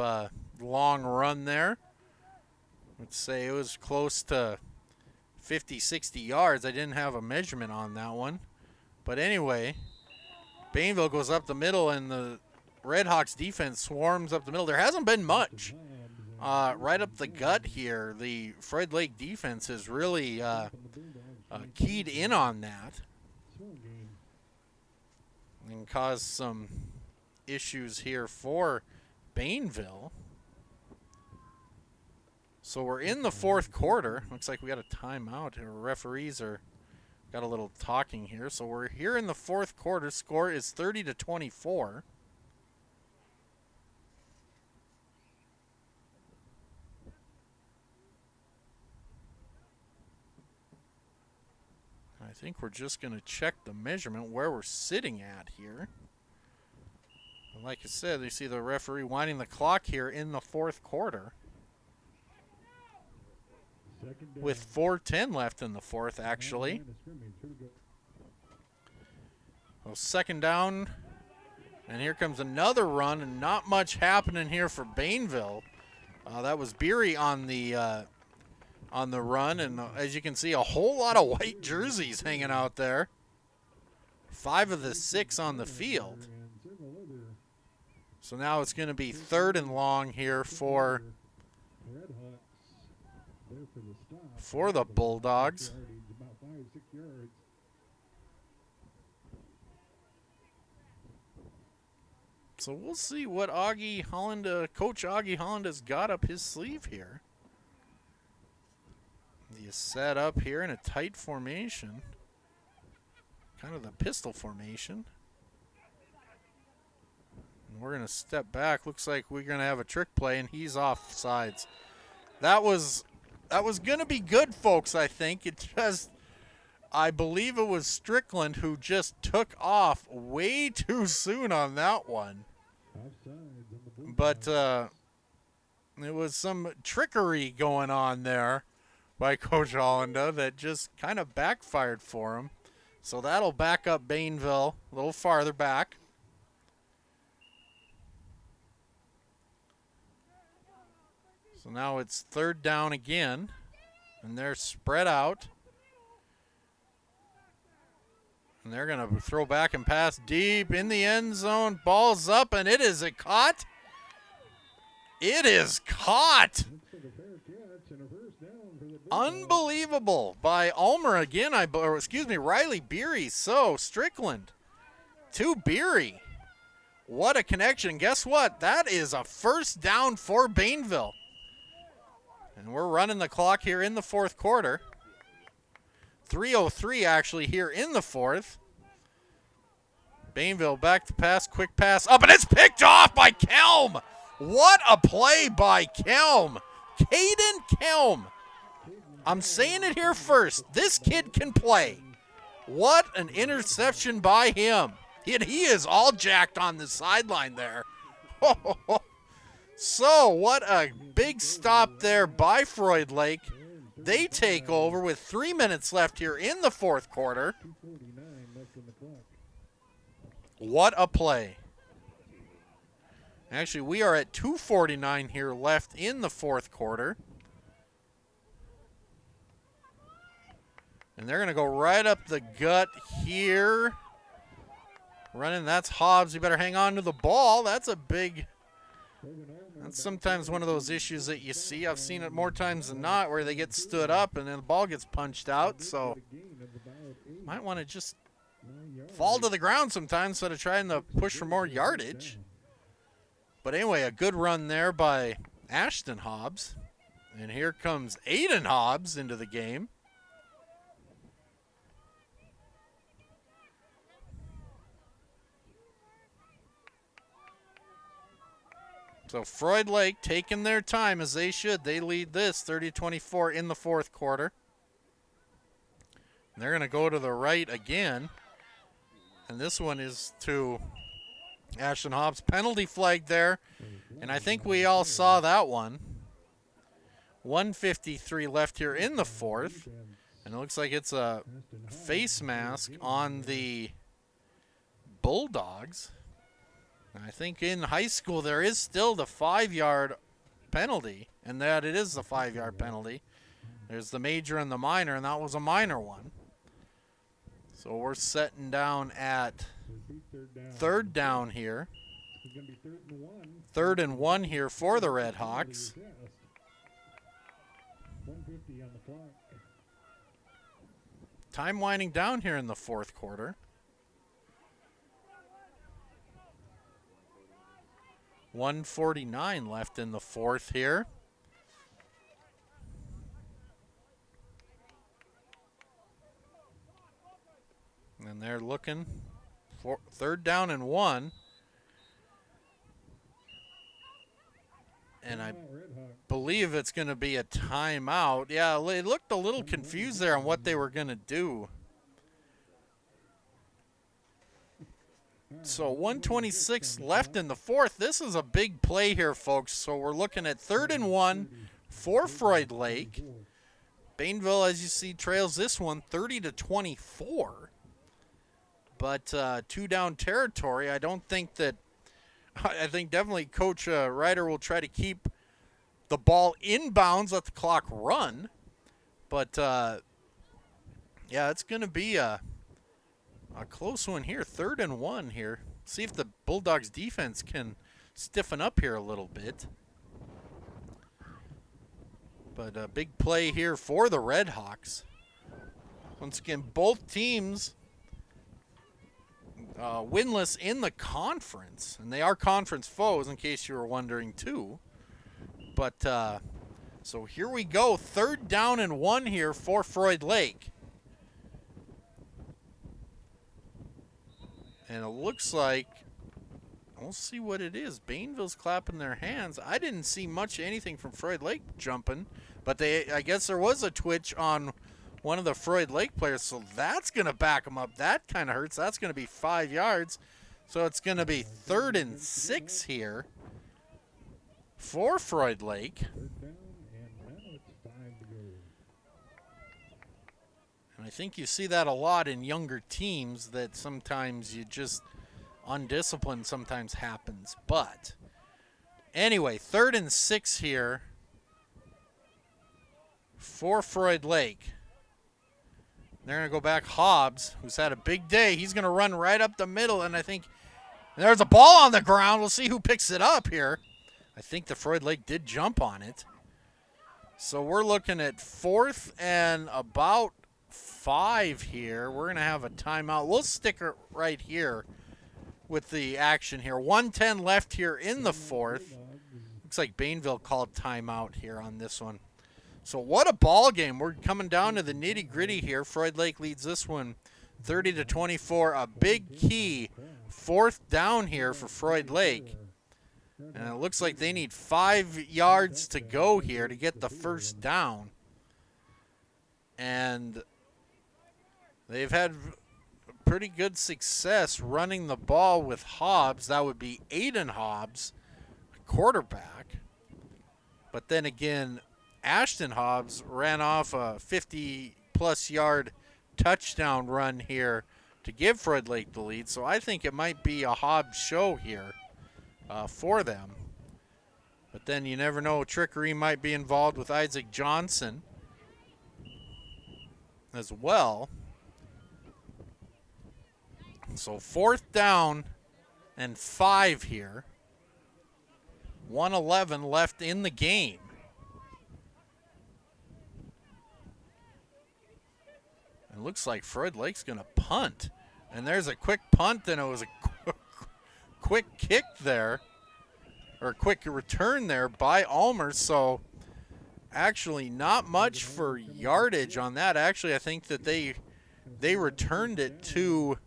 D: long run there. Let's say it was close to 50, 60 yards. I didn't have a measurement on that one. But anyway, Bainville goes up the middle, and the Redhawks defense swarms up the middle. There hasn't been much right up the gut here. The Froid-Lake defense has really keyed in on that and caused some issues here for Bainville. So we're in the fourth quarter. Looks like we got a timeout. Our referees got a little talking here. So we're here in the fourth quarter. Score is 30-24. I think we're just going to check the measurement where we're sitting at here. Like I said, you see the referee winding the clock here in the fourth quarter. With 4:10 left in the fourth, actually. Well, second down, and here comes another run, and not much happening here for Bainville. That was Beery on the run, and as you can see, a whole lot of white jerseys hanging out there. 5 of the 6 on the field. So now it's going to be third and long here for the Bulldogs. So we'll see what Coach Augie Holland has got up his sleeve here. He is set up here in a tight formation, kind of the pistol formation. And we're going to step back. Looks like we're going to have a trick play, and he's off sides. That was going to be good, folks, I think. I believe it was Strickland who just took off way too soon on that one. But it was some trickery going on there by Coach Hollanda that just kind of backfired for him. So that'll back up Bainville a little farther back. So now it's third down again, and they're spread out. And they're going to throw back and pass deep in the end zone. Ball's up, and is it caught? It is caught. Unbelievable by Ulmer again, Riley Beery. So, Strickland to Beery. What a connection. Guess what? That is a first down for Bainville. And we're running the clock here in the fourth quarter. 3:03 actually here in the fourth. Bainville back to pass, quick pass up, and it's picked off by Kelm. What a play by Kelm. Caden Kelm. I'm saying it here first. This kid can play. What an interception by him. And he is all jacked on the sideline there. So, what a big stop there by Froid-Lake. They take over with 3 minutes left here in the fourth quarter. What a play. Actually, we are at 2:49 here left in the fourth quarter. And they're going to go right up the gut here. Running, that's Hobbs. You better hang on to the ball. That's sometimes one of those issues that you see. I've seen it more times than not where they get stood up and then the ball gets punched out. So might want to just fall to the ground sometimes instead of trying to push for more yardage. But anyway, a good run there by Ashton Hobbs. And here comes Aiden Hobbs into the game. So Froid-Lake taking their time as they should. They lead this 30-24 in the fourth quarter. And they're going to go to the right again. And this one is to Ashton Hobbs. Penalty flag there. And I think we all saw that one. 1:53 left here in the fourth. And it looks like it's a face mask on the Bulldogs. I think in high school there is still the 5-yard penalty, and that it is the 5-yard penalty. There's the major and the minor, and that was a minor one. So we're setting down at third down here. 3rd and 1 here for the Redhawks. Time winding down here in the fourth quarter. 1:49 left in the fourth here. And they're looking for 3rd down and 1. And I believe it's going to be a timeout. Yeah, it looked a little confused there on what they were going to do. So 1:26 left in the fourth. This is a big play here, folks. So we're looking at 3rd and 1 for Froid-Lake. Bainville, as you see, trails this one 30-24. But 2-down territory. I think definitely Coach Ryder will try to keep the ball inbounds, let the clock run. But, yeah, it's going to be a close one here. 3rd and 1 here. See if the Bulldogs defense can stiffen up here a little bit. But a big play here for the Redhawks. Once again, both teams winless in the conference. And they are conference foes, in case you were wondering, too. But, so here we go. 3rd down and 1 here for Froid-Lake. And it looks like, we'll see what it is. Bainville's clapping their hands. I didn't see much anything from Froid-Lake jumping, but I guess there was a twitch on one of the Froid-Lake players, so that's going to back them up. That kind of hurts. That's going to be 5 yards. So it's going to be 3rd and 6 here for Froid-Lake. And I think you see that a lot in younger teams, that sometimes you just undisciplined sometimes happens. But anyway, 3rd and 6 here for Froid-Lake. They're going to go back. Hobbs, who's had a big day, he's going to run right up the middle, and I think there's a ball on the ground. We'll see who picks it up here. I think the Froid-Lake did jump on it. So we're looking at 4th and about 5 here. We're going to have a timeout. We'll stick it right here with the action here. 1:10 left here in the 4th. Looks like Bainville called timeout here on this one. So what a ball game. We're coming down to the nitty-gritty here. Froid-Lake leads this one 30-24. A big key 4th down here for Froid-Lake. And it looks like they need 5 yards to go here to get the first down. And they've had pretty good success running the ball with Hobbs. That would be Aiden Hobbs, quarterback. But then again, Ashton Hobbs ran off a 50-plus yard touchdown run here to give Froid-Lake the lead. So I think it might be a Hobbs show here for them. But then you never know. Trickery might be involved with Isaac Johnson as well. So 4th down and 5 here. 1:11 left in the game. It looks like Froid-Lake's going to punt. And there's a quick punt, and it was a quick kick there, or a quick return there by Ulmer. So actually not much for yardage on that. Actually, I think that they returned it to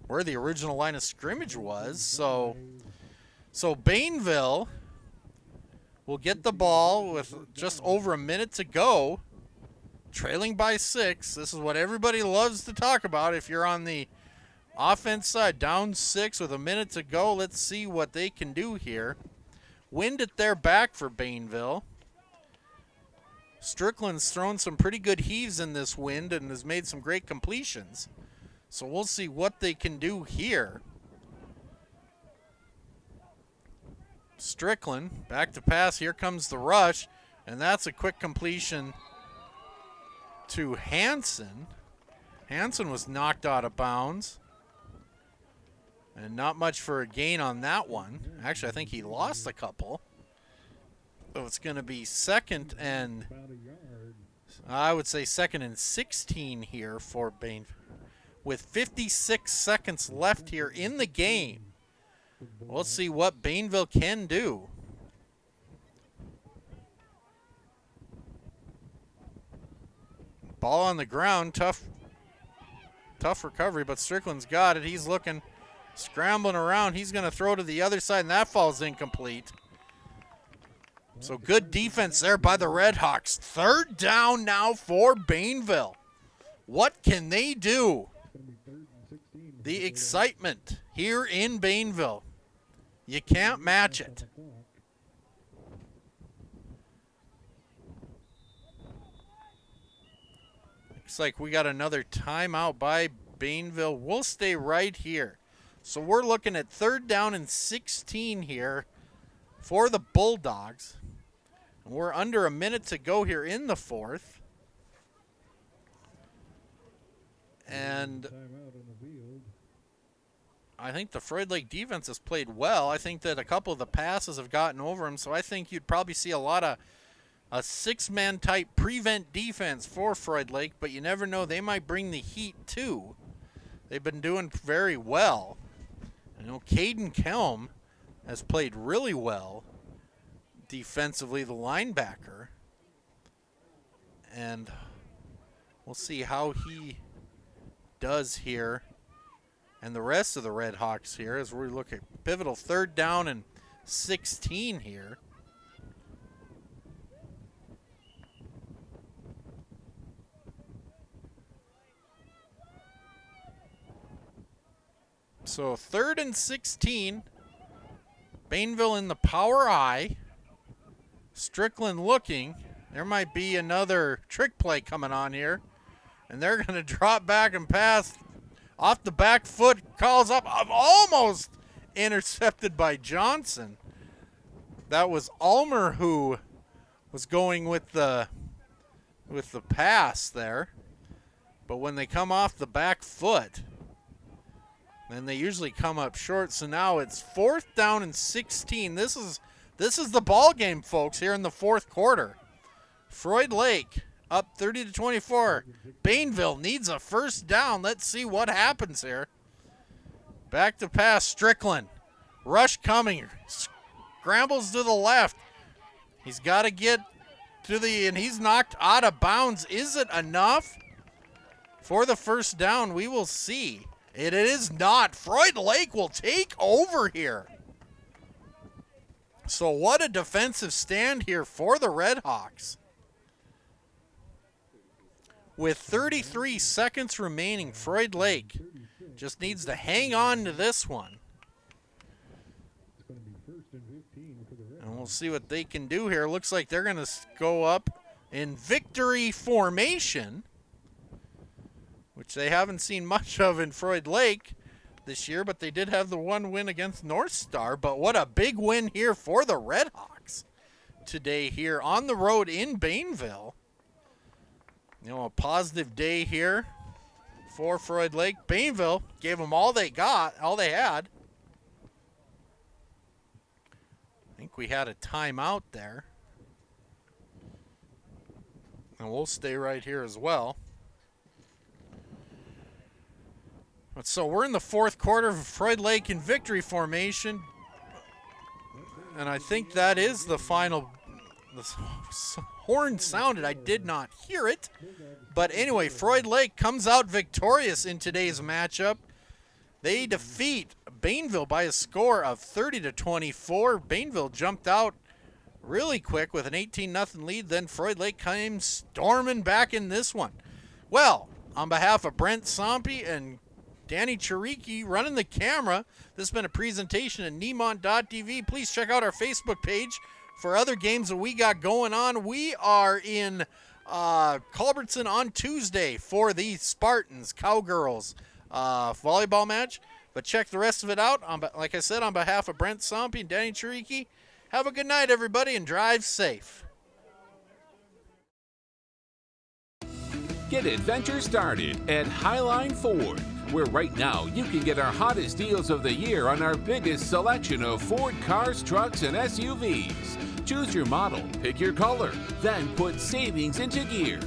D: where the original line of scrimmage was. So Bainville will get the ball with just over a minute to go, trailing by 6. This is what everybody loves to talk about if you're on the offense side. Down 6 with a minute to go. Let's see what they can do here. Wind at their back for Bainville. Strickland's thrown some pretty good heaves in this wind and has made some great completions. So we'll see what they can do here. Strickland back to pass. Here comes the rush, and that's a quick completion to Hansen. Hansen was knocked out of bounds, and not much for a gain on that one. Actually, I think he lost a couple. So it's going to be 2nd and, I would say 2nd and 16 here for Bainville, with 56 seconds left here in the game. We'll see what Bainville can do. Ball on the ground, tough recovery, but Strickland's got it. He's looking, scrambling around. He's going to throw to the other side, and that falls incomplete. So good defense there by the Redhawks. 3rd down now for Bainville. What can they do? The excitement here in Bainville. You can't match it. Looks like we got another timeout by Bainville. We'll stay right here. So we're looking at 3rd down and 16 here for the Bulldogs. We're under a minute to go here in the 4th. And I think the Froid-Lake defense has played well. I think that a couple of the passes have gotten over them, so I think you'd probably see a lot of a 6-man type prevent defense for Froid-Lake, but you never know. They might bring the heat too. They've been doing very well. I know Caden Kelm has played really well defensively, the linebacker. And we'll see how he does here. And the rest of the Redhawks here as we look at pivotal 3rd down and 16 here. So 3rd and 16. Bainville in the power I. Strickland looking. There might be another trick play coming on here. And they're going to drop back and pass off the back foot. Calls up. Almost intercepted by Johnson. That was Ulmer who was going with the pass there. But when they come off the back foot, then they usually come up short. So now it's 4th down and 16. This is the ball game, folks, here in the 4th quarter. Froid-Lake up 30-24. Bainville needs a first down. Let's see what happens here. Back to pass, Strickland. Rush coming. Scrambles to the left. He's got to get to and he's knocked out of bounds. Is it enough for the first down? We will see. It is not. Froid-Lake will take over here. So what a defensive stand here for the Redhawks. With 33 seconds remaining, Froid-Lake just needs to hang on to this one. And we'll see what they can do here. Looks like they're going to go up in victory formation, which they haven't seen much of in Froid-Lake this year, but they did have the one win against North Star. But what a big win here for the Redhawks today here on the road in Bainville. You know, a positive day here for Froid-Lake. Bainville gave them all they got, all they had. I think we had a timeout there. And we'll stay right here as well. But so we're in the fourth quarter of Froid-Lake in victory formation. And I think that is the final. The horn sounded. I did not hear it. But anyway, Froid-Lake comes out victorious in today's matchup. They defeat Bainville by a score of 30-24. Bainville jumped out really quick with an 18-0 lead. Then Froid-Lake came storming back in this one. Well, on behalf of Brent Sompe and Danny Chiriki running the camera, this has been a presentation at Nemont.TV. Please check out our Facebook page for other games that we got going on. We are in Culbertson on Tuesday for the Spartans Cowgirls volleyball match. But check the rest of it out. Like I said, on behalf of Brent Sompe and Danny Chiriki, have a good night, everybody, and drive safe.
P: Get adventure started at Highline Ford, where right now you can get our hottest deals of the year on our biggest selection of Ford cars, trucks, and SUVs. Choose your model, pick your color, then put savings into gear.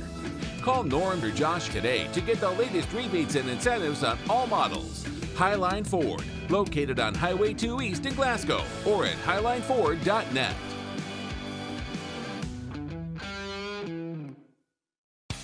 P: Call Norm or Josh today to get the latest rebates and incentives on all models. Highline Ford, located on Highway 2 East in Glasgow, or at highlineford.net.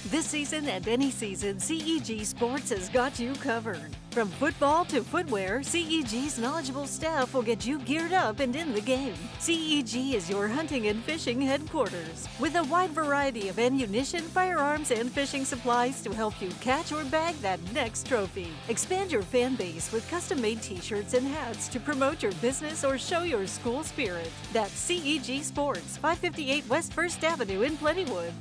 I: This season and any season, CEG Sports has got you covered. From football to footwear, CEG's knowledgeable staff will get you geared up and in the game. CEG is your hunting and fishing headquarters, with a wide variety of ammunition, firearms, and fishing supplies to help you catch or bag that next trophy. Expand your fan base with custom-made t-shirts and hats to promote your business or show your school spirit. That's CEG Sports, 558 West 1st Avenue in Plentywood.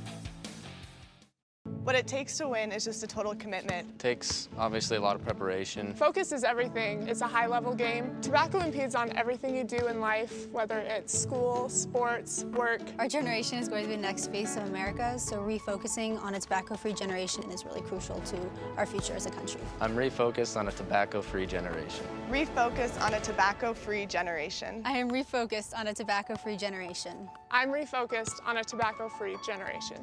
Q: What it takes to win is just a total commitment.
R: Takes obviously a lot of preparation.
M: Focus is everything. It's a high-level game. Tobacco impedes on everything you do in life, whether it's school, sports, work.
S: Our generation is going to be the next face of America, so refocusing on a tobacco-free generation is really crucial to our future as a country.
R: I'm refocused on a tobacco-free generation.
Q: Refocus on a tobacco-free generation.
S: I am refocused on a tobacco-free generation.
M: I'm refocused on a tobacco-free generation.